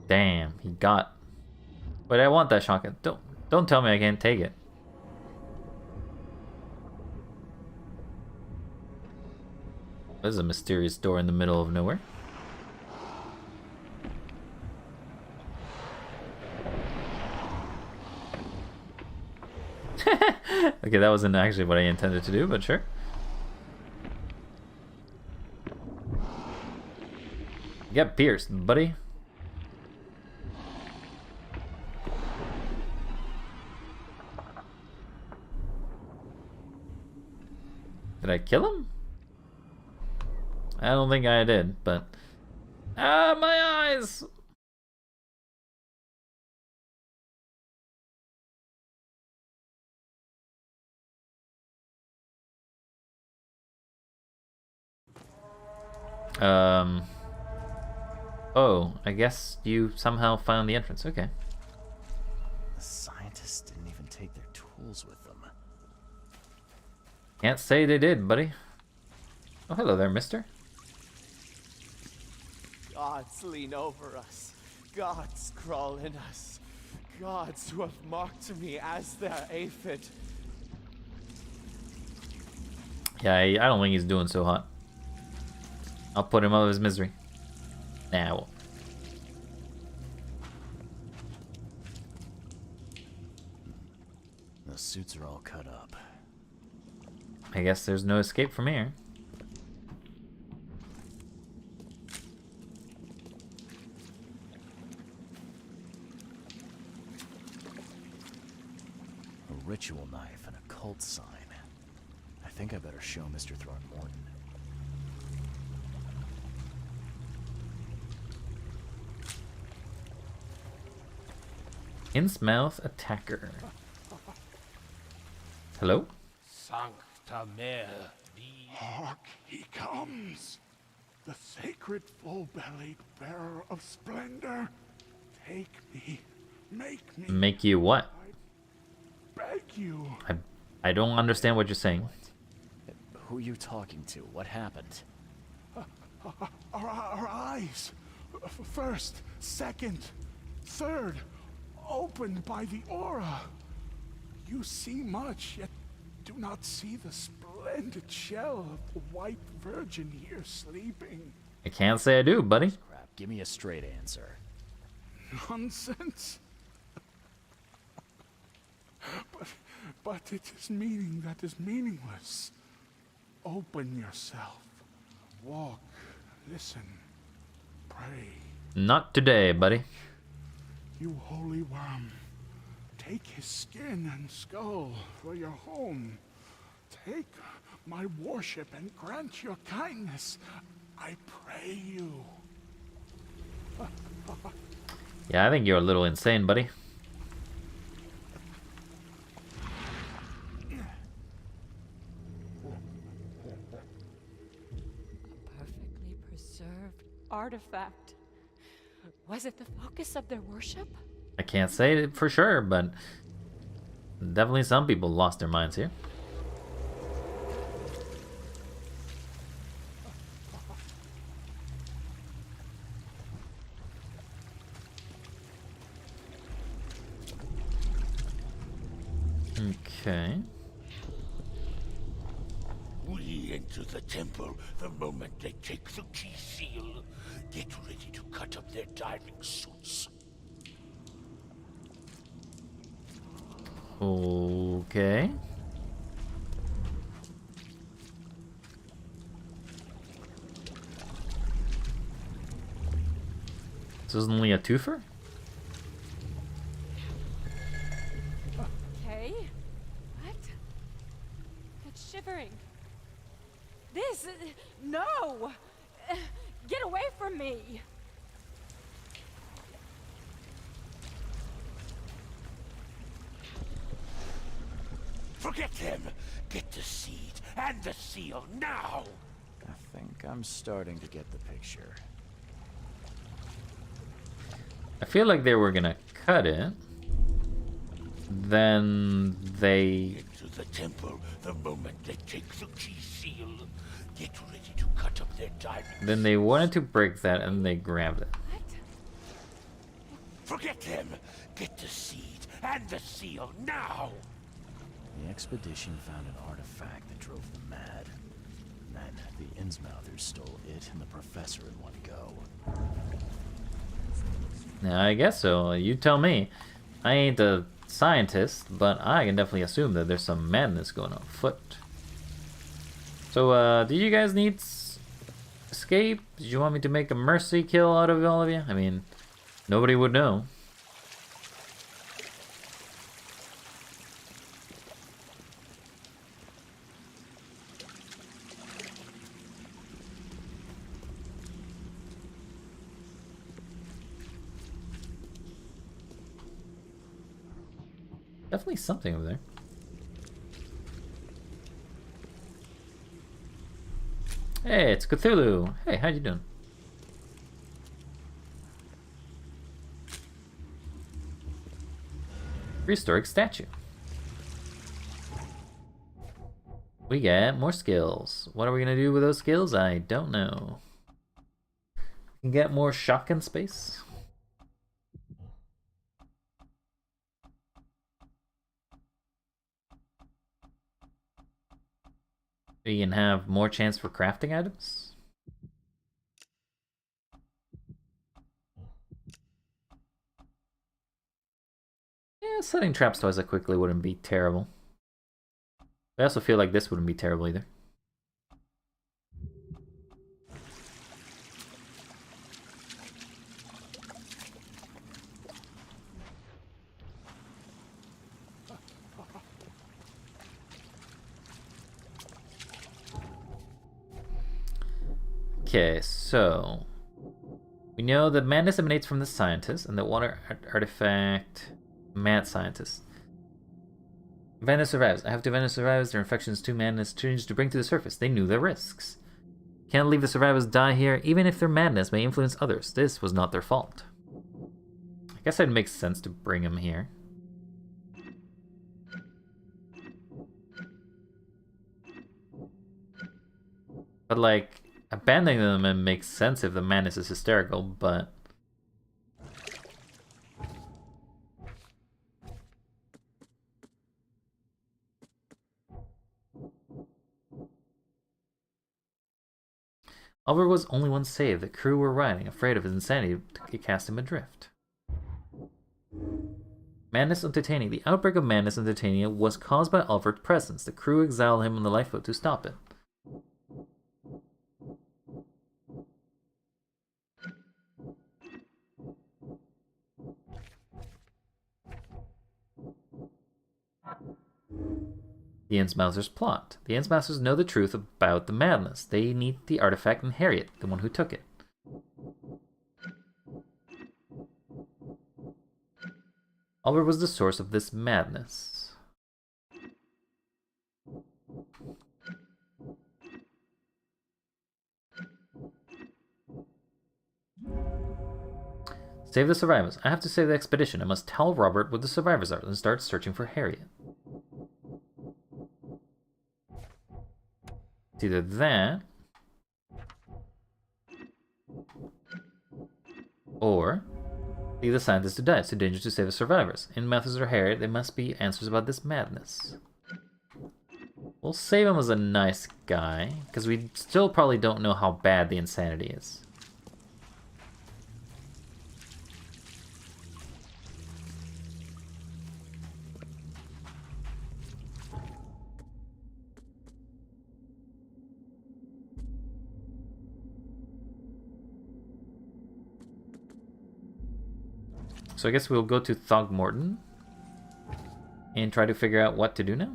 Damn, he got. But I want that shotgun. Don't tell me I can't take it. There's a mysterious door in the middle of nowhere. Okay, that wasn't actually what I intended to do, but sure. Get pierced, buddy. Did I kill him? I don't think I did, but... Ah, my eyes! Oh, I guess you somehow found the entrance. Okay. The scientists didn't even take their tools with them. Can't say they did, buddy. Oh, hello there, mister. Gods lean over us. Gods crawl in us. Gods who have marked me as their aphid. Yeah, I don't think he's doing so hot. I'll put him out of his misery. Now. The suits are all cut up. I guess there's no escape from here. A ritual knife and a cult sign. I think I better show Mr. Throckmorton. Innsmouth attacker. Hello? Sancta Mare di... Hark, he comes! The sacred full-bellied bearer of splendor. Take me. Make me. Make you what? I beg you. I don't understand what you're saying. Who are you talking to? What happened? Our eyes. First, second, third. Opened by the aura. You see much, yet do not see the splendid shell of the white virgin here sleeping. I can't say I do, buddy. Crap, give me a straight answer. Nonsense. But it is meaning that is meaningless. Open yourself. Walk, listen, pray. Not today, buddy. You holy worm, take his skin and skull for your home. Take my worship and grant your kindness. I pray you. Yeah, I think you're a little insane, buddy. A perfectly preserved artifact. Was it the focus of their worship? I can't say it for sure, but definitely some people lost their minds here. Okay. We enter the temple the moment they take the key seal. Get ready to cut up their diving suits. Okay. This is only a twofer? Okay. What? It's shivering. This... no! Get away from me! Forget them! Get the seed and the seal now! I think I'm starting to get the picture. I feel like they were gonna cut it. Then they... Into the temple the moment they take the key seal. Get ready to cut up their diving Then they wanted to break that and they grabbed it. What? Forget them! Get the seed and the seal now! The expedition found an artifact that drove them mad. And then the Innsmouthers stole it and the professor in one go. I guess so. You tell me. I ain't a scientist, but I can definitely assume that there's some madness going on foot. So, do you guys need escape? Did you want me to make a mercy kill out of all of you? I mean, nobody would know. Definitely something over there. Hey, it's Cthulhu. Hey, how you doing? Prehistoric statue. We get more skills. What are we gonna do with those skills? I don't know. We can get more shock in space. We can have more chance for crafting items. Yeah, setting traps twice as quickly wouldn't be terrible. I also feel like this wouldn't be terrible either. Okay, so we know that madness emanates from the scientist and the water artifact mad scientist. Madness survives. I have to Madness survives. Their infection is too madness change to bring to the surface. They knew their risks. Can't leave the survivors die here, even if their madness may influence others. This was not their fault. I guess it makes sense to bring them here. But like, abandoning them makes sense if the madness is hysterical, but... Oliver was only one saved. The crew were riding, afraid of his insanity to cast him adrift. Madness on Titania. The outbreak of madness on Titania was caused by Oliver's presence. The crew exiled him on the lifeboat to stop it. The Innsmouthers plot. The Innsmouthers know the truth about the madness. They need the artifact and Harriet, the one who took it. Oliver was the source of this madness. Save the survivors. I have to save the expedition. I must tell Robert what the survivors are and start searching for Harriet. It's either that, or Leave the scientists to die. It's too dangerous to save the survivors. In Matthews or Harriet, there must be answers about this madness. We'll save him as a nice guy, because we still probably don't know how bad the insanity is. So I guess we'll go to Thogmorton and try to figure out what to do now.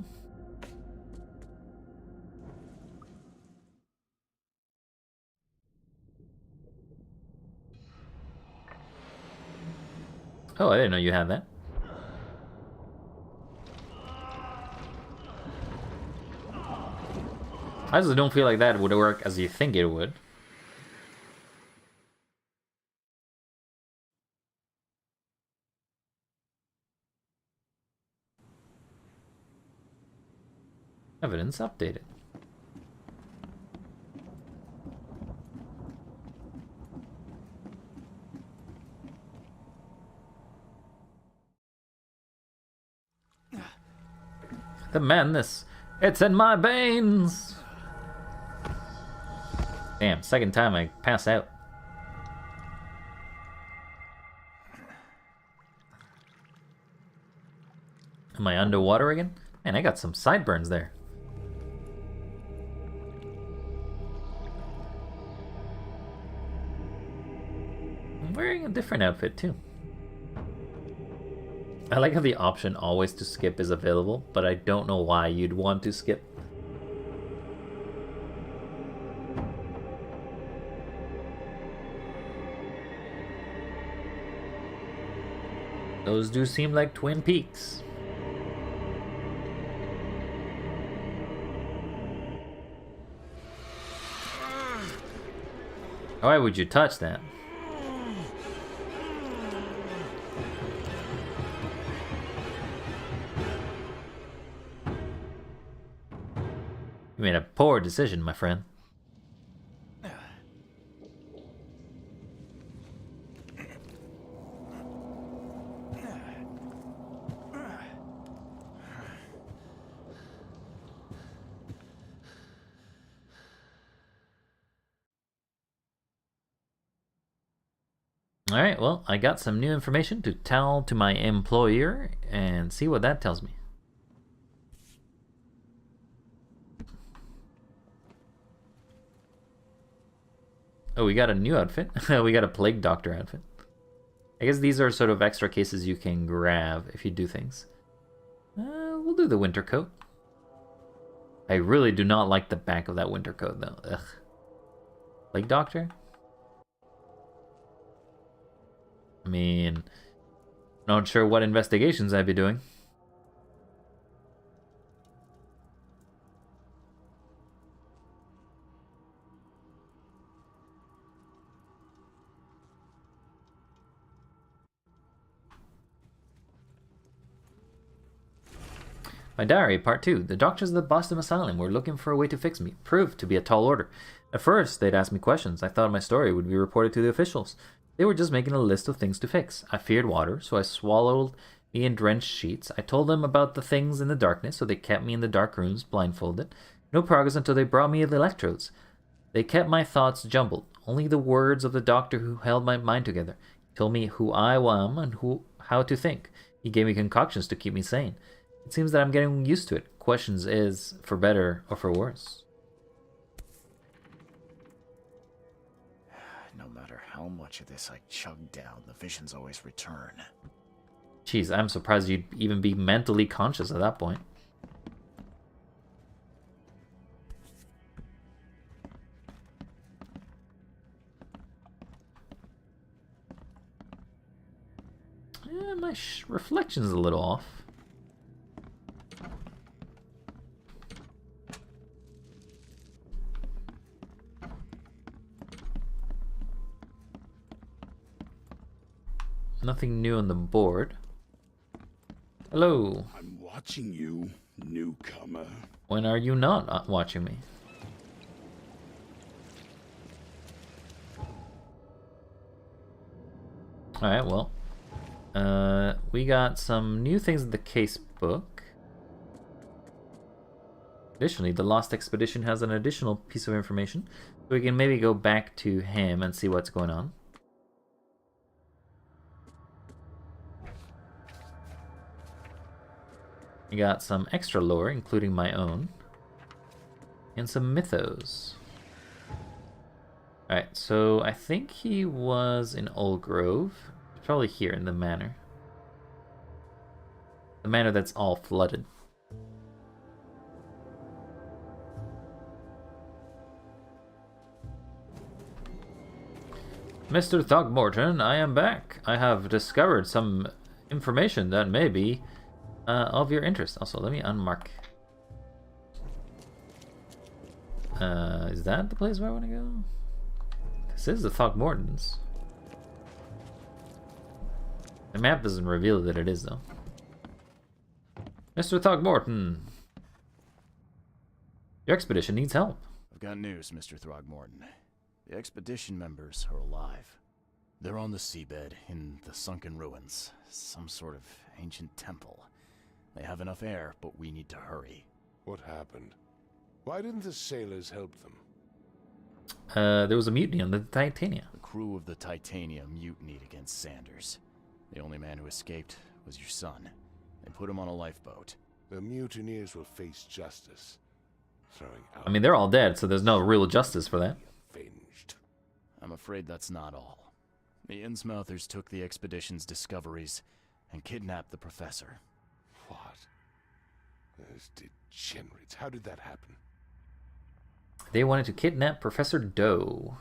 Oh, I didn't know you had that. I just don't feel like that would work as you think it would. Evidence updated. The madness, it's in my veins! Damn, second time I pass out. Am I underwater again? Man, I got some sideburns there. I'm wearing a different outfit too. I like how the option always to skip is available, but I don't know why you'd want to skip. Those do seem like Twin Peaks. Why would you touch that? You made a poor decision, my friend. Alright, well, I got some new information to tell to my employer and see what that tells me. Oh, we got a new outfit. We got a plague doctor outfit. I guess these are sort of extra cases you can grab if you do things. We'll do the winter coat. I really do not like the back of that winter coat, though. Ugh. Plague doctor? I mean, not sure what investigations I'd be doing. My diary, part 2. The doctors of the Boston Asylum were looking for a way to fix me. Proved to be a tall order. At first, they'd ask me questions. I thought my story would be reported to the officials. They were just making a list of things to fix. I feared water, so I swallowed me in drenched sheets. I told them about the things in the darkness, so they kept me in the dark rooms, blindfolded. No progress until they brought me the electrodes. They kept my thoughts jumbled. Only the words of the doctor who held my mind together. He told me who I am and how to think. He gave me concoctions to keep me sane. It seems that I'm getting used to it. Questions is for better or for worse. No matter how much of this I chug down, the visions always return. Jeez, I'm surprised you'd even be mentally conscious at that point. Yeah, my reflection's a little off. Nothing new on the board. Hello. I'm watching you, newcomer. When are you not watching me? Alright, well, We got some new things in the case book. Additionally, the Lost Expedition has an additional piece of information. So we can maybe go back to him and see what's going on. We got some extra lore, including my own. And some mythos. Alright, so I think he was in Old Grove. Probably here in the manor. The manor that's all flooded. Mr. Throckmorton, I am back. I have discovered some information that may be of your interest. Also, let me unmark. Is that the place where I want to go? This is the Throckmortons. The map doesn't reveal that it is, though. Mr. Throckmorton, your expedition needs help. I've got news, Mr. Throgmorton. The expedition members are alive. They're on the seabed in the sunken ruins. Some sort of ancient temple. They have enough air, but we need to hurry. What happened? Why didn't the sailors help them? There was a mutiny on the Titania. The crew of the Titania mutinied against Sanders. The only man who escaped was your son. They put him on a lifeboat. The mutineers will face justice. Throwing out. I mean, they're all dead, so there's no real justice for that. Avenged. I'm afraid that's not all. The Innsmouthers took the expedition's discoveries and kidnapped the professor. What? Those degenerates. How did that happen? They wanted to kidnap Professor Doe.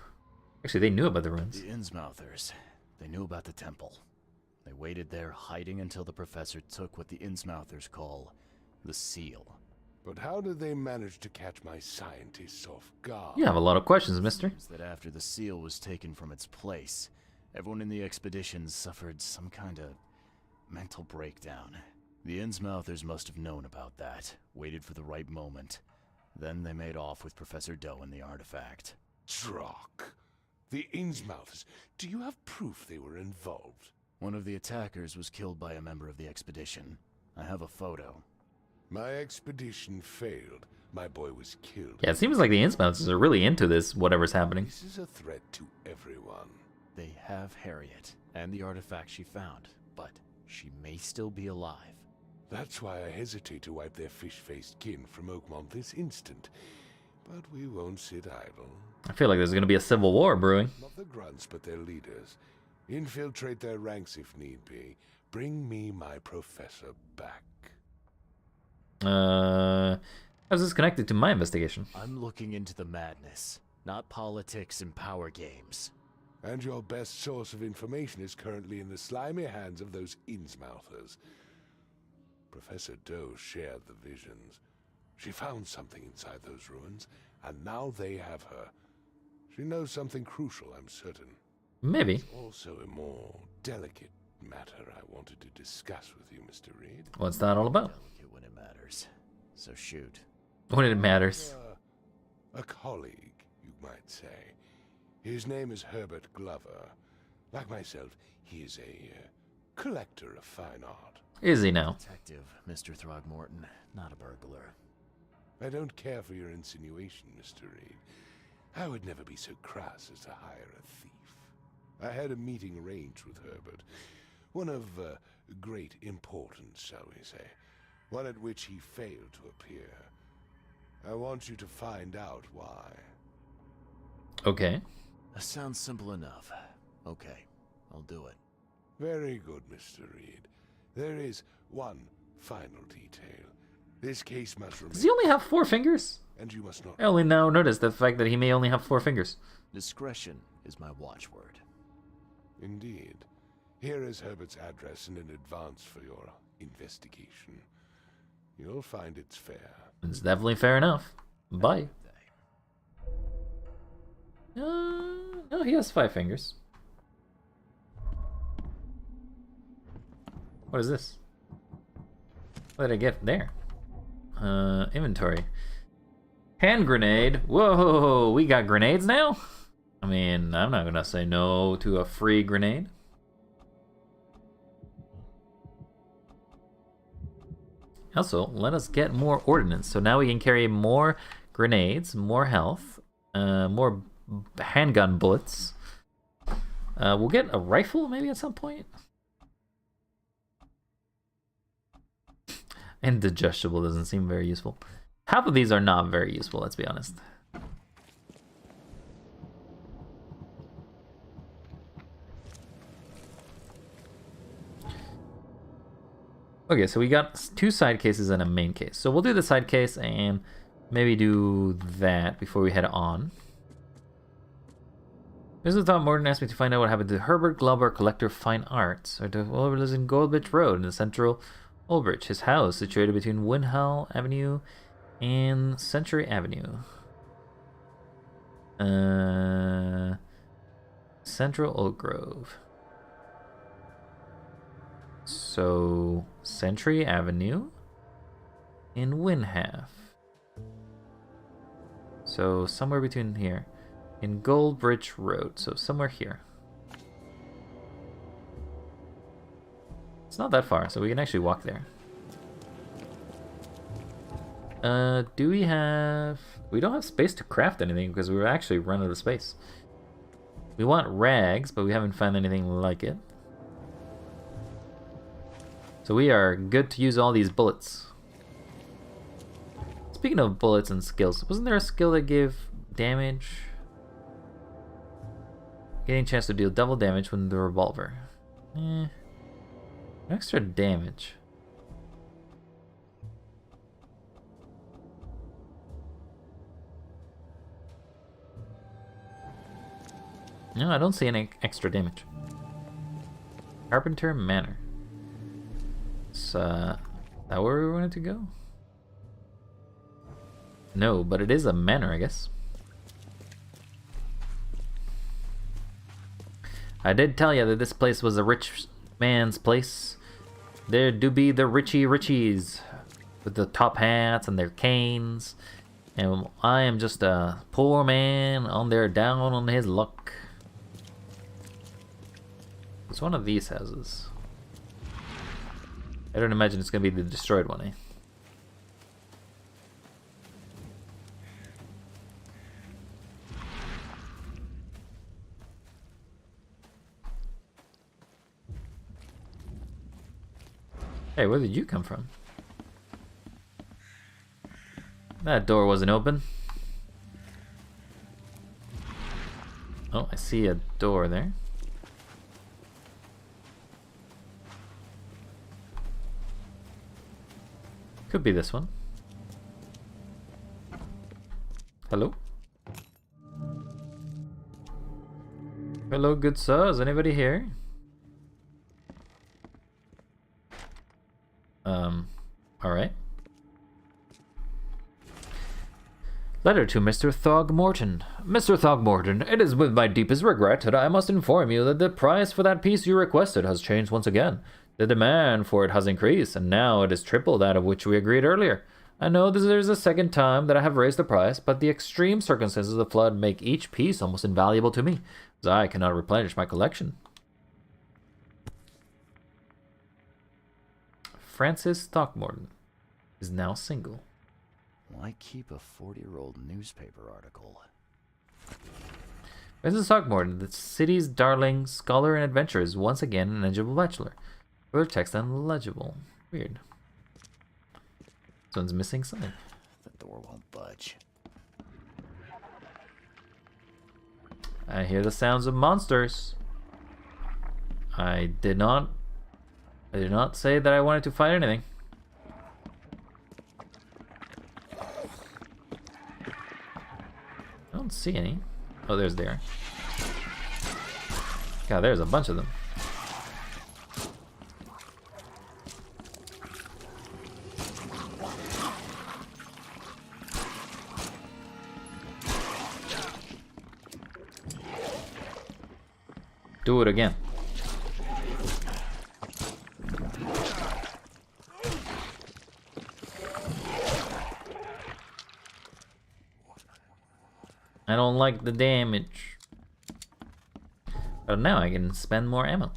Actually, they knew about the ruins. The Innsmouthers. They knew about the temple. They waited there, hiding until the professor took what the Innsmouthers call the seal. But how did they manage to catch my scientists off guard? You have a lot of questions, mister. Seems that after the seal was taken from its place, everyone in the expedition suffered some kind of mental breakdown. The Innsmouthers must have known about that, waited for the right moment. Then they made off with Professor Doe and the artifact. Drock. The Innsmouthers. Do you have proof they were involved? One of the attackers was killed by a member of the expedition. I have a photo. My expedition failed. My boy was killed. Yeah, it seems like the Innsmouthers are really into this, whatever's happening. This is a threat to everyone. They have Harriet and the artifact she found, but she may still be alive. That's why I hesitate to wipe their fish-faced kin from Oakmont this instant. But we won't sit idle. I feel like there's going to be a civil war brewing. Not the grunts, but their leaders. Infiltrate their ranks if need be. Bring me my professor back. How's this connected to my investigation? I'm looking into the madness, not politics and power games. And your best source of information is currently in the slimy hands of those Innsmouthers. Professor Doe shared the visions. She found something inside those ruins, and now they have her. She knows something crucial, I'm certain. Maybe. There's also a more delicate matter I wanted to discuss with you, Mr. Reed. What's that all about? Delicate when it matters. So shoot. When it matters. A colleague, you might say. His name is Herbert Glover. Like myself, he is a collector of fine art. Is he now? Detective, Mr. Throgmorton, not a burglar. I don't care for your insinuation, Mr. Reed. I would never be so crass as to hire a thief. I had a meeting arranged with Herbert. One of great importance, shall we say. One at which he failed to appear. I want you to find out why. Okay. That sounds simple enough. Okay, I'll do it. Very good, Mr. Reed. There is one final detail. This case must remain... Does he only have 4 fingers? And you must not... I only now notice the fact that he may only have 4 fingers. Discretion is my watchword. Indeed. Here is Herbert's address and an advance for your investigation. You'll find it's fair. It's definitely fair enough. Bye. No, he has 5 fingers. What is this? What did I get there? Inventory. Hand grenade. Whoa, we got grenades now? I mean, I'm not gonna say no to a free grenade. Also, let us get more ordnance. So now we can carry more grenades, more health, more handgun bullets. We'll get a rifle maybe at some point. Indigestible doesn't seem very useful. Half of these are not very useful, let's be honest. Okay, so we got 2 side cases and a main case. So we'll do the side case and maybe do that before we head on. Mr. Throckmorton asked me to find out what happened to Herbert Glauber, Collector of Fine Arts, or to whoever lives in Goldbridge Road in the central Oldbridge. His house, situated between Windhall Avenue and Century Avenue. Central Oak Grove. So, Century Avenue in Windhalf. So, somewhere between here. In Goldbridge Road, so somewhere here. It's not that far, so we can actually walk there. Do we have... We don't have space to craft anything because we're actually running out of space. We want rags, but we haven't found anything like it. So we are good to use all these bullets. Speaking of bullets and skills, wasn't there a skill that gave damage? Getting a chance to deal double damage with the revolver. Extra damage. No, I don't see any extra damage. Carpenter Manor. Is that where we wanted to go? No, but it is a manor, I guess. I did tell you that this place was a rich man's place. There do be the Richies with the top hats and their canes. And I am just a poor man on there down on his luck. It's one of these houses. I don't imagine it's going to be the destroyed one, eh? Hey, where did you come from? That door wasn't open. Oh, I see a door there. Could be this one. Hello? Hello, good sir. Is anybody here? Alright. Letter to Mr. Throgmorton. Mr. Throgmorton, it is with my deepest regret that I must inform you that the price for that piece you requested has changed once again. The demand for it has increased, and now it is triple that of which we agreed earlier. I know this is the second time that I have raised the price, but the extreme circumstances of the flood make each piece almost invaluable to me, as I cannot replenish my collection. Francis Throckmorton is now single. Why keep a 40-year-old newspaper article? Francis Throckmorton, the city's darling scholar and adventurer, is once again an eligible bachelor. Further text unlegible. Weird. This one's missing something. The door won't budge. I hear the sounds of monsters. I did not say that I wanted to fight anything. I don't see any. Oh, there's there. God, there's a bunch of them. Do it again. I don't like the damage. But now I can spend more ammo.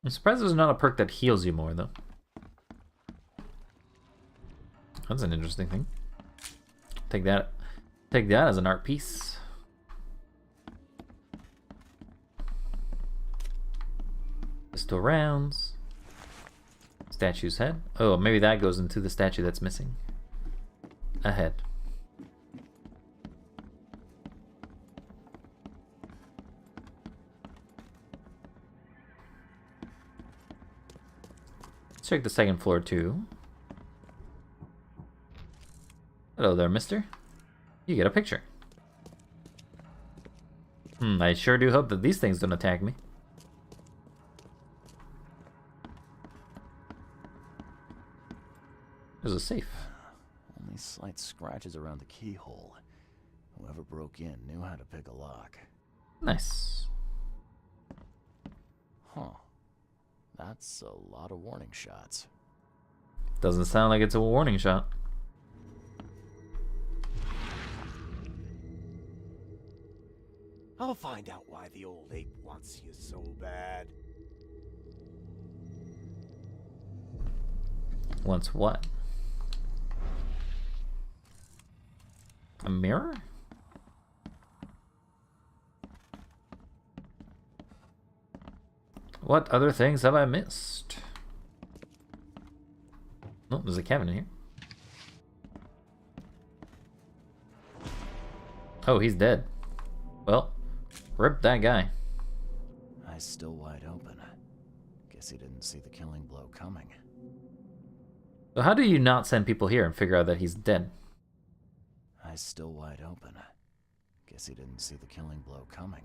I'm surprised there's not a perk that heals you more, though. That's an interesting thing. Take that as an art piece. Pistol rounds. Statue's head. Oh, maybe that goes into the statue that's missing. A head. Let's check the second floor too. Hello there, mister. You get a picture. I sure do hope that these things don't attack me. There's a safe. Only slight scratches around the keyhole. Whoever broke in knew how to pick a lock. Nice. Huh. That's a lot of warning shots. Doesn't sound like it's a warning shot. I'll find out why the old ape wants you so bad. Wants what? A mirror? What other things have I missed? Oh, there's a cabin in here. Oh, he's dead. Well, rip that guy. Eyes still wide open. Guess he didn't see the killing blow coming. So how do you not send people here and figure out that he's dead? Eyes still wide open. Guess he didn't see the killing blow coming.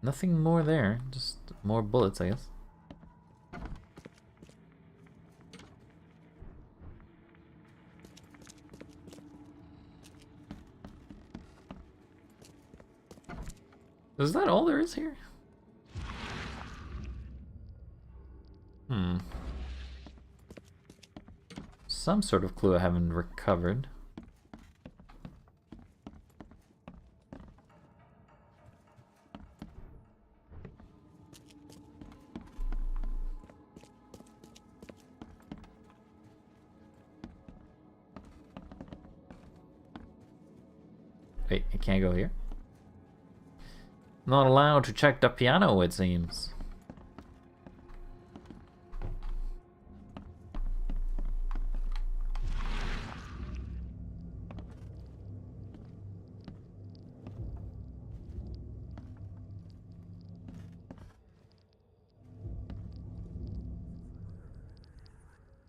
Nothing more there, just more bullets, I guess. Is that all there is here? Some sort of clue I haven't recovered. Wait, I can't go here? Not allowed to check the piano, it seems.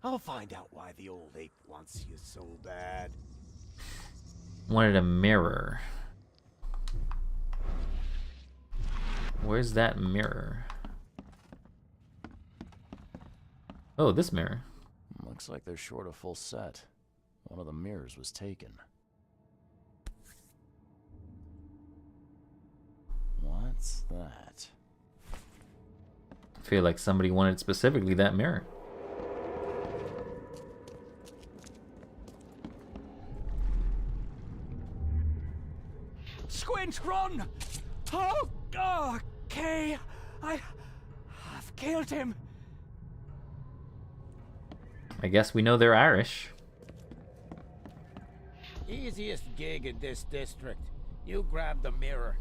I'll find out why the old ape wants you so bad. Wanted a mirror. Where's that mirror? Oh, this mirror. Looks like they're short a full set. One of the mirrors was taken. What's that? I feel like somebody wanted specifically that mirror. Squint, run! Oh, okay. I've killed him. I guess we know they're Irish. Easiest gig in this district. You grab the mirror.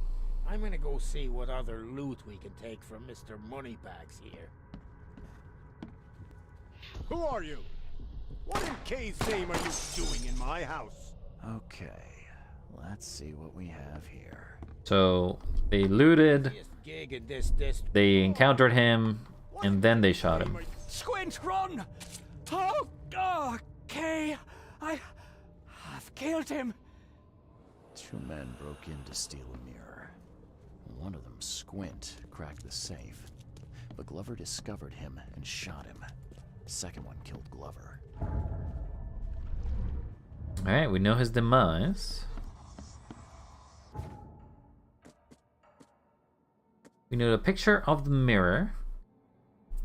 I'm gonna go see what other loot we can take from Mr. Moneybags here. Who are you? What in K's name are you doing in my house? Okay, let's see what we have here. So they looted, Easiest gig in this district. they encountered him, and then they shot him. Squint, run! Oh, okay. I've killed him. Two men broke in to steal a mirror. One of them, Squint, cracked the safe, but Glover discovered him and shot him. The second one killed Glover. Alright, we know his demise. We need a picture of the mirror.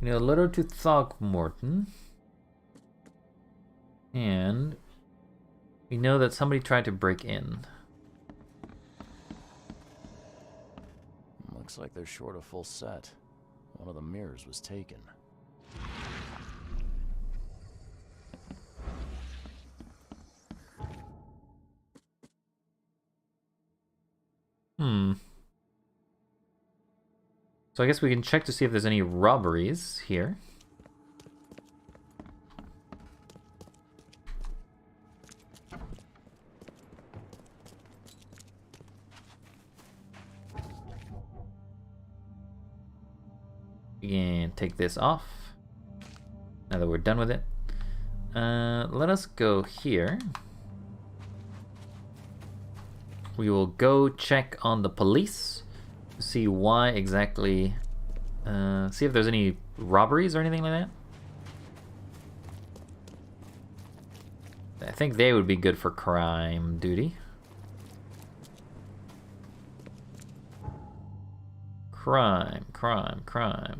We need a letter to Throckmorton. And we know that somebody tried to break in. Looks like they're short a full set. One of the mirrors was taken. So I guess we can check to see if there's any robberies here. We can take this off now that we're done with it. Let us go here. We will go check on the police to see why exactly, see if there's any robberies or anything like that. I think they would be good for crime duty. Crime.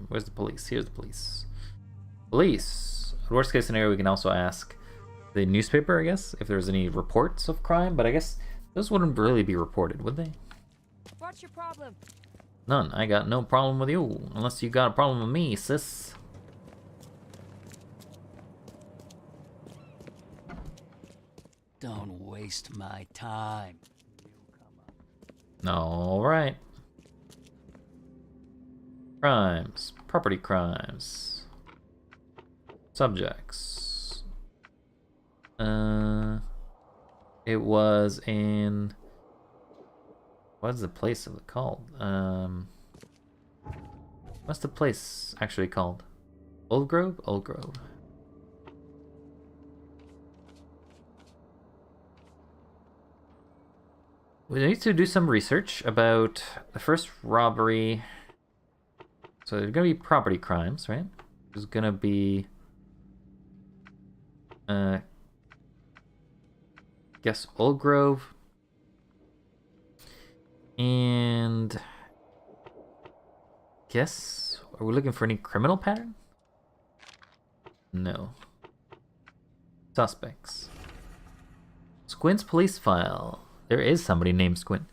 Where's the police? Here's the police. Police. Worst case scenario, we can also ask the newspaper, I guess, if there's any reports of crime, but I guess those wouldn't really be reported, would they? What's your problem? None. I got no problem with you, unless you got a problem with me, sis. Don't waste my time. Alright. Crimes. Property crimes. Subjects. It was in... What's the place called? What's the place actually called? Old Grove? Old Grove. We need to do some research about the first robbery. So there's gonna be property crimes, right? There's gonna be guess Old Grove. And guess, are we looking for any criminal pattern? No. Suspects. Squint's police file. There is somebody named Squint.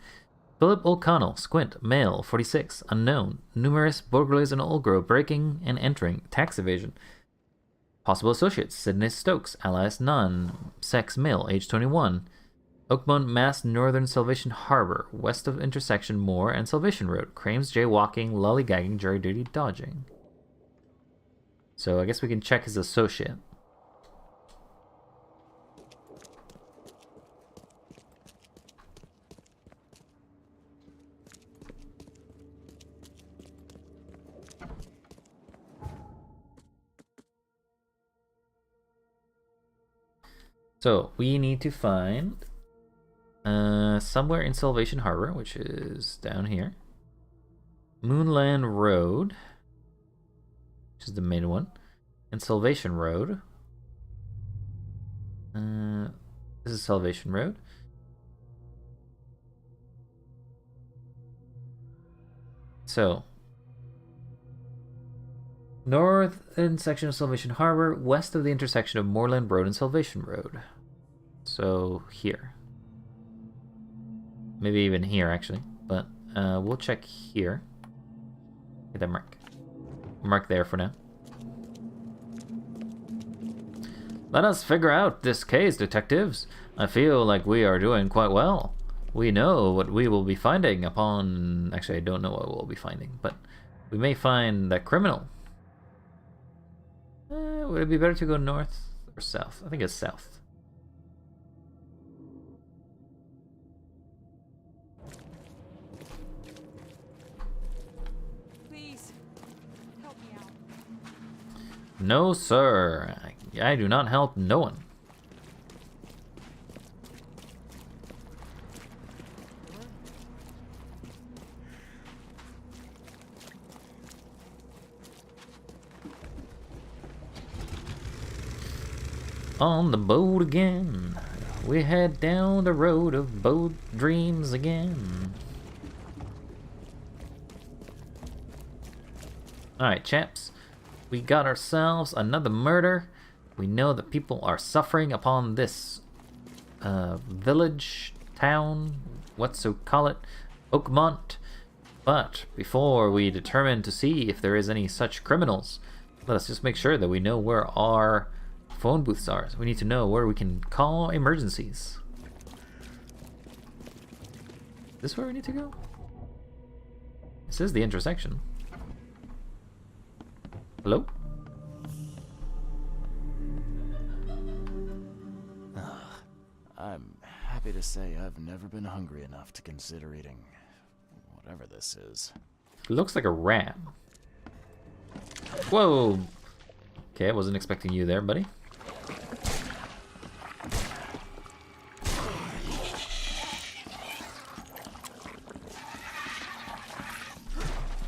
Philip O'Connell, Squint, male, 46, unknown. Numerous burglaries in Old Grove, breaking and entering, tax evasion. Possible associates, Sidney Stokes, alias Nunn, sex, male, age 21. Oakmont, Mass, Northern Salvation Harbor, west of intersection Moore and Salvation Road. Crimes, jaywalking, lollygagging, jury duty, dodging. So I guess we can check his associate. So we need to find somewhere in Salvation Harbor, which is down here. Moonland Road, which is the main one, and Salvation Road. This is Salvation Road. So, northern section of Salvation Harbor, west of the intersection of Moorland Road and Salvation Road. So, here. Maybe even here, actually. But we'll check here. Get that mark. Mark there for now. Let us figure out this case, detectives. I feel like we are doing quite well. We know what we will be finding upon... Actually, I don't know what we'll be finding, but we may find that criminal. Would it be better to go north or south? I think it's south. Please, help me out. No, sir. I do not help no one. On the boat again. We head down the road of boat dreams again. Alright, chaps. We got ourselves another murder. We know that people are suffering upon this village, town, what's to call it, Oakmont. But before we determine to see if there is any such criminals, let us just make sure that we know where our phone booths are. So we need to know where we can call emergencies. Is this where we need to go? This is the intersection. Hello? I'm happy to say I've never been hungry enough to consider eating whatever this is. It looks like a ram. Whoa! Okay, I wasn't expecting you there, buddy.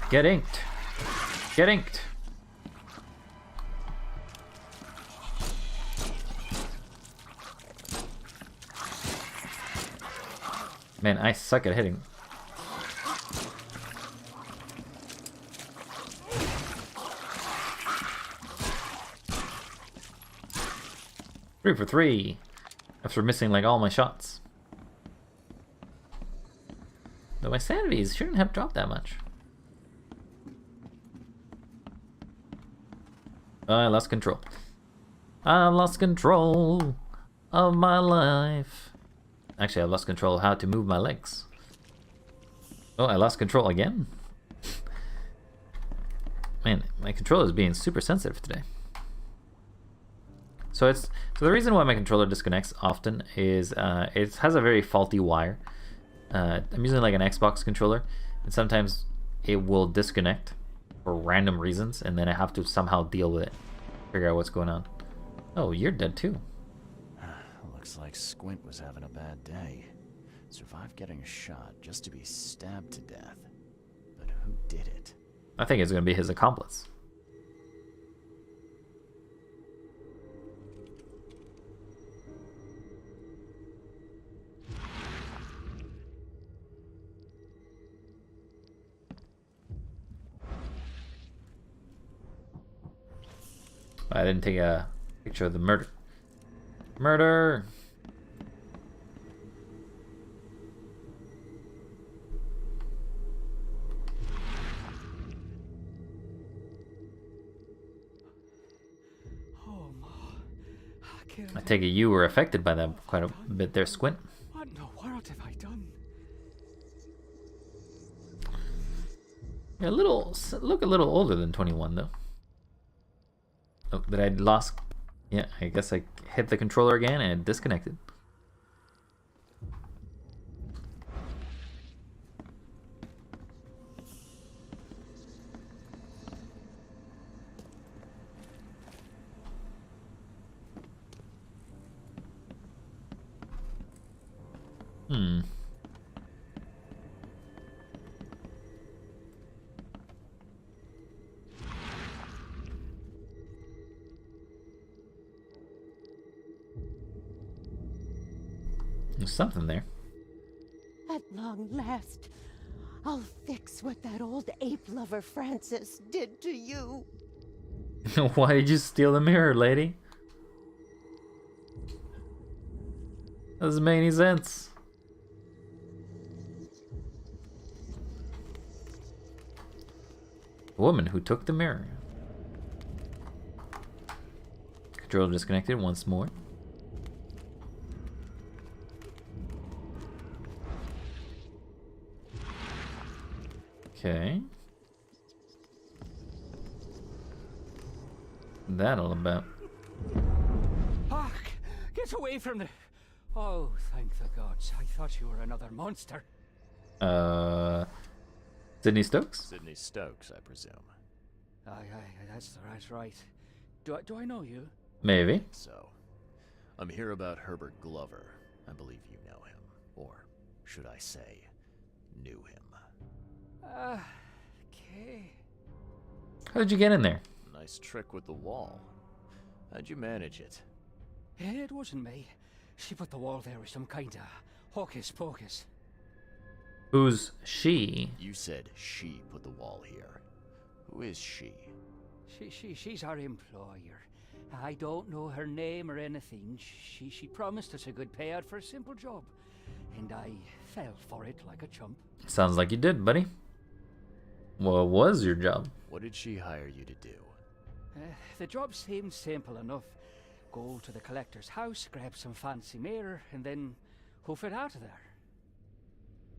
Get inked! Get inked! Man, I suck at hitting. Three for three. After missing like all my shots. Though my sanities shouldn't have dropped that much. I lost control. I lost control of my life. Actually, I lost control of how to move my legs. Oh, I lost control again? Man, my controller is being super sensitive today. So the reason why my controller disconnects often is it has a very faulty wire. I'm using like an Xbox controller, and sometimes it will disconnect for random reasons, and then I have to somehow deal with it, figure out what's going on. Oh, you're dead too. Looks like Squint was having a bad day. Survived getting shot just to be stabbed to death. But who did it? I think it's going to be his accomplice. I didn't take a picture of the murder. Murder! I take it you were affected by that quite a bit there, Squint. What in the world have I done? You're look a little older than 21 though. Oh, but I lost. Yeah, I guess I hit the controller again and it disconnected. There's something there. At long last, I'll fix what that old ape lover Francis did to you. Why did you steal the mirror, lady? Doesn't make any sense. The woman who took the mirror. Controller disconnected once more. Okay. That all about? Hark! Get away from the... Oh, thank the gods. I thought you were another monster. Sydney Stokes? Sydney Stokes, I presume. Aye, that's right. Do I know you? Maybe. So, I'm here about Herbert Glover. I believe you know him. Or, should I say, knew him. Okay. How did you get in there? Nice trick with the wall. How'd you manage it? It wasn't me. She put the wall there with some kind of hocus pocus. Who's she? You said she put the wall here. Who is she? She's our employer. I don't know her name or anything. She promised us a good payout for a simple job, and I fell for it like a chump. Sounds like you did, buddy. What was your job? What did she hire you to do? The job seemed simple enough. Go to the collector's house, grab some fancy mirror, and then hoof it out of there.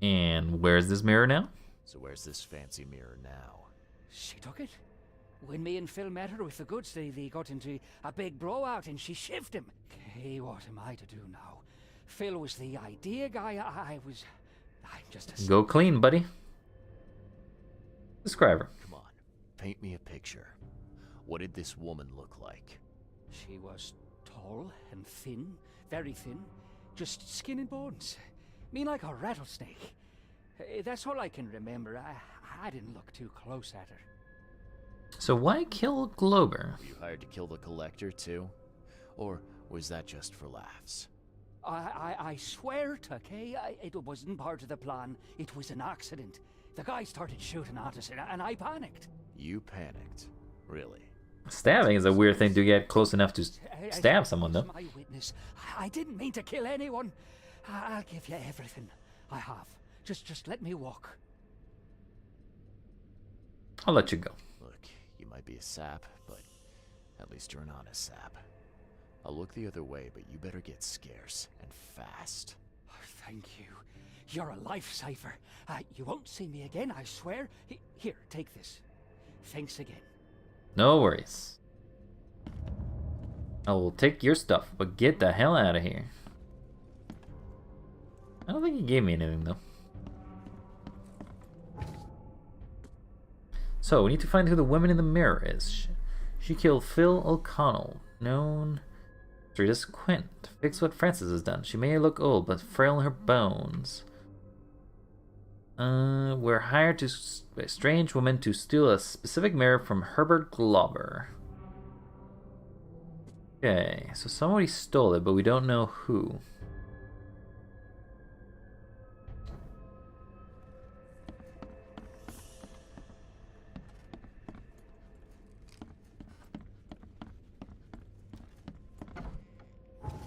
And where's this mirror now? So where's this fancy mirror now? She took it. When me and Phil met her with the goods, they got into a big blowout and she shivved him. Okay, what am I to do now? Phil was the idea guy. I'm just a... Go clean, buddy. Describe her. Come on, paint me a picture. What did this woman look like? She was tall and thin, very thin, just skin and bones. Mean like a rattlesnake. That's all I can remember. I didn't look too close at her. So why kill Glober? Were you hired to kill the collector too? Or was that just for laughs? I swear to Kay, it wasn't part of the plan. It was an accident. The guy started shooting at us and I panicked. You panicked? Really? Stabbing is a weird thing to get close enough to stab someone, though. My witness. I didn't mean to kill anyone. I'll give you everything. I have. Just let me walk. I'll let you go. Look, you might be a sap, but at least you're an honest sap. I'll look the other way, but you better get scarce and fast. Oh, thank you. You're a lifesaver. You won't see me again, I swear. Here, take this. Thanks again. No worries. I will take your stuff, but get the hell out of here. I don't think he gave me anything, though. So, we need to find who the woman in the mirror is. She killed Phil O'Connell, known as Rita's Quint. Fix what Frances has done. She may look old, but frail in her bones. We're hired by a strange woman to steal a specific mirror from Herbert Glober. Okay, so somebody stole it, but we don't know who.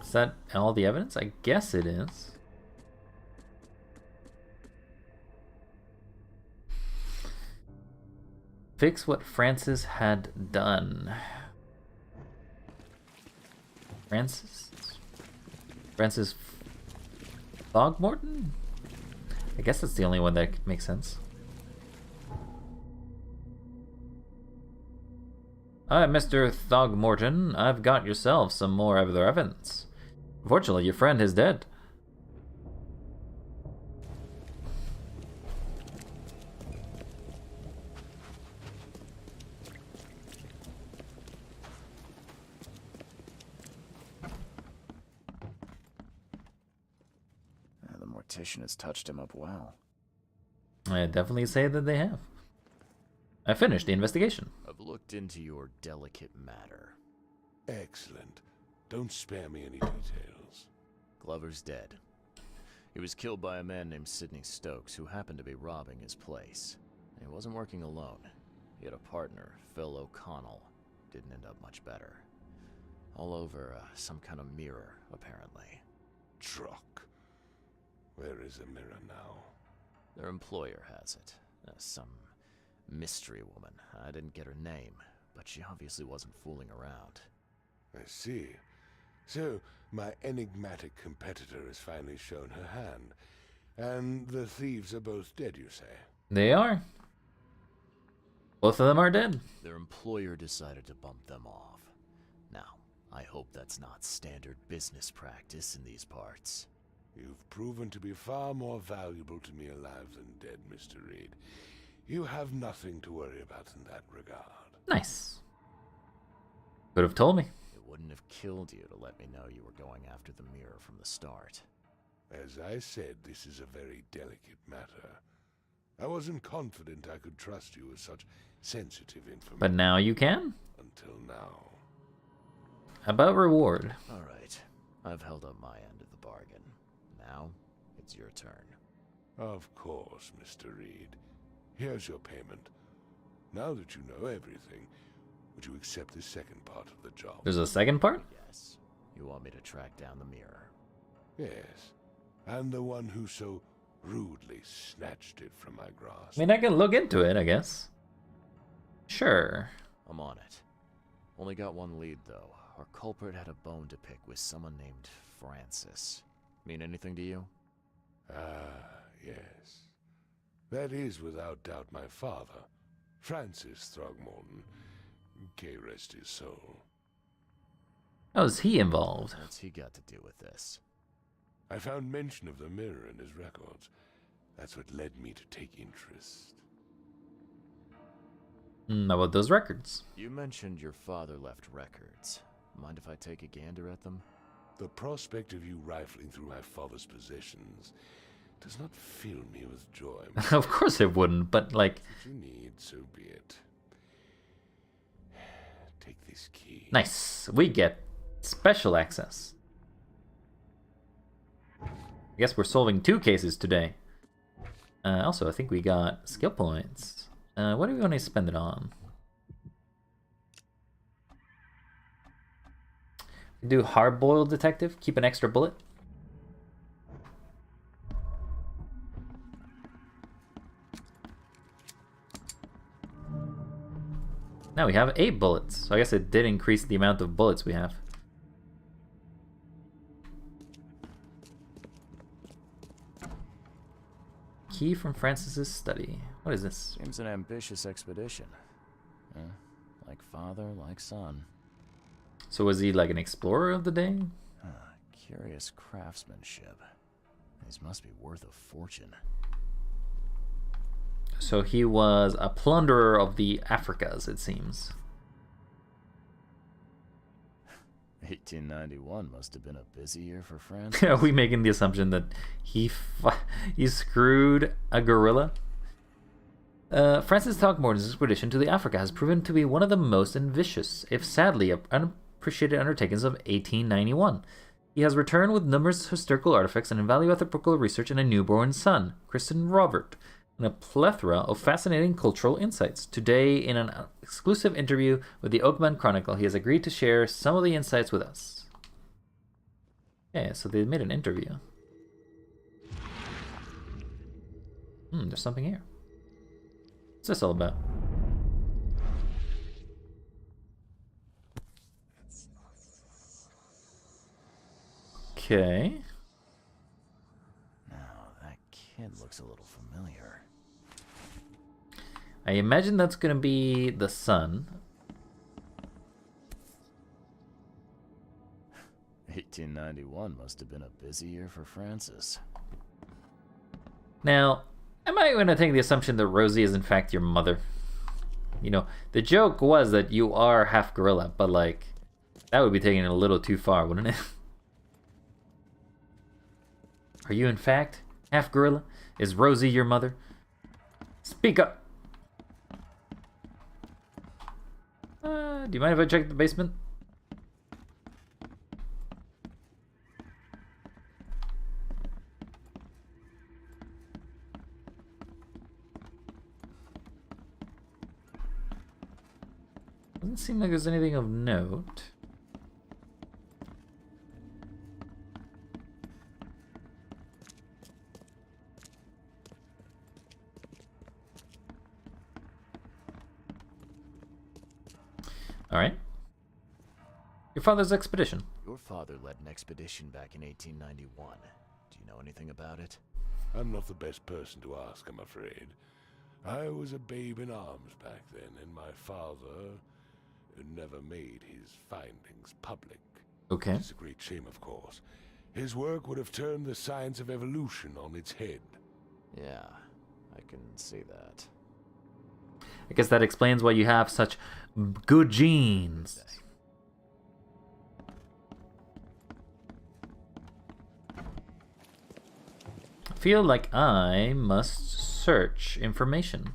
Is that all the evidence? I guess it is. Fix what Frances had done. Frances Thogmorton? I guess that's the only one that makes sense. Hi, Mr. Thogmorton. I've got yourself some more of their evidence. Unfortunately, your friend is dead. The mortician has touched him up well. I definitely say that they have. I finished the investigation. I've looked into your delicate matter. Excellent. Don't spare me any details. Glover's dead. He was killed by a man named Sidney Stokes, who happened to be robbing his place. And he wasn't working alone. He had a partner, Phil O'Connell. Didn't end up much better. All over some kind of mirror, apparently. Truck. Where is the mirror now? Their employer has it. Some mystery woman. I didn't get her name, but she obviously wasn't fooling around. I see. So, my enigmatic competitor has finally shown her hand. And the thieves are both dead, you say? They are. Both of them are dead. Their employer decided to bump them off. Now, I hope that's not standard business practice in these parts. You've proven to be far more valuable to me alive than dead, Mr. Reed. You have nothing to worry about in that regard. Nice. Could have told me. It wouldn't have killed you to let me know you were going after the mirror from the start. As I said, this is a very delicate matter. I wasn't confident I could trust you with such sensitive information. But now you can? Until now. About reward. All right. I've held up my end of the bargain. Now, it's your turn. Of course, Mr. Reed. Here's your payment. Now that you know everything, would you accept the second part of the job? There's a second part? Yes. You want me to track down the mirror? Yes. And the one who so rudely snatched it from my grasp. I mean, I can look into it, I guess. Sure. I'm on it. Only got one lead, though. Our culprit had a bone to pick with someone named Francis. Mean anything to you? Ah, yes. That is without doubt my father, Francis Throgmorton. May rest his soul. How is he involved? What's he got to do with this? I found mention of the mirror in his records. That's what led me to take interest. How about those records? You mentioned your father left records. Mind if I take a gander at them? The prospect of you rifling through my father's possessions does not fill me with joy. Of course it wouldn't, but like... If you need, so be it. Take this key. Nice. We get special access. I guess we're solving 2 cases today. Also, I think we got skill points. What do we want to spend it on? Do hard-boiled detective. Keep an extra bullet. Now we have 8 bullets. So I guess it did increase the amount of bullets we have. Key from Francis's study. What is this? Seems an ambitious expedition. Like father, like son. So was he like an explorer of the day? Curious craftsmanship. These must be worth a fortune. So he was a plunderer of the Africas, it seems. 1891 must have been a busy year for France. Are we making the assumption that he screwed a gorilla? Francis Throgmorton's expedition to the Africa has proven to be one of the most ambitious, if sadly unappreciated undertakings of 1891. He has returned with numerous historical artifacts and invaluable anthropological research and a newborn son, christened Robert, and a plethora of fascinating cultural insights. Today, in an exclusive interview with the Oakman Chronicle, he has agreed to share some of the insights with us. Yeah, so they made an interview. There's something here. What's this all about? Okay. Now, that kid looks a little familiar. I imagine that's going to be the son. 1891 must have been a busy year for Francis. Now, am I going to take the assumption that Rosie is in fact your mother? You know, the joke was that you are half gorilla, but like, that would be taking it a little too far, wouldn't it? Are you in fact half gorilla? Is Rosie your mother? Speak up! Do you mind if I check the basement? Doesn't seem like there's anything of note. All right. Your father's expedition. Your father led an expedition back in 1891. Do you know anything about it? I'm not the best person to ask, I'm afraid. I was a babe in arms back then, and my father never made his findings public. Okay. It's a great shame, of course. His work would have turned the science of evolution on its head. Yeah, I can see that. I guess that explains why you have such good genes. I feel like I must search information.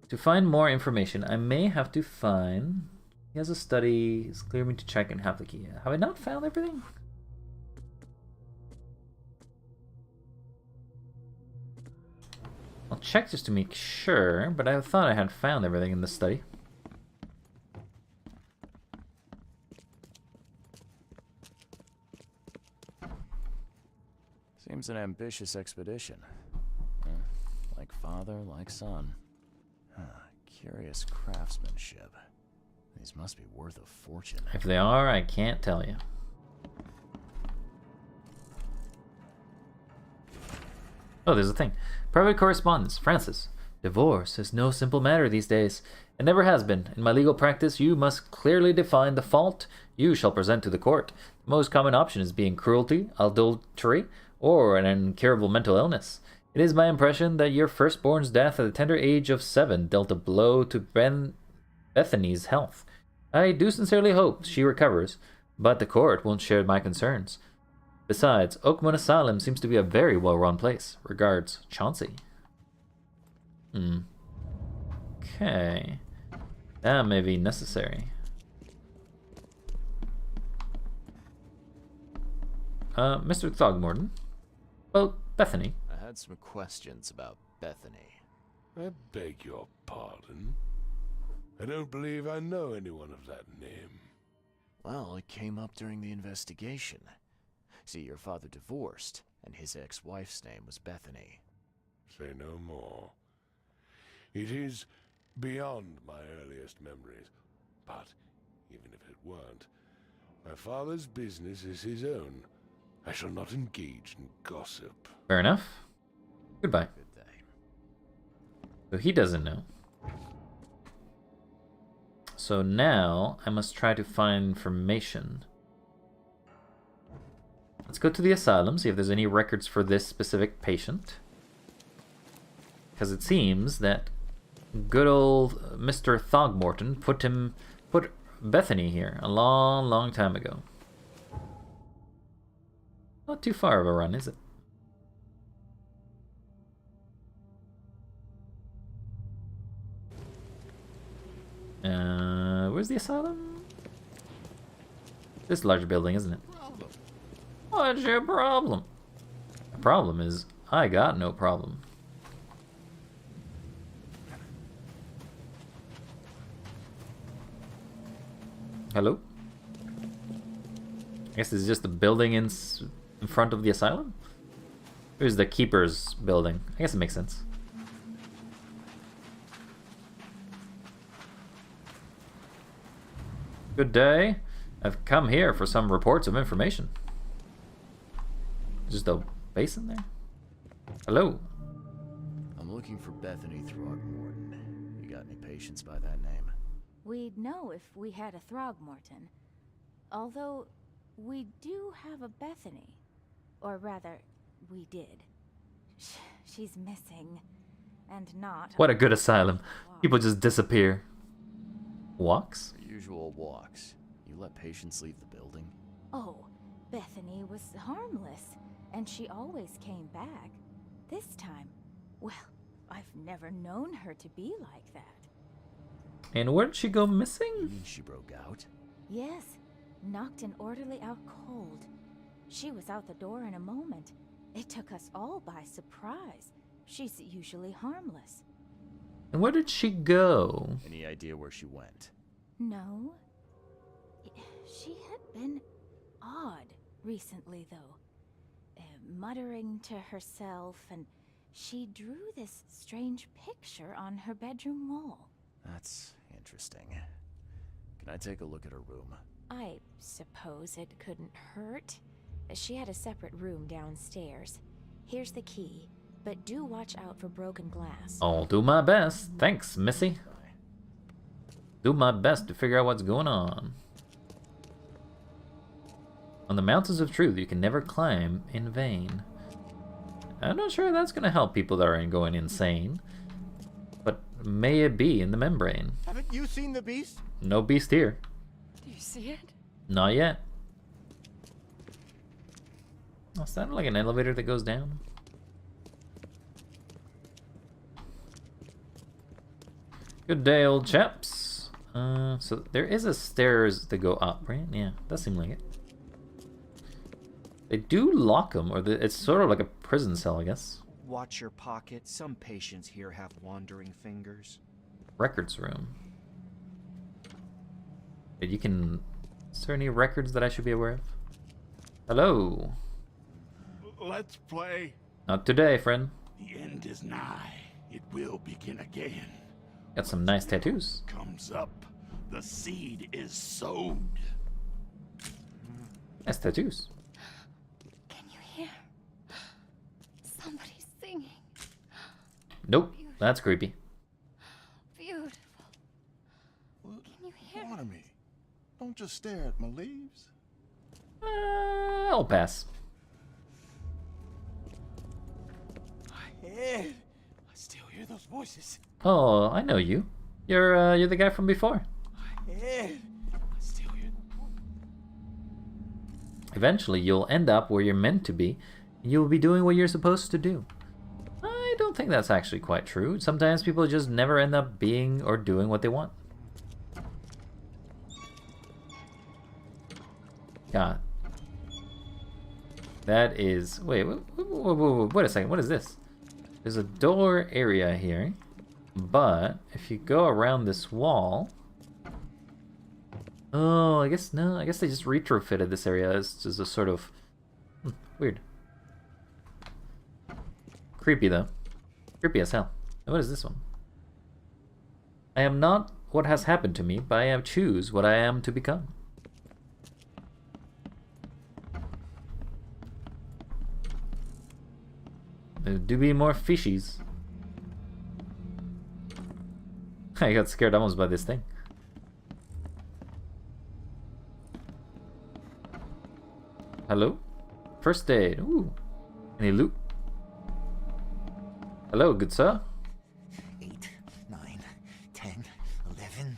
To find more information, I may have to find... He has a study. It's clear me to check and have the key. Have I not found everything? I'll check just to make sure, but I thought I had found everything in the study. Seems an ambitious expedition. Like father, like son. Curious craftsmanship. These must be worth a fortune. If they are, I can't tell you. Oh, there's a thing. Private correspondence. Francis. Divorce is no simple matter these days. It never has been. In my legal practice, you must clearly define the fault you shall present to the court. The most common option is being cruelty, adultery, or an incurable mental illness. It is my impression that your firstborn's death at the tender age of 7 dealt a blow to Bethany's health. I do sincerely hope she recovers, but the court won't share my concerns. Besides, Oakmont Asylum seems to be a very well-run place. Regards, Chauncey. Okay. That may be necessary. Mr. Throgmorton. Well, Bethany. I had some questions about Bethany. I beg your pardon. I don't believe I know anyone of that name. Well, it came up during the investigation. See, your father divorced, and his ex-wife's name was Bethany. Say no more. It is beyond my earliest memories, but even if it weren't, my father's business is his own. I shall not engage in gossip. Fair enough. Goodbye. Good day. So he doesn't know. So now I must try to find information. Let's go to the asylum, see if there's any records for this specific patient. Because it seems that good old Mr. Throgmorton put Bethany here a long time ago. Not too far of a run, is it? Where's the asylum? This large building, isn't it? What's your problem? The problem is, I got no problem. Hello? I guess it's just the building in front of the asylum? Here's the keeper's building. I guess it makes sense. Good day. I've come here for some reports of information. Just a basin there? Hello? I'm looking for Bethany Throgmorton. You got any patients by that name? We'd know if we had a Throgmorton. Although, we do have a Bethany. Or rather, we did. She's missing. And not... What a good asylum. People just disappear. Walks? Your usual walks. You let patients leave the building? Oh, Bethany was harmless. And she always came back. This time, well, I've never known her to be like that. And where did she go missing? You mean she broke out? Yes, knocked an orderly out cold. She was out the door in a moment. It took us all by surprise. She's usually harmless. And where did she go? Any idea where she went? No. She had been odd recently, though. Muttering to herself, and she drew this strange picture on her bedroom wall. That's interesting. Can I take a look at her room? I suppose it couldn't hurt. She had a separate room downstairs. Here's the key, but do watch out for broken glass. I'll do my best. Thanks, Missy. Do my best to figure out what's going on. On the mountains of truth, you can never climb in vain. I'm not sure that's going to help people that are going insane. But may it be in the membrane. Haven't you seen the beast? No beast here. Do you see it? Not yet. Oh, is that like an elevator that goes down? Good day, old chaps. So there is a stairs that go up, right? Yeah, does seem like it. They do lock them, or it's sort of like a prison cell, I guess. Watch your pocket. Some patients here have wandering fingers. Records room. You can... Is there any records that I should be aware of? Hello. Let's play. Not today, friend. The end is nigh. It will begin again. Got some nice tattoos. Comes up. The seed is sowed. Nice tattoos. Can you hear? Somebody's singing. Nope, that's creepy. Beautiful. Can you hear? Water me. Don't just stare at my leaves. I'll pass. Ed, I still hear those voices. Oh, I know you. You're the guy from before. Ed, I still hear them. Eventually, you'll end up where you're meant to be, and you'll be doing what you're supposed to do. I don't think that's actually quite true. Sometimes people just never end up being or doing what they want. God. That is... Wait, wait a second. What is this? There's a door area here, but if you go around this wall... Oh, I guess no. I guess they just retrofitted this area as just a sort of... weird. Creepy, though. Creepy as hell. And what is this one? I am not what has happened to me, but I choose what I am to become. There do be more fishies. I got scared almost by this thing. Hello? First aid. Ooh. Any loot? Hello, good sir. 8, 9, 10, 11.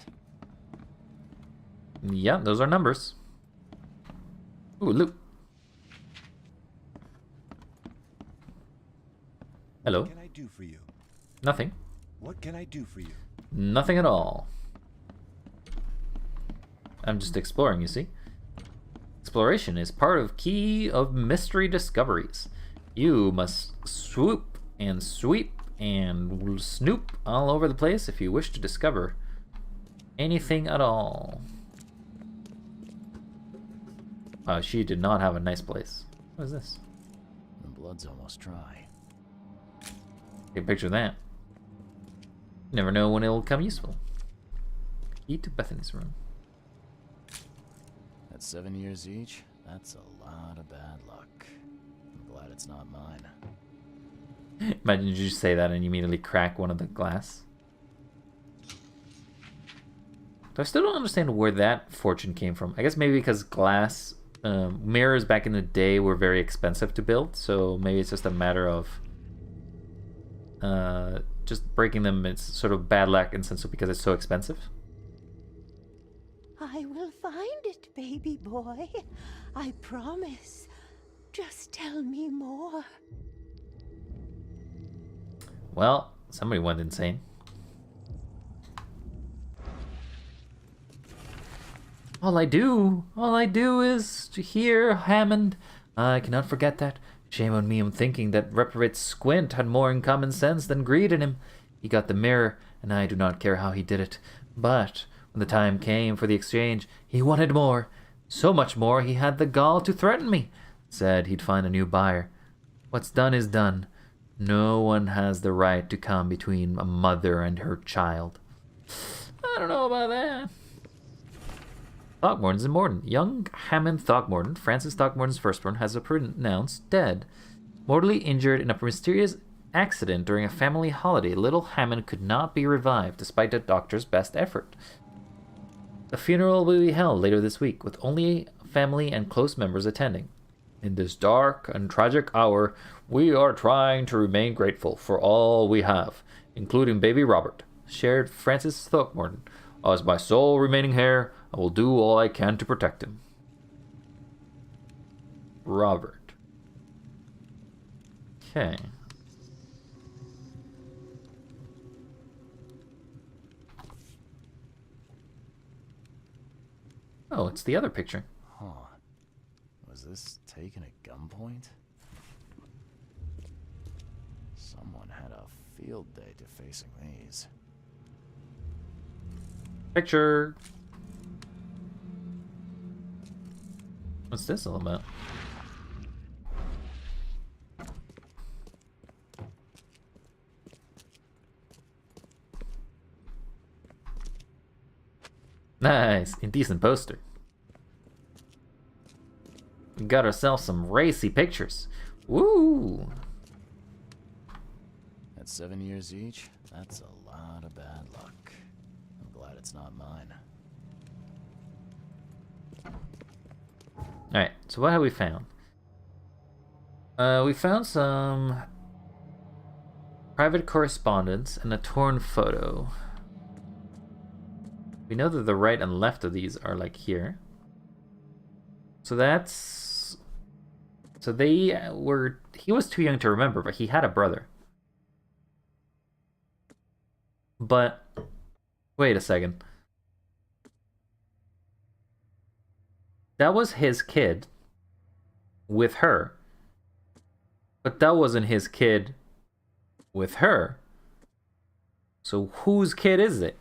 Yeah, those are numbers. Ooh, loot. Hello. What can I do for you? Nothing. What can I do for you? Nothing at all. I'm just exploring, you see. Exploration is part of key of mystery discoveries. You must swoop and sweep and snoop all over the place if you wish to discover anything at all. She did not have a nice place. What is this? The blood's almost dry. Okay, picture that. You never know when it'll come useful. Key to Bethany's room. At 7 years each, that's a lot of bad luck. I'm glad it's not mine. Imagine you just say that and you immediately crack one of the glass. So I still don't understand where that fortune came from. I guess maybe because glass mirrors back in the day were very expensive to build, so maybe it's just a matter of just breaking them. It's sort of bad luck in sense of because it's so expensive. I will find it, baby boy. I promise. Just tell me more. Well, somebody went insane. All I do is to hear Hammond. I cannot forget that. Shame on me, I'm thinking that reprobate Squint had more in common sense than greed in him. He got the mirror, and I do not care how he did it. But when the time came for the exchange, he wanted more. So much more, he had the gall to threaten me. Said he'd find a new buyer. What's done is done. No one has the right to come between a mother and her child. I don't know about that. Throckmorton's in Morden. Young Hammond Throckmorton, Francis Throckmorton's firstborn, has been pronounced dead. Mortally injured in a mysterious accident during a family holiday, little Hammond could not be revived despite the doctor's best effort. The funeral will be held later this week, with only family and close members attending. In this dark and tragic hour, we are trying to remain grateful for all we have, including baby Robert, shared Francis Throckmorton. As my soul remaining here, I will do all I can to protect him. Robert. Okay. no, it's the other picture. Huh. Was this taken at gunpoint? Someone had a field day defacing these. Picture. What's this all about? Nice, indecent poster. We got ourselves some racy pictures. Woo! At 7 years each, that's a lot of bad luck. I'm glad it's not mine. Alright, so what have we found? We found some private correspondence and a torn photo. We know that the right and left of these are like here. So that's... So they were... He was too young to remember, but he had a brother. But... Wait a second. That was his kid. With her. But that wasn't his kid. With her. So whose kid is it?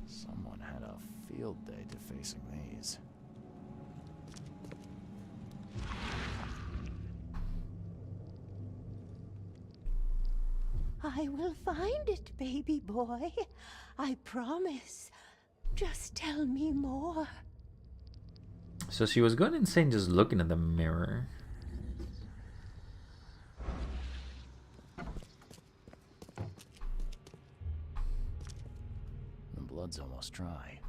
Someone had a field day defacing these. I will find it, baby boy. I promise. Just tell me more. So she was going insane just looking at the mirror. The blood's almost dry.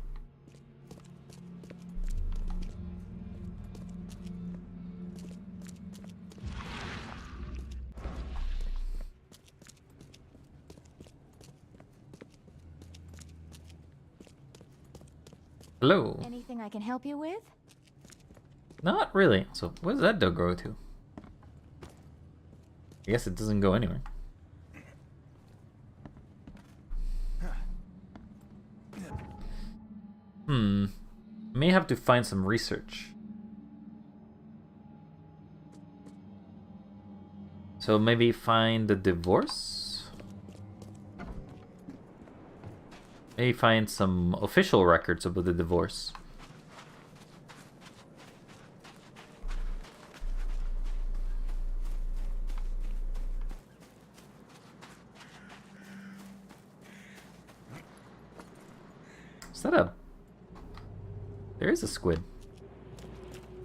Hello. Anything I can help you with? Not really. So where does that dog go to? I guess it doesn't go anywhere. May have to find some research. So maybe find the divorce? Maybe find some official records about the divorce. Is that a... There is a squid.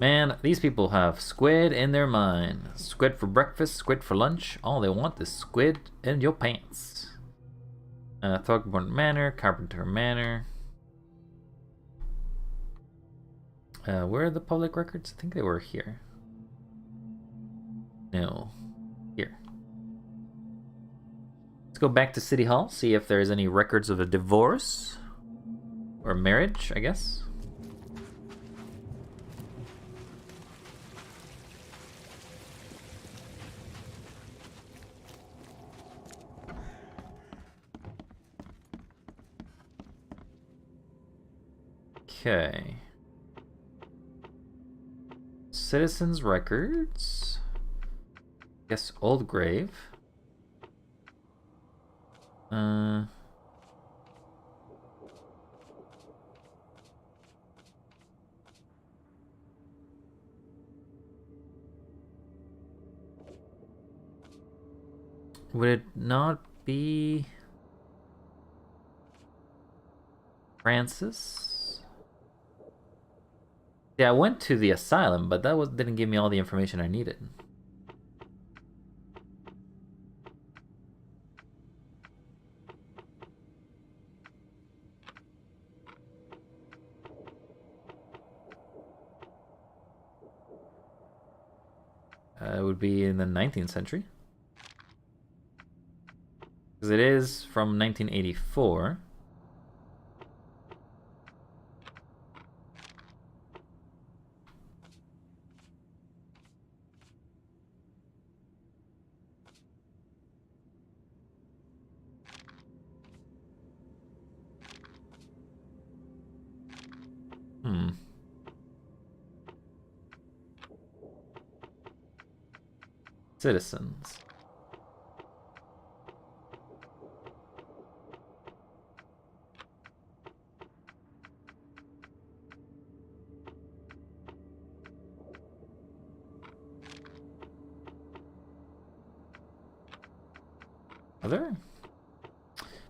Man, these people have squid in their mind. Squid for breakfast, squid for lunch. All they want is squid in your pants. Thorgborn Manor, Carpenter Manor. Where are the public records? I think they were here. No. Here. Let's go back to City Hall, see if there's any records of a divorce. Or marriage, I guess. Okay. Citizens records. Guess old grave. Would it not be Francis? Yeah, I went to the asylum, but that didn't give me all the information I needed. It would be in the 19th century. Because it is from 1984. Citizens. Are there?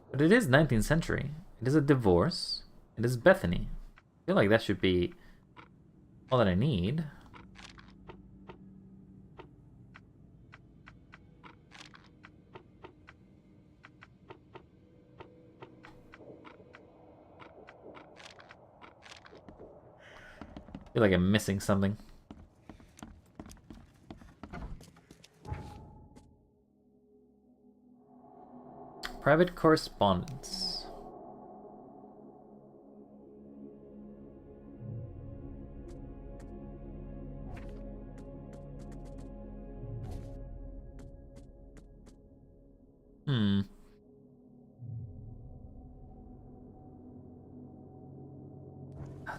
But it is 19th century. It is a divorce. It is Bethany. I feel like that should be all that I need. I feel like I'm missing something. Private correspondence.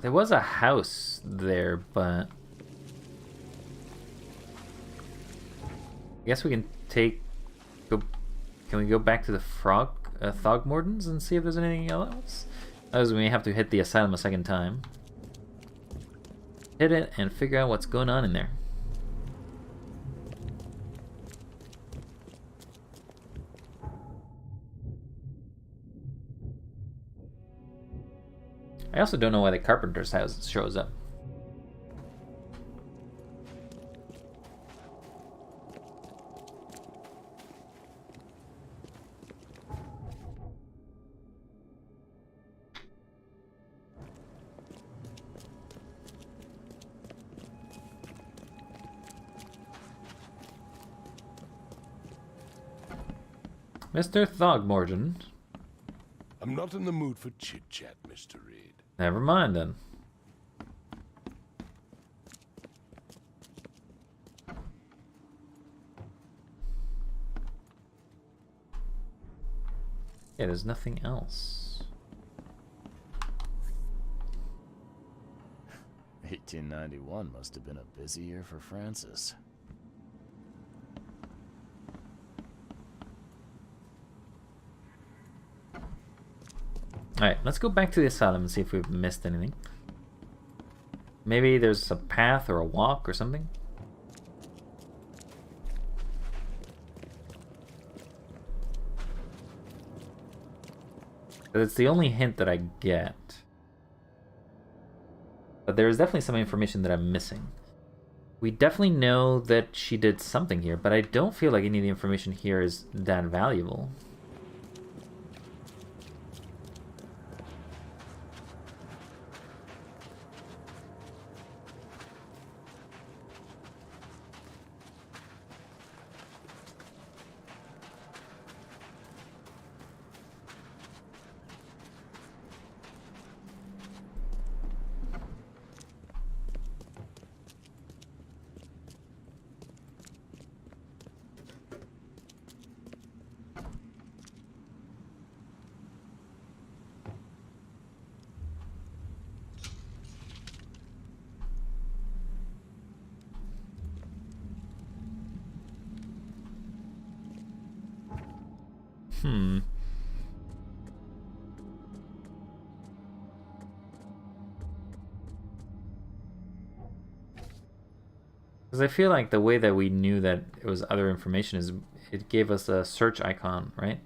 There was a house there, but I guess we can can we go back to the Thogmortons and see if there's anything else? Otherwise, we may have to hit the asylum a second time. Hit it and figure out what's going on in there. I also don't know why the carpenter's house shows up. Mr. Thogmorton. I'm not in the mood for chit-chat, Mr. Reed. Never mind, then. Yeah, there's nothing else. 1891 must have been a busy year for Francis. Alright, let's go back to the asylum and see if we've missed anything. Maybe there's a path or a walk or something. But it's the only hint that I get. But there's definitely some information that I'm missing. We definitely know that she did something here, but I don't feel like any of the information here is that valuable. Because I feel like the way that we knew that it was other information is it gave us a search icon, right?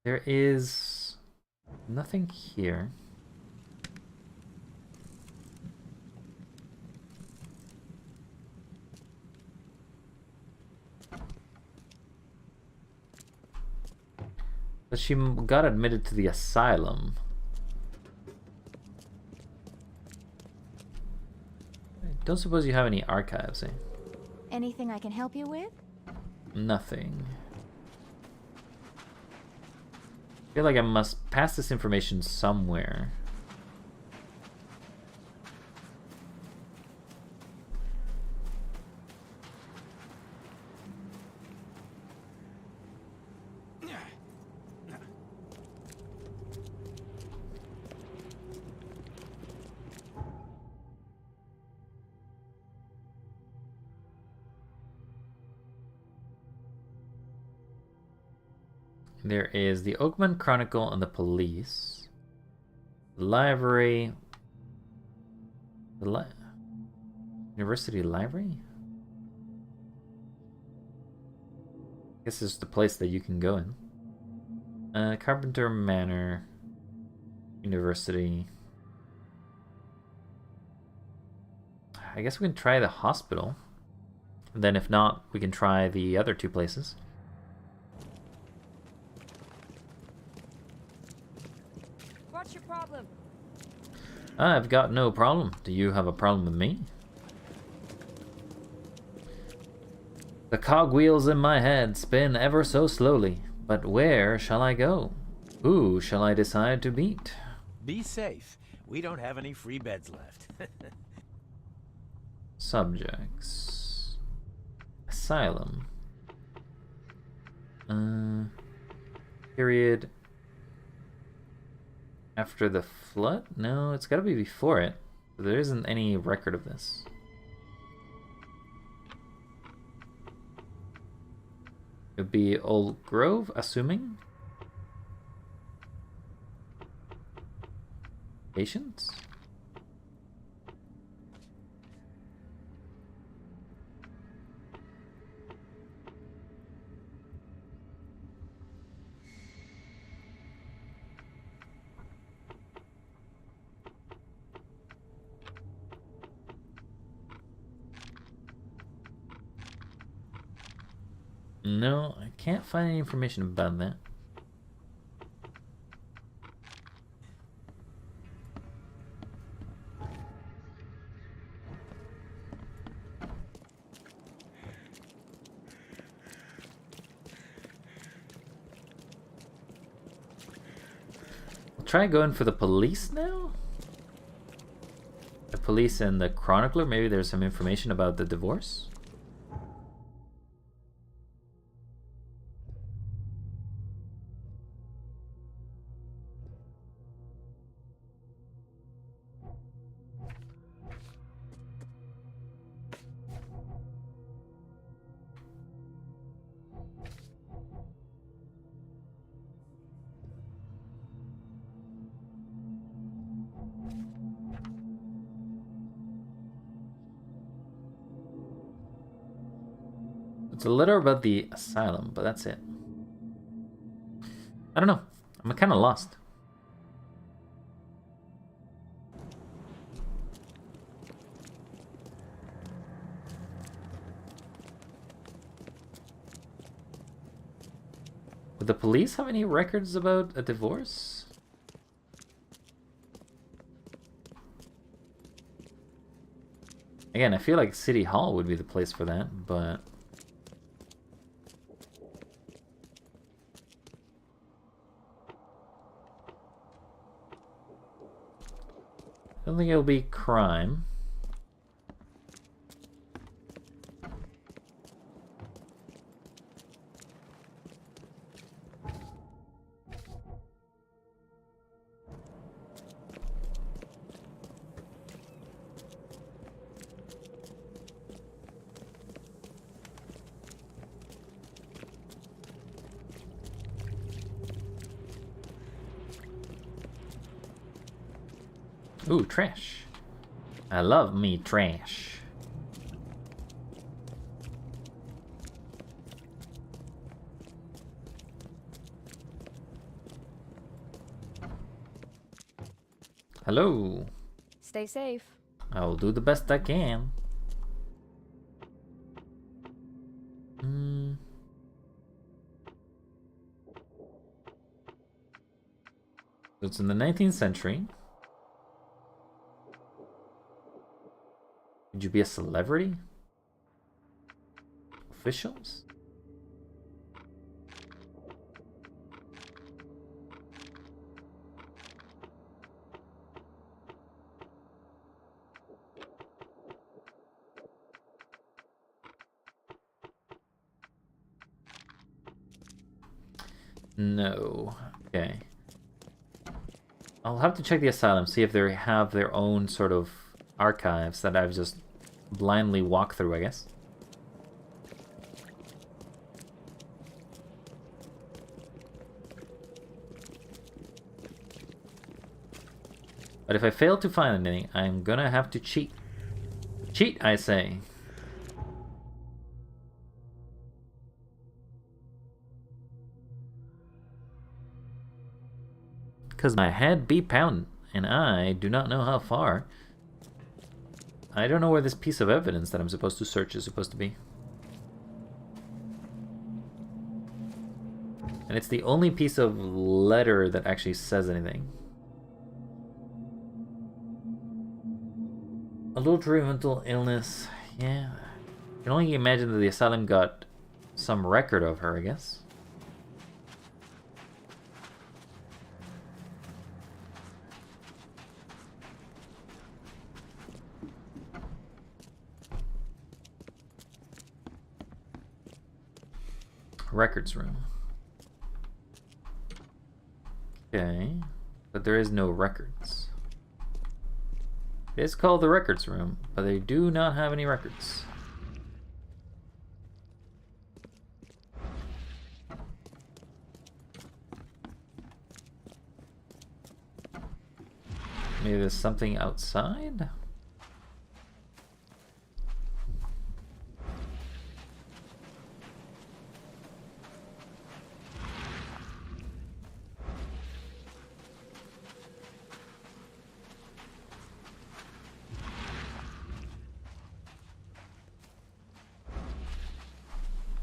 There is nothing here. But she got admitted to the asylum. I don't suppose you have any archives, eh? Anything I can help you with? Nothing. I feel like I must pass this information somewhere. There is the Oakman Chronicle and the police. The library. The University Library? I guess this is the place that you can go in. Carpenter Manor. University. I guess we can try the hospital. And then if not, we can try the other two places. What's your problem? I've got no problem. Do you have a problem with me? The cogwheels in my head spin ever so slowly, but where shall I go? Who shall I decide to beat? Be safe. We don't have any free beds left. Subjects. Asylum. Period. After the flood? No, it's gotta be before it. There isn't any record of this. It would be Old Grove, assuming. Patience? No, I can't find any information about that. We'll try going for the police now? The police and the chronicler, maybe there's some information about the divorce? It's a letter about the asylum, but that's it. I don't know. I'm kind of lost. Would the police have any records about a divorce? Again, I feel like City Hall would be the place for that, but... I don't think it'll be crime. Ooh, trash. I love me trash. Hello. Stay safe. I will do the best I can. It's in the 19th century. Would you be a celebrity? Officials? No. Okay. I'll have to check the asylum, see if they have their own sort of archives that I've just blindly walked through, I guess. But if I fail to find anything, I'm gonna have to cheat. Cheat, I say. Because my head be pounding, and I do not know how far. I don't know where this piece of evidence that I'm supposed to search is supposed to be. And it's the only piece of letter that actually says anything. Adultery, mental illness. Yeah. I can only imagine that the asylum got some record of her, I guess. Records room. Okay, but there is no records. It is called the records room, but they do not have any records. Maybe there's something outside?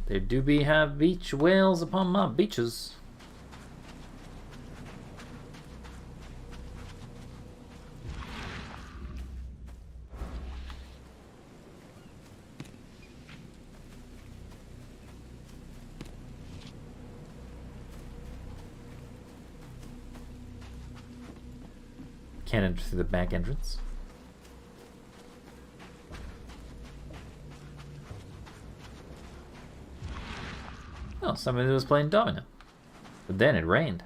There do have beach whales upon my beaches. Can't enter through the back entrance. Oh, somebody was playing domino. But then it rained.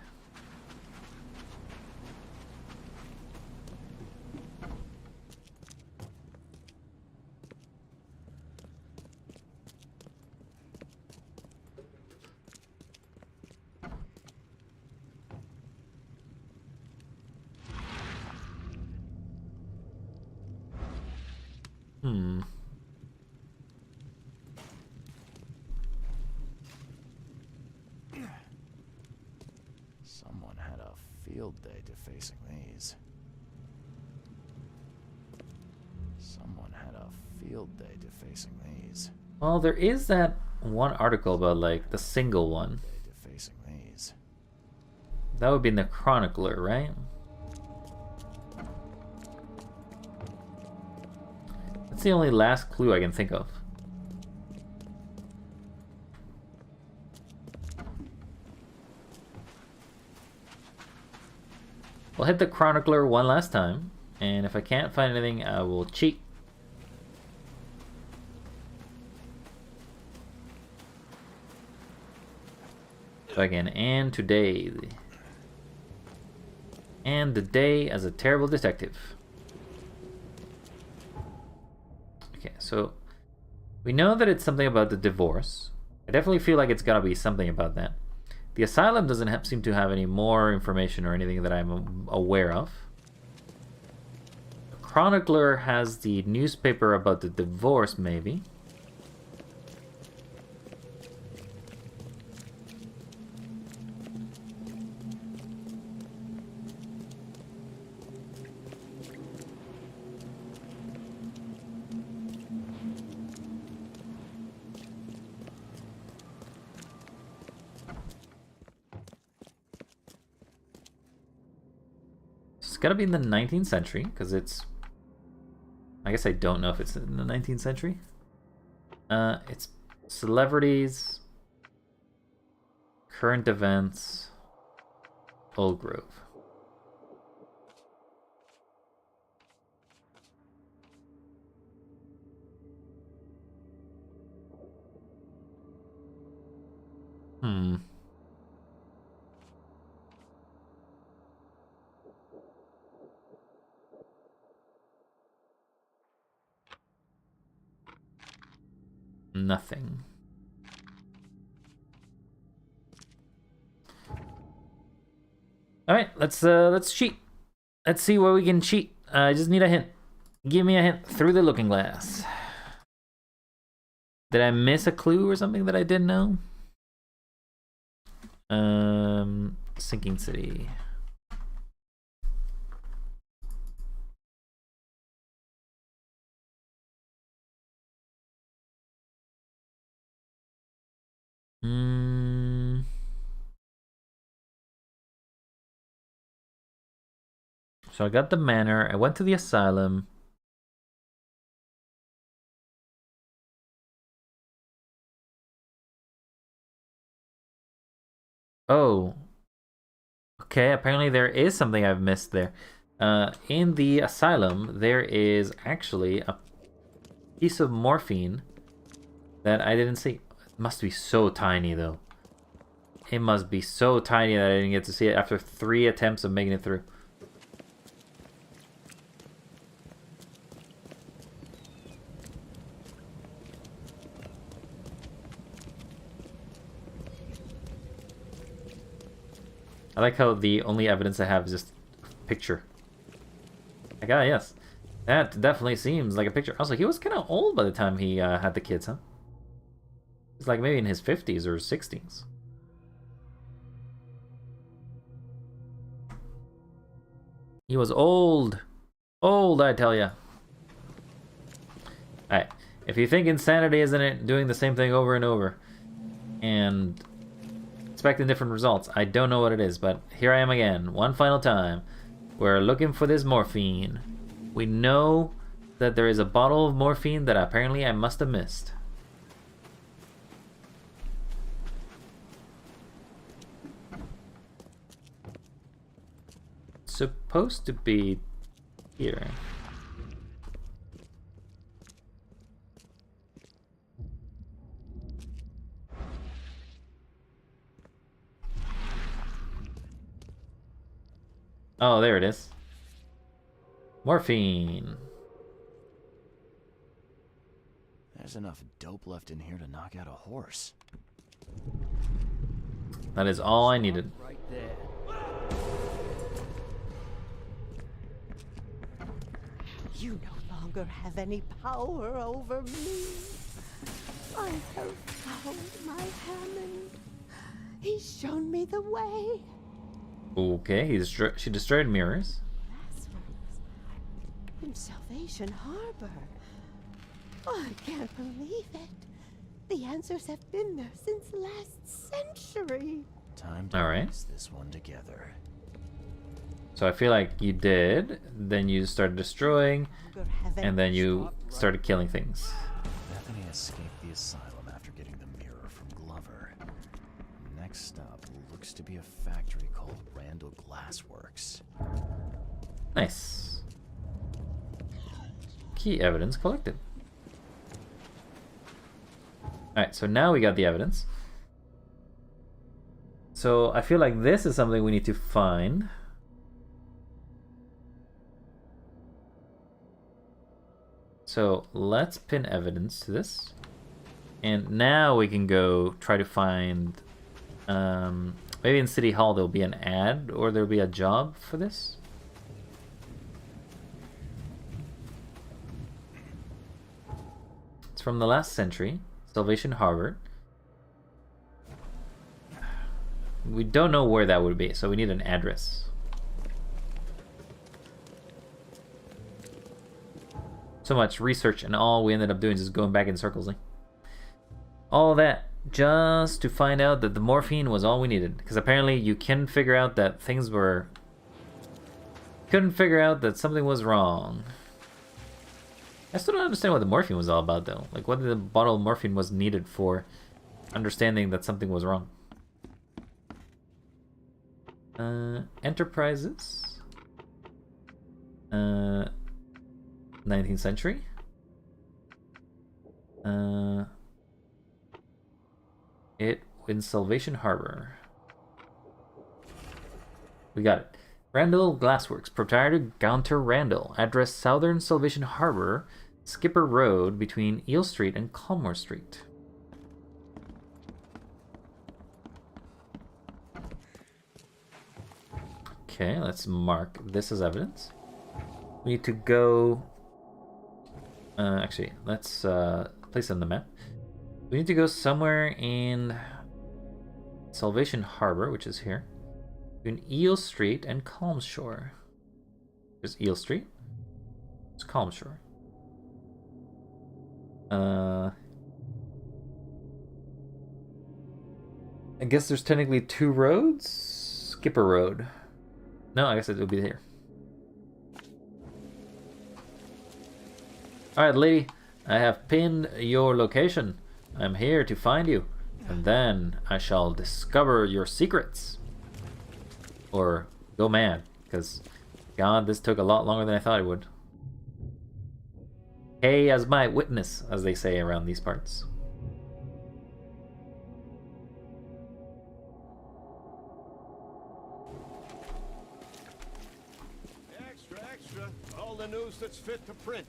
Someone had a field day defacing these. Someone had a field day defacing these. Well, there is that one article about, like, the single one. Defacing these. That would be in the Chronicler, right? That's the only last clue I can think of. We'll hit the Chronicler one last time, and if I can't find anything, I will cheat. So again, and today. And the day as a terrible detective. Okay, so we know that it's something about the divorce. I definitely feel like it's gotta be something about that. The asylum doesn't seem to have any more information or anything that I'm aware of. The Chronicler has the newspaper about the divorce, maybe. It's gotta be in the 19th century, because it's... I guess I don't know if it's in the 19th century. It's celebrities, current events, Old Grove. Nothing. All right, let's cheat. Let's see where we can cheat. I just need a hint. Give me a hint through the looking glass. Did I miss a clue or something that I didn't know? Sinking City. So I got the manor. I went to the asylum. Oh. Okay, apparently there is something I've missed there. In the asylum, there is actually a piece of morphine that I didn't see. It must be so tiny, though. It must be so tiny that I didn't get to see it after 3 attempts of making it through. I like how the only evidence I have is just a picture. Like, ah, yes. That definitely seems like a picture. Also, he was kind of old by the time he had the kids, huh? He's like maybe in his 50s or 60s. He was old. Old, I tell ya. Alright. If you think insanity isn't it doing the same thing over and over and expecting different results, I don't know what it is, but here I am again, one final time. We're looking for this morphine. We know that there is a bottle of morphine that apparently I must have missed. It's supposed to be here. Oh, there it is. Morphine. There's enough dope left in here to knock out a horse. That is all I needed. Right there. You no longer have any power over me. I have found my Hammond. He's shown me the way. Okay, she destroyed mirrors. In Salvation Harbor. I can't believe it. The answers have been there since last century. Time to piece this one together. So I feel like you did, then you started destroying, and then you started killing things. Bethany escaped the asylum after getting the mirror from Glover. Next stop looks to be a factory called Randall Glassworks. Nice. Key evidence collected. Alright, so now we got the evidence. So I feel like this is something we need to find. So let's pin evidence to this. And now we can go try to find... maybe in City Hall there'll be an ad or there'll be a job for this. It's from the last century. Salvation Harbor. We don't know where that would be, so we need an address. So much research and all we ended up doing is just going back in circles. Eh? All that just to find out that the morphine was all we needed. Because apparently you can figure out that things were... Couldn't figure out that something was wrong. I still don't understand what the morphine was all about, though. Like, what the bottle of morphine was needed for understanding that something was wrong. Enterprises. 19th century. It in Salvation Harbor. We got it. Randall Glassworks, proprietor Gaunter Randall, address Southern Salvation Harbor, Skipper Road between Eel Street and Colmore Street. Okay, let's mark this as evidence. We need to go... actually, let's place it on the map. We need to go somewhere in Salvation Harbor, which is here. Between Eel Street and Calm Shore. There's Eel Street. It's Calm Shore. I guess there's technically two roads? Skipper Road. No, I guess it would be here. Alright, lady. I have pinned your location. I'm here to find you. And then I shall discover your secrets. Or go mad. Because, God, this took a lot longer than I thought it would. Hey, as my witness, as they say around these parts. Extra, extra. All the news that's fit to print.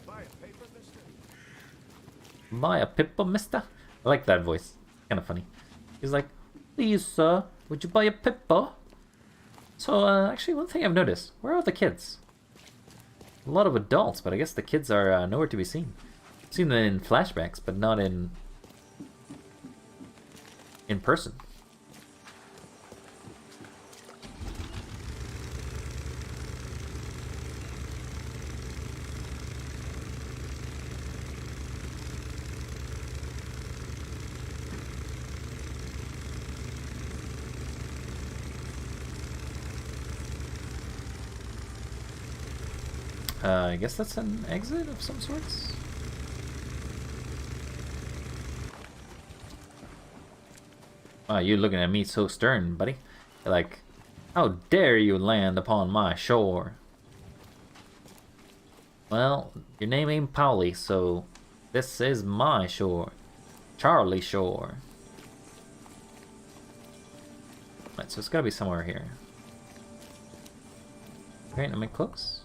Buy a paper, mister? Buy a paper, mister? I like that voice. Kind of funny. He's like, please, sir, would you buy a paper? So, actually, one thing I've noticed. Where are the kids? A lot of adults, but I guess the kids are nowhere to be seen. I've seen them in flashbacks, but not in person. I guess that's an exit of some sorts. Wow, you're looking at me so stern, buddy. You're like, how dare you land upon my shore? Well, your name ain't Powley, so this is my shore. Charlie Shore. Right, so it's gotta be somewhere here. Great, am I close?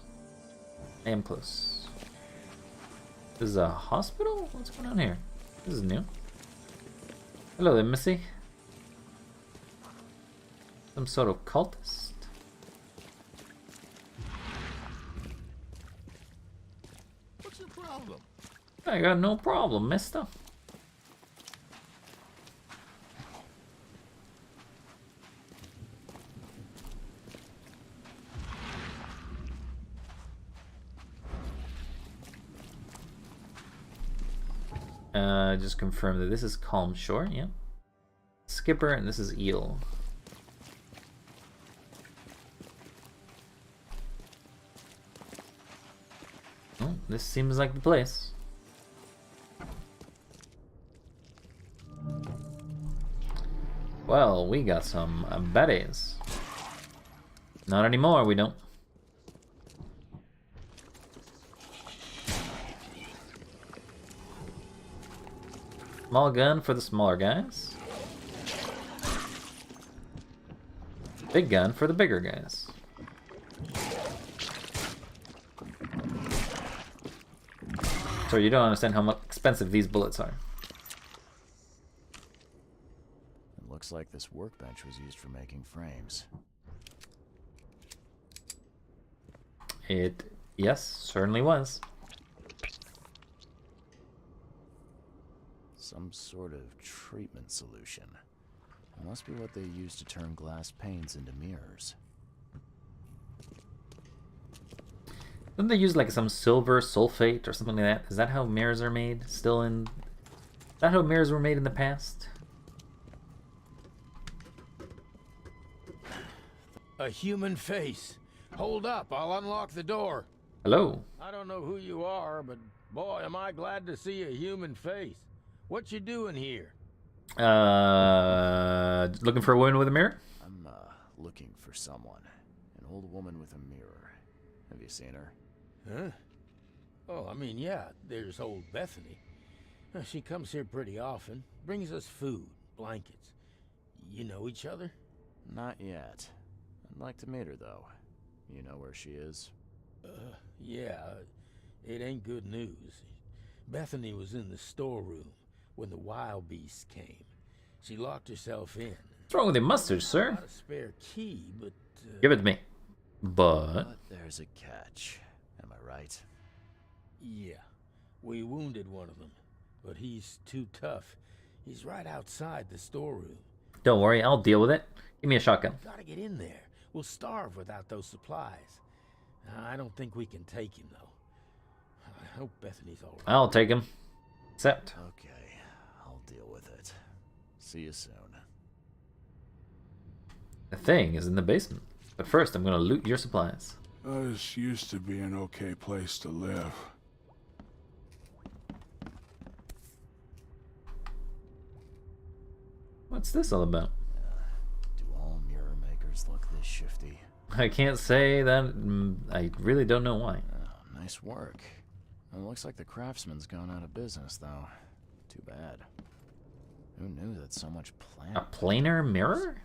I am close. This is a hospital? What's going on here? This is new. Hello there, Missy. Some sort of cultist? What's your problem? I got no problem, mister. Just confirm that this is Calm Shore, yeah. Skipper, and this is Eel. Oh, this seems like the place. Well, we got some baddies. Not anymore, we don't. Small gun for the smaller guys. Big gun for the bigger guys. So you don't understand how expensive these bullets are. It looks like this workbench was used for making frames. Yes, certainly was. Some sort of treatment solution. It must be what they use to turn glass panes into mirrors. Don't they use like some silver sulfate or something like that? Is that how mirrors are made? Is that how mirrors were made in the past? A human face. Hold up, I'll unlock the door. Hello. I don't know who you are, but Boy, am I glad to see a human face. What you doing here? Looking for a woman with a mirror? I'm, looking for someone. An old woman with a mirror. Have you seen her? Huh? Oh, I mean, yeah, there's old Bethany. She comes here pretty often. Brings us food, blankets. You know each other? Not yet. I'd like to meet her, though. You know where she is? Yeah, it ain't good news. Bethany was in the storeroom when the wild beasts came. She locked herself in. What's wrong with your mustard, sir? Got a spare key, but... Give it to me. But there's a catch. Am I right? Yeah. We wounded one of them, but he's too tough. He's right outside the storeroom. don't worry, I'll deal with it. Give me a shotgun. Gotta get in there. We'll starve without those supplies. I don't think we can take him, though. I hope Bethany's all right. I'll take him. Accept. Okay, I'll deal with it. See you soon. The thing is in the basement. But first, I'm gonna loot your supplies. This used to be an okay place to live. What's this all about? Do all mirror makers look this shifty? I can't say that. I really don't know why. Oh, nice work. It looks like the craftsman's gone out of business, though. Too bad. Who knew that so much A planar mirror?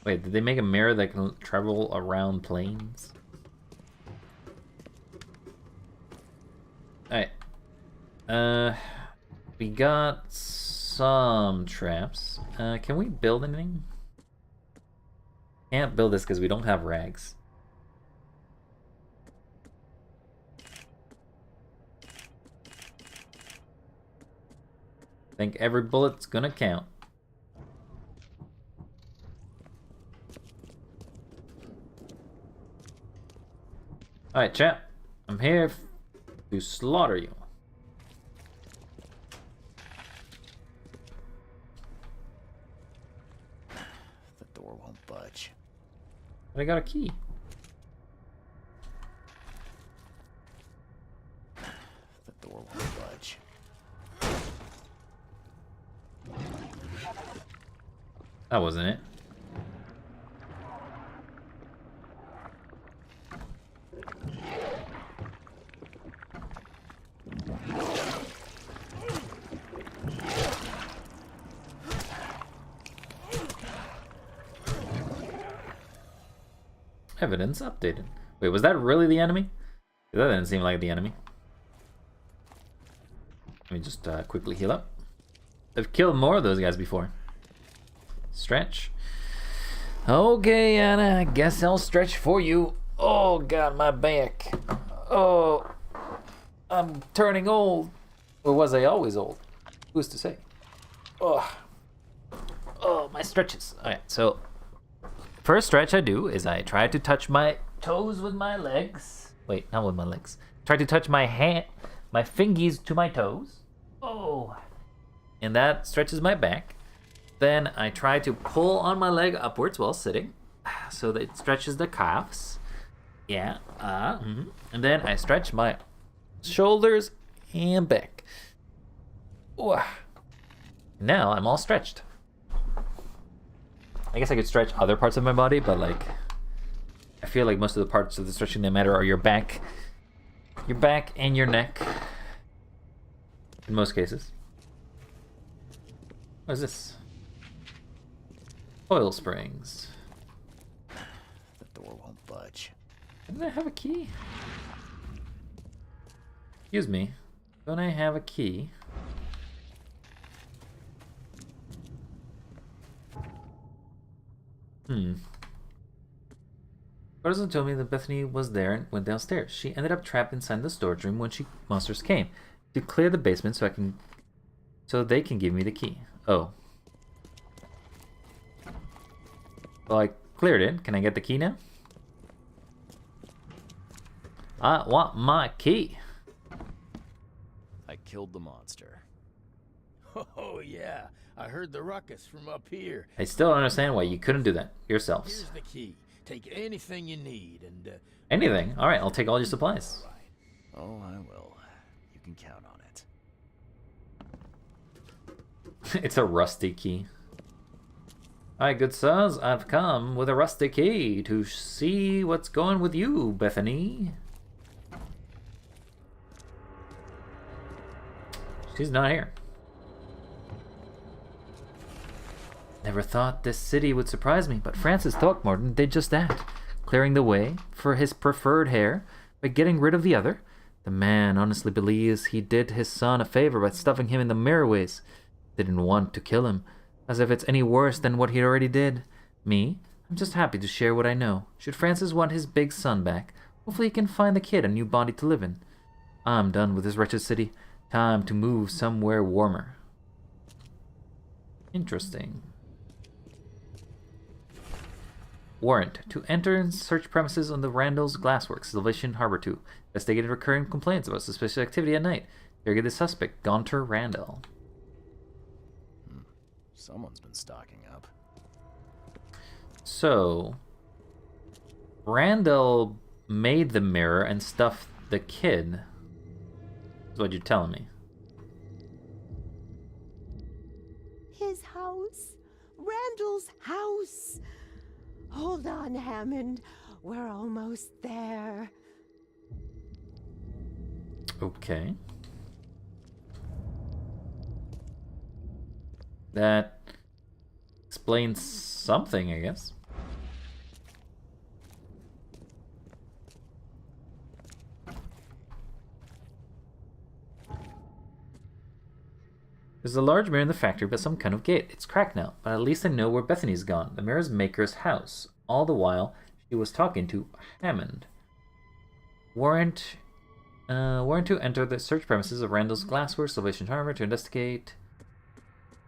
Wait, did they make a mirror that can travel around planes? Alright. We got some traps. Can we build anything? Can't build this because we don't have rags. I think every bullet's gonna count. Alright, chap. I'm here to slaughter you. The door won't budge. I got a key. The door won't budge. That wasn't it. Evidence updated. Wait, was that really the enemy? That didn't seem like the enemy. Let me just quickly heal up. I've killed more of those guys before. Stretch. Okay, Anna, I guess I'll stretch for you. Oh god, my back. Oh, I'm turning old. Or was I always old? Who's to say? Oh, my stretches. Alright, so first stretch I do is I try to touch my toes with my legs. Wait, not with my legs. Try to touch my fingies to my toes. Oh, and that stretches my back. Then I try to pull on my leg upwards while sitting, so that it stretches the calves. Yeah, and then I stretch my shoulders and back. Ooh. Now I'm all stretched. I guess I could stretch other parts of my body, but like, I feel like most of the parts of the stretching that matter are your back and your neck. In most cases. What is this? Oil springs. The door won't budge. Didn't I have a key? Excuse me. Don't I have a key? Carson told me that Bethany was there and went downstairs. She ended up trapped inside the storage room when monsters came to clear the basement so they can give me the key. Oh. Well, I cleared it. Can I get the key now? I want my key. I killed the monster. Oh, yeah. I heard the ruckus from up here. I still don't understand why you couldn't do that yourselves. Here's the key. Take anything you need and... Anything? Alright, I'll take all your supplies. Oh, I will. You can count on it. It's a rusty key. Hi, good sirs. I've come with a rusty key to see what's going with you, Bethany. She's not here. Never thought this city would surprise me, but Francis Throckmorton did just that, clearing the way for his preferred heir by getting rid of the other. The man honestly believes he did his son a favor by stuffing him in the mirrorways. Didn't want to kill him, as if it's any worse than what he already did. Me, I'm just happy to share what I know. Should Francis want his big son back, hopefully he can find the kid a new body to live in. I'm done with this wretched city. Time to move somewhere warmer. Interesting. Warrant to enter and search premises on the Randall's Glassworks, Salvation Harbor 2. Investigated recurring complaints about suspicious activity at night. Target the suspect, Gaunter Randall. Someone's been stocking up. So, Randall made the mirror and stuffed the kid. That's what you're telling me. His house. Randall's house. Hold on, Hammond. We're almost there. Okay. That explains something, I guess. There's a large mirror in the factory, but some kind of gate. It's cracked now, but at least I know where Bethany's gone. The mirror's maker's house. All the while, she was talking to Hammond. Warrant to enter the search premises of Randall's Glassworks, Salvation Harbor to investigate.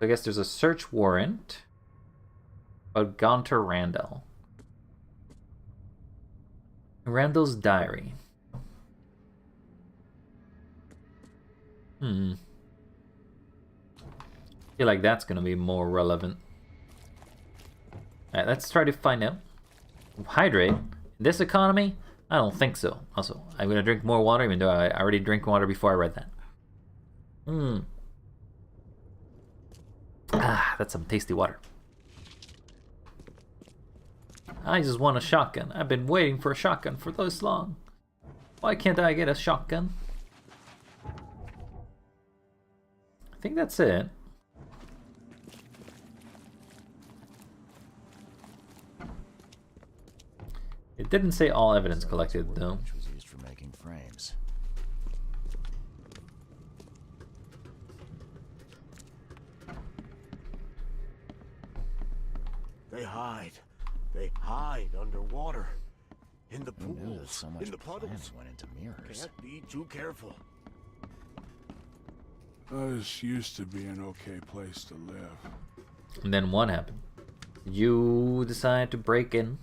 So I guess there's a search warrant about Gaunter Randall. Randall's diary. I feel like that's going to be more relevant. Alright, let's try to find out. Hydrate? In this economy? I don't think so. Also, I'm going to drink more water, even though I already drank water before I read that. Ah, that's some tasty water. I just want a shotgun. I've been waiting for a shotgun for this long. Why can't I get a shotgun? I think that's it. It didn't say all evidence collected, though. Which was used for making frames. They hide. They hide underwater. In the Who knew that pools, so much in the puddles. planning went into mirrors? Can't be too careful. This used to be an okay place to live. And then what happened? You decide to break in.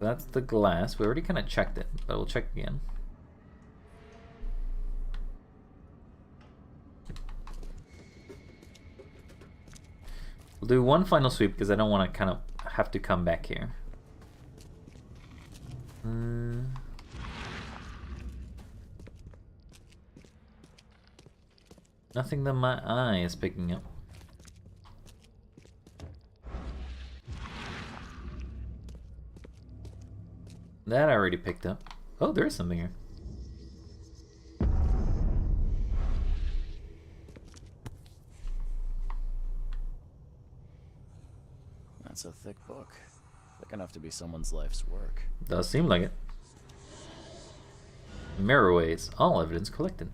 That's the glass. We already kind of checked it, but we'll check again. We'll do one final sweep because I don't want to kind of have to come back here. Nothing that my eye is picking up. That I already picked up. Oh, there is something here. That's a thick book. Thick enough to be someone's life's work. Does seem like it. Mirrorways. All evidence collected.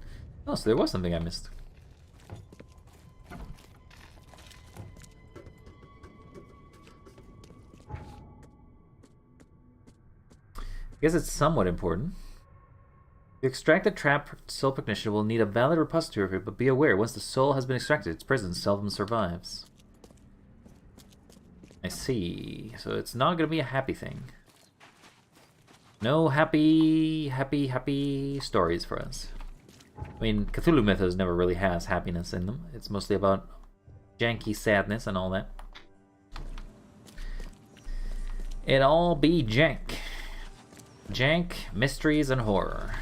Oh, so there was something I missed. I guess it's somewhat important. To extract the trapped soul technician will need a valid repository, but be aware, once the soul has been extracted, its presence seldom survives. I see. So it's not going to be a happy thing. No happy stories for us. I mean, Cthulhu Mythos never really has happiness in them. It's mostly about janky sadness and all that. It all be jank. Jank, mysteries, and horror.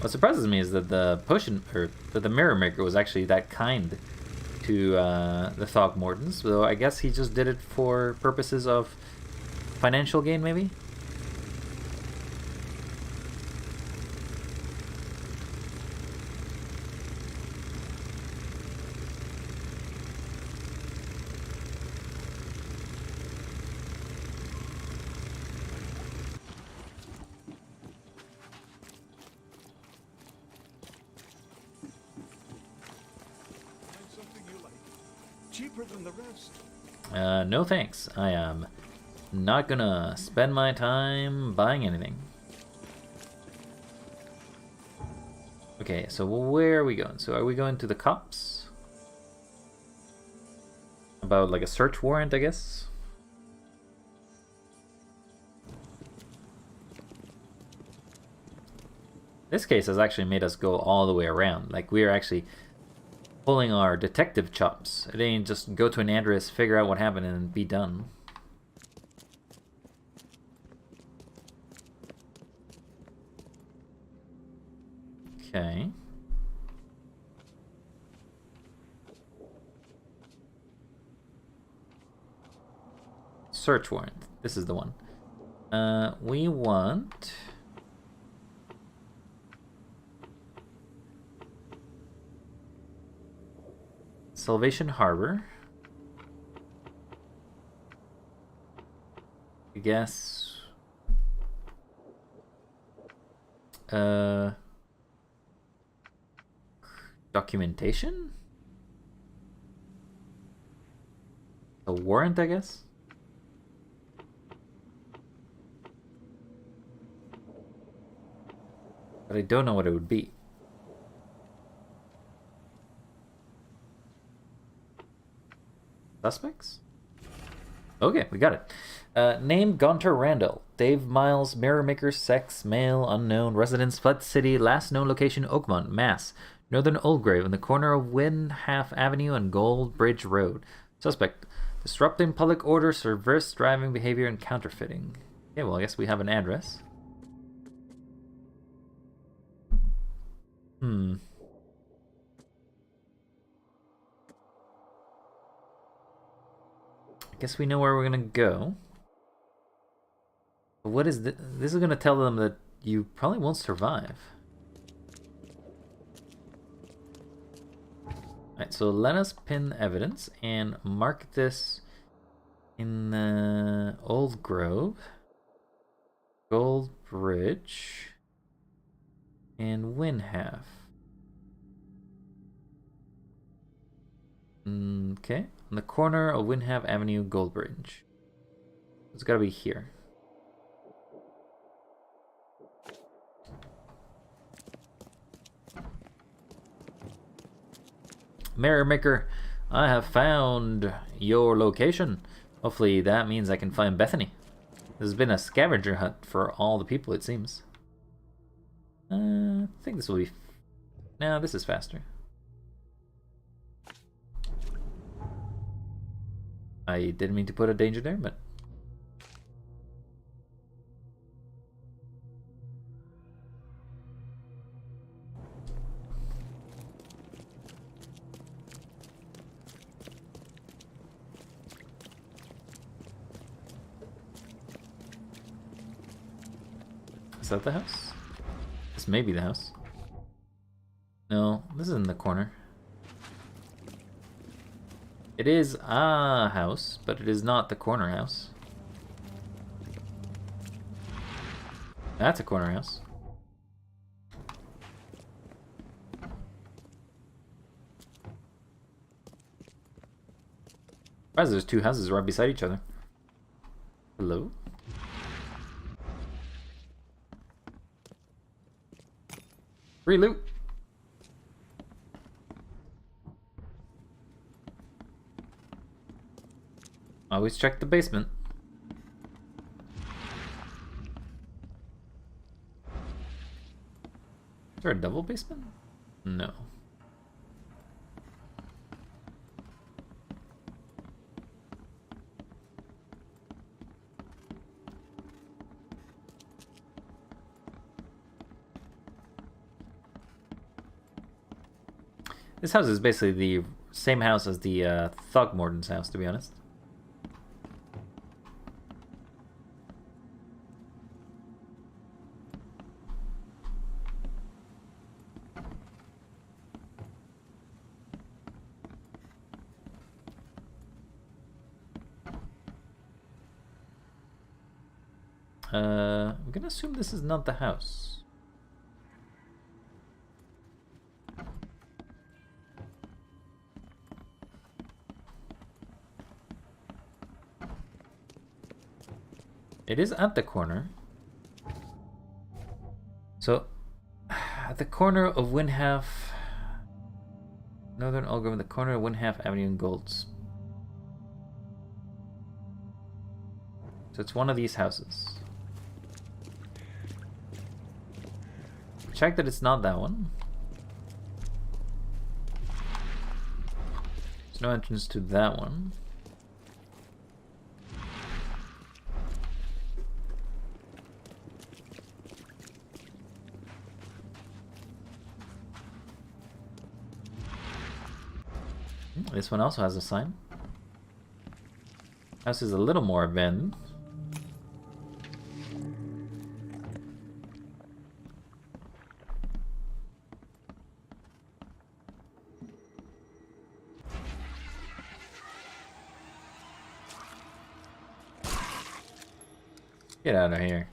What surprises me is that the mirror maker was actually that kind to the Throckmortons, though I guess he just did it for purposes of financial gain, maybe? Cheaper than the rest. No thanks. I am not gonna spend my time buying anything. Okay, so where are we going? So are we going to the cops? About like a search warrant, I guess? This case has actually made us go all the way around. Like, we are actually pulling our detective chops. It ain't just go to an address, figure out what happened, and be done. Okay. Search warrant. This is the one. We want... Salvation Harbor. I guess. Documentation? A warrant, I guess? But I don't know what it would be. Suspects? Okay, we got it. Name Gunter Randall. Dave Miles, Mirror Maker, sex, male, unknown, residence, Flood City, last known location, Oakmont, Mass. Northern Oldgrave, in the corner of Windhalf Avenue and Gold Bridge Road. Suspect, disrupting public order, reverse driving behavior, and counterfeiting. Okay, well, I guess we have an address. I guess we know where we're gonna go. But what is this? This is gonna tell them that you probably won't survive. Alright, so let us pin evidence and mark this in Old Grove, Gold Bridge, and Windhalf. Okay, on the corner of Windhalf Avenue, Gold Bridge. It's gotta be here. Mirror Maker, I have found your location. Hopefully that means I can find Bethany. This has been a scavenger hunt for all the people, it seems. I think this will be... No, this is faster. I didn't mean to put a danger there, but... Is that the house? This may be the house. No, this is in the corner. It is a house, but it is not the corner house. That's a corner house. Surprised there's two houses right beside each other. Hello? Free loot! Always check the basement. Is there a double basement? No. This house is basically the same house as the Throckmorton's house, to be honest. I'm gonna assume this is not the house. It is at the corner. So, at the corner of Windhalf... Northern Algram, the corner of Windhalf Avenue and Golds. So it's one of these houses. Check that it's not that one. There's no entrance to that one. This one also has a sign. House is a little more abandoned. Get out of here.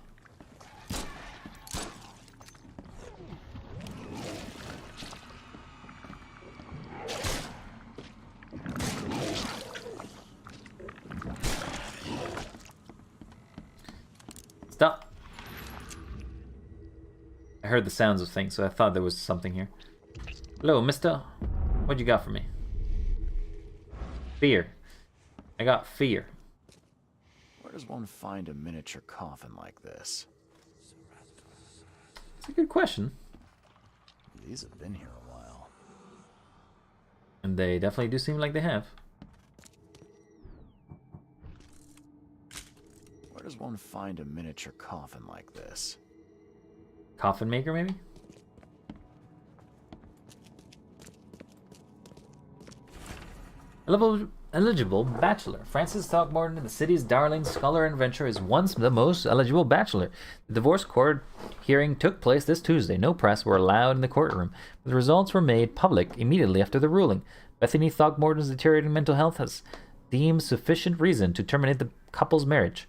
Stop. I heard the sounds of things, so I thought there was something here. Hello, mister. What you got for me? Fear. I got fear. Where does one find a miniature coffin like this? It's a good question. These have been here a while. And they definitely do seem like they have. Where does one find a miniature coffin like this? Coffin maker, maybe? Eligible bachelor. Francis Throckmorton, the city's darling scholar and adventurer, is once the most eligible bachelor. The divorce court hearing took place this Tuesday. No press were allowed in the courtroom, but the results were made public immediately after the ruling. Bethany Throckmorton's deteriorating mental health has deemed sufficient reason to terminate the couple's marriage.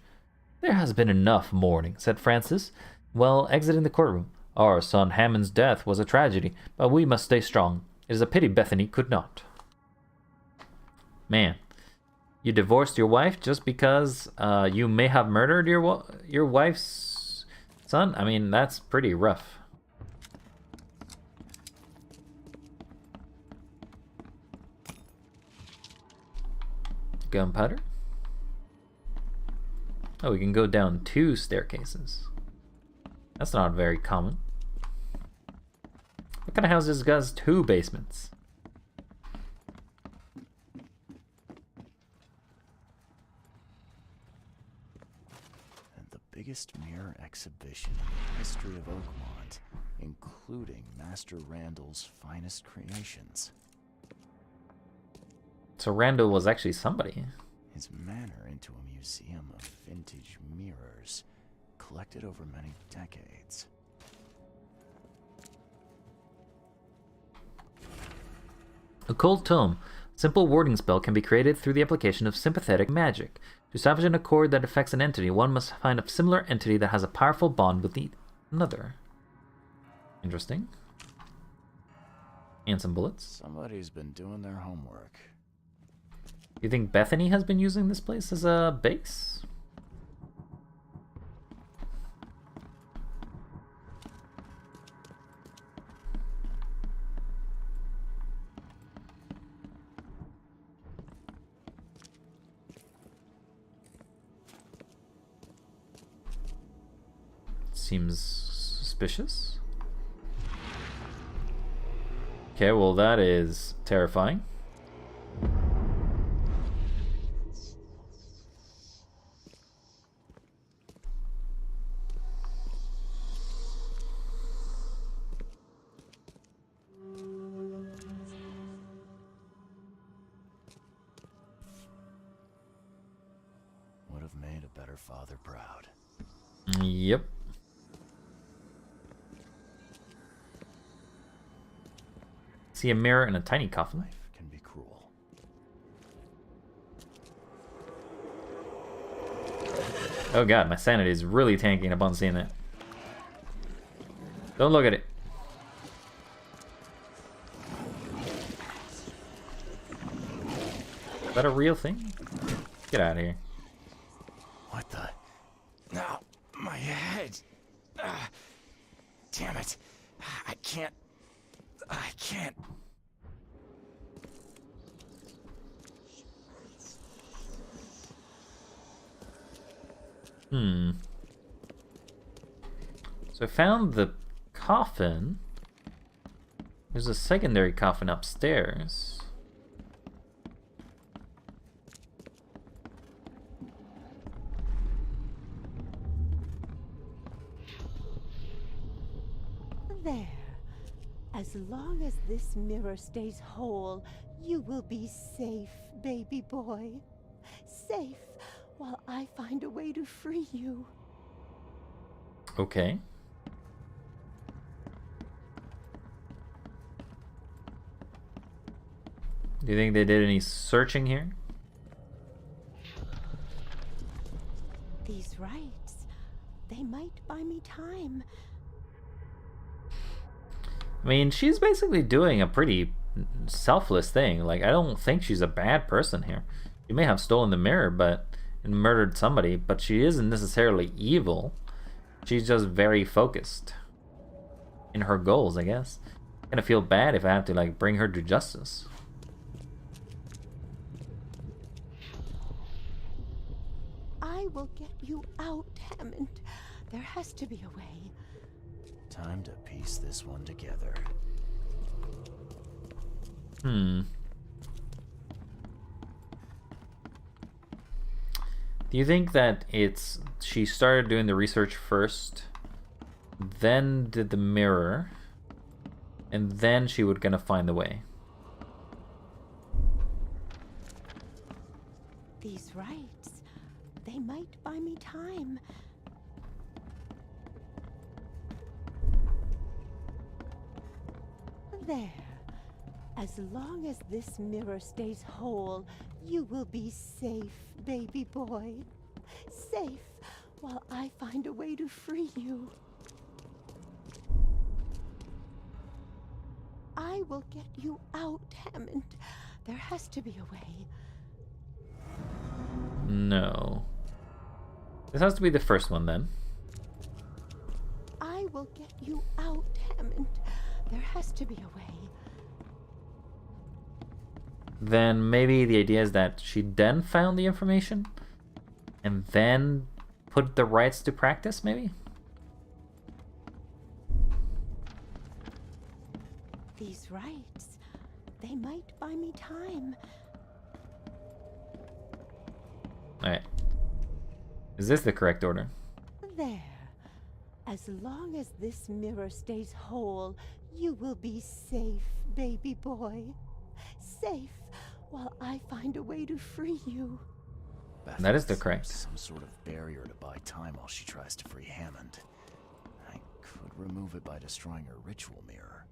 There has been enough mourning, said Francis, while exiting the courtroom. Our son Hammond's death was a tragedy, but we must stay strong. It is a pity Bethany could not. Man, you divorced your wife just because you may have murdered your wife's son? I mean, that's pretty rough. Gunpowder. Oh, we can go down 2 staircases. That's not very common. What kind of house has 2 basements? Biggest mirror exhibition in the history of Oakmont, including Master Randall's finest creations. So Randall was actually somebody. His manor into a museum of vintage mirrors, collected over many decades. Occult Tome. Simple warding spell can be created through the application of sympathetic magic. To establish an accord that affects an entity, one must find a similar entity that has a powerful bond with another. Interesting. And some bullets. Somebody's been doing their homework. You think Bethany has been using this place as a base? Seems suspicious. Okay, well that is terrifying. a better father proud. Yep. See a mirror and a tiny coffin. Life can be cruel. Oh god, my sanity is really tanking upon seeing that. Don't look at it. Is that a real thing? Get out of here. What the? No, my head. Damn it. I can't. So I found the coffin. There's a secondary coffin upstairs. There. As long as this mirror stays whole, you will be safe, baby boy. Safe while I find a way to free you. Okay. Do you think they did any searching here? These rights, they might buy me time. I mean, she's basically doing a pretty selfless thing. Like, I don't think she's a bad person here. She may have stolen the mirror, and murdered somebody, but she isn't necessarily evil. She's just very focused in her goals, I guess. I'm gonna feel bad if I have to, like, bring her to justice. I will get you out, Hammond. There has to be a way. Time to piece this one together. Do you think that she started doing the research first, then did the mirror, and then she would gonna find the way? These rights, they might buy me time. There. As long as this mirror stays whole, you will be safe, baby boy. Safe while I find a way to free you. I will get you out, Hammond. There has to be a way. No. This has to be the first one then. I will get you out, Hammond. There has to be a way. Then maybe the idea is that she then found the information and then put the rights to practice, maybe? These rights, they might buy me time. Alright. Is this the correct order? There. As long as this mirror stays whole, you will be safe, baby boy. Safe while I find a way to free you. That is the correct. Some sort of barrier to buy time while she tries to free Hammond. I could remove it by destroying her ritual mirror.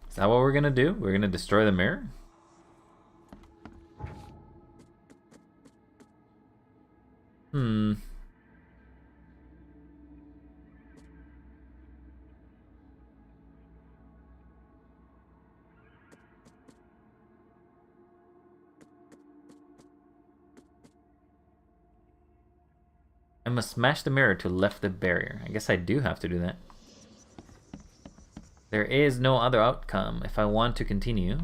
Is that what we're gonna do? We're gonna destroy the mirror? I must smash the mirror to lift the barrier. I guess I do have to do that. There is no other outcome if I want to continue.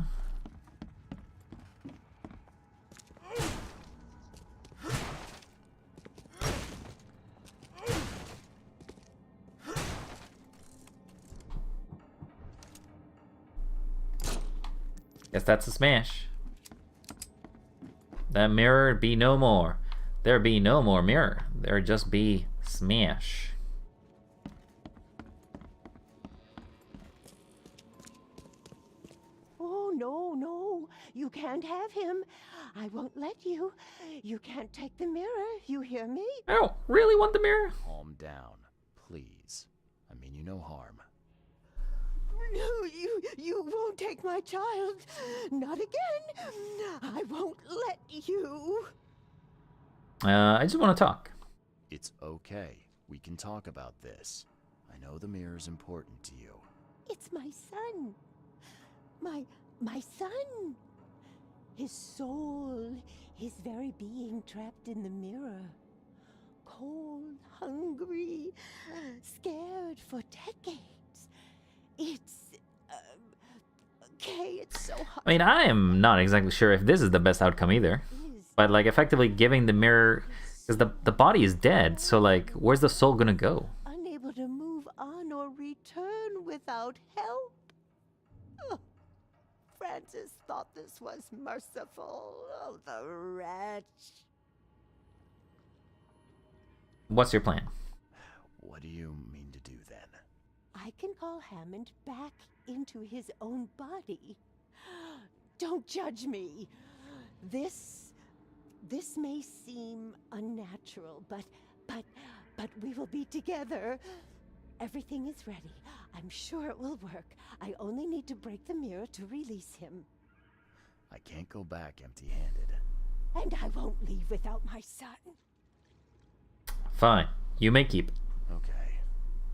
Guess that's a smash. That mirror be no more. There be no more mirror. There just be smash. Oh, no, no. You can't have him. I won't let you. You can't take the mirror. You hear me? I don't really want the mirror. Calm down, please. I mean you no harm. No, you won't take my child. Not again. I won't let you. I just want to talk. It's okay. We can talk about this. I know the mirror's important to you. It's my son. My son. His soul, his very being trapped in the mirror. Cold, hungry, scared for decades. It's... okay, it's so hard. I mean, I am not exactly sure if this is the best outcome either. But, like, effectively giving the mirror... Because the body is dead, so, like, where's the soul gonna go? Unable to move on or return without help. Oh, Francis thought this was merciful. Oh, the wretch. What's your plan? What do you mean to do then? I can call Hammond back into his own body. Don't judge me. This may seem unnatural, but we will be together. Everything is ready. I'm sure it will work. I only need to break the mirror to release him. I can't go back empty-handed. And I won't leave without my son. Fine. You may keep it. Okay.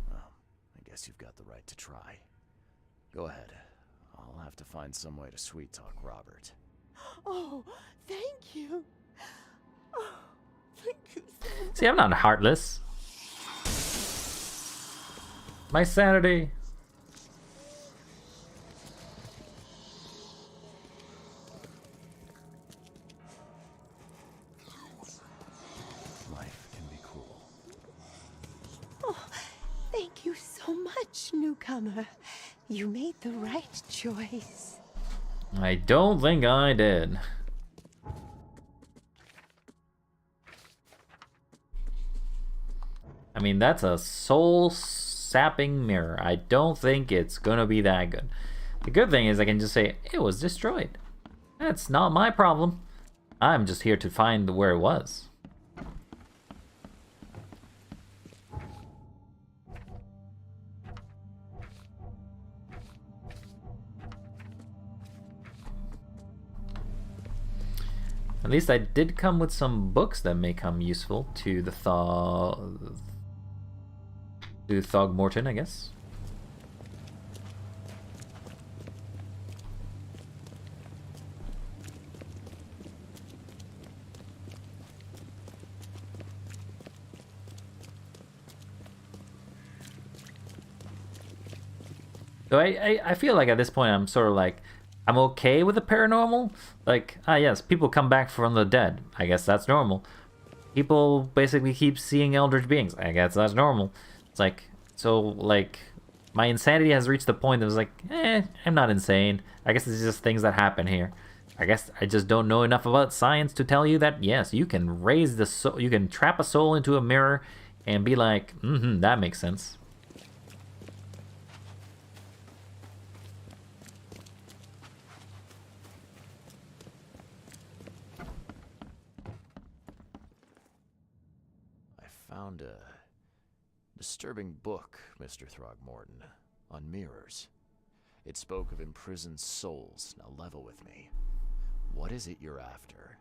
Well, I guess you've got the right to try. Go ahead. I'll have to find some way to sweet-talk Robert. Oh, thank you. Oh, thank you so much. See, I'm not heartless. My sanity. Life can be cruel. Oh, thank you so much, newcomer. You made the right choice. I don't think I did. I mean, that's a soul-sapping mirror. I don't think it's gonna be that good. The good thing is I can just say, it was destroyed. That's not my problem. I'm just here to find where it was. At least I did come with some books that may come useful to the Thogmorton, I guess. So I feel like at this point I'm sort of like, I'm okay with the paranormal. Like, yes, people come back from the dead. I guess that's normal. People basically keep seeing eldritch beings. I guess that's normal. It's like, so, like, my insanity has reached the point that was like, I'm not insane. I guess it's just things that happen here. I guess I just don't know enough about science to tell you that, yes, you can raise the soul, you can trap a soul into a mirror and be like, that makes sense. Found a disturbing book, Mr. Throgmorton, on mirrors. It spoke of imprisoned souls. Now level with me. What is it you're after?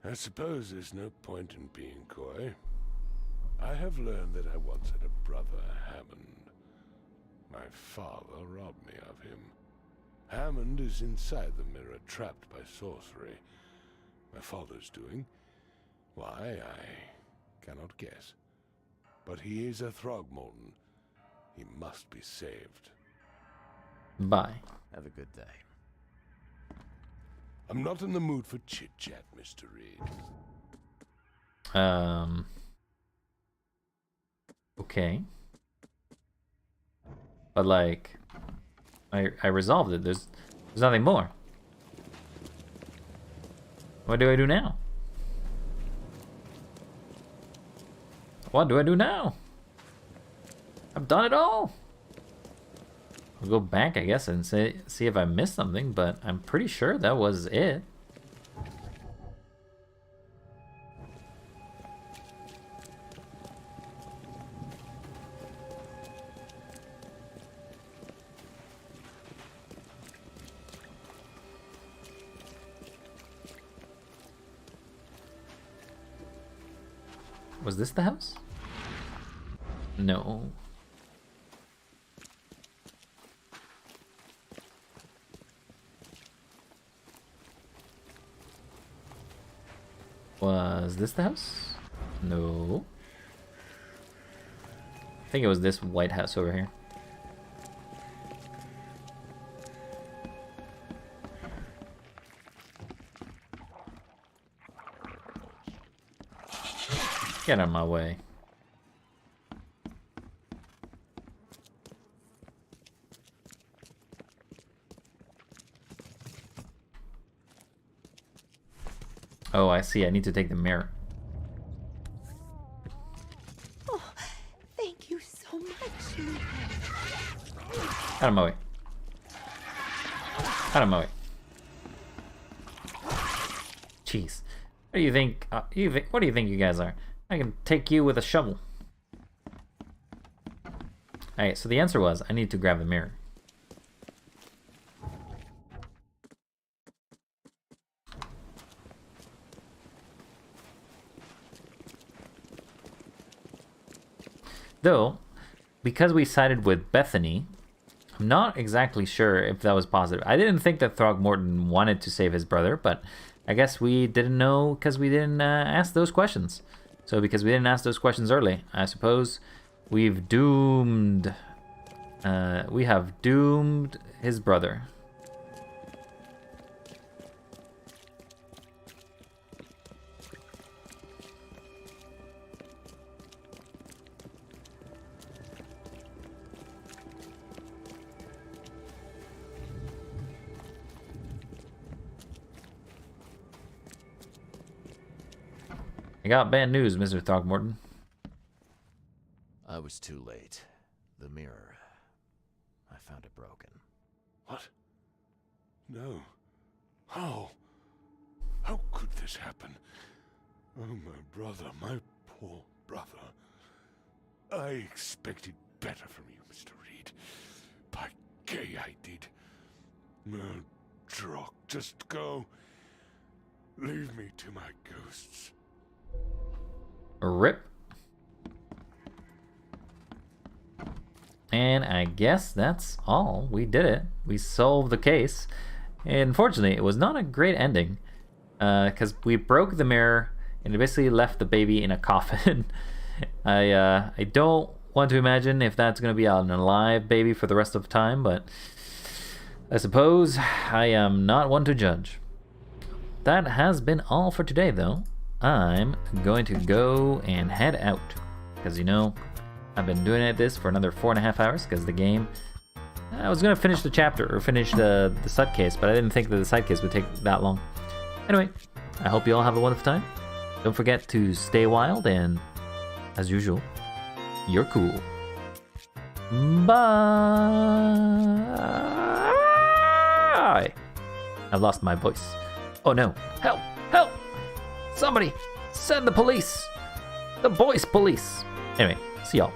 I suppose there's no point in being coy. I have learned that I once had a brother, Hammond. My father robbed me of him. Hammond is inside the mirror, trapped by sorcery. My father's doing? Why, I cannot guess. But he is a Throgmorton. He must be saved. Bye. Have a good day. I'm not in the mood for chit-chat, Mr. Reed. Okay. But like, I resolved it. There's nothing more. What do I do now? What do I do now? I've done it all. We'll go back, I guess, and see if I missed something, but I'm pretty sure that was it. Was this the house? No. Was this the house? No. I think it was this white house over here. Get out of my way. Oh, I see. I need to take the mirror. Oh, thank you so much. Out of my way. Out of my way. Jeez. What do you think? What do you think you guys are? I can take you with a shovel. Alright, so the answer was I need to grab the mirror. Though, because we sided with Bethany, I'm not exactly sure if that was positive. I didn't think that Throgmorton wanted to save his brother, but I guess we didn't know because we didn't ask those questions. So because we didn't ask those questions early, I suppose we've doomed... we have doomed his brother. I got bad news, Mr. Throgmorton. I was too late. The mirror. I found it broken. What? No. How? How could this happen? Oh, my brother, my poor brother. I expected better from you, Mr. Reed. By gay, I did. No, Drock, just go. Leave me to my ghosts. Rip. And I guess that's all. We did it. We solved the case. And unfortunately, it was not a great ending. Because we broke the mirror and it basically left the baby in a coffin. I don't want to imagine if that's going to be an alive baby for the rest of the time, but I suppose I am not one to judge. That has been all for today, though. I'm going to go and head out. Because, you know, I've been doing this for another 4.5 hours because the game... I was going to finish the chapter or finish the side case, but I didn't think that the side case would take that long. Anyway, I hope you all have a wonderful time. Don't forget to stay wild and, as usual, you're cool. Bye! I've lost my voice. Oh no. Help! Help! Somebody! Send the police! The voice police! Anyway, see y'all.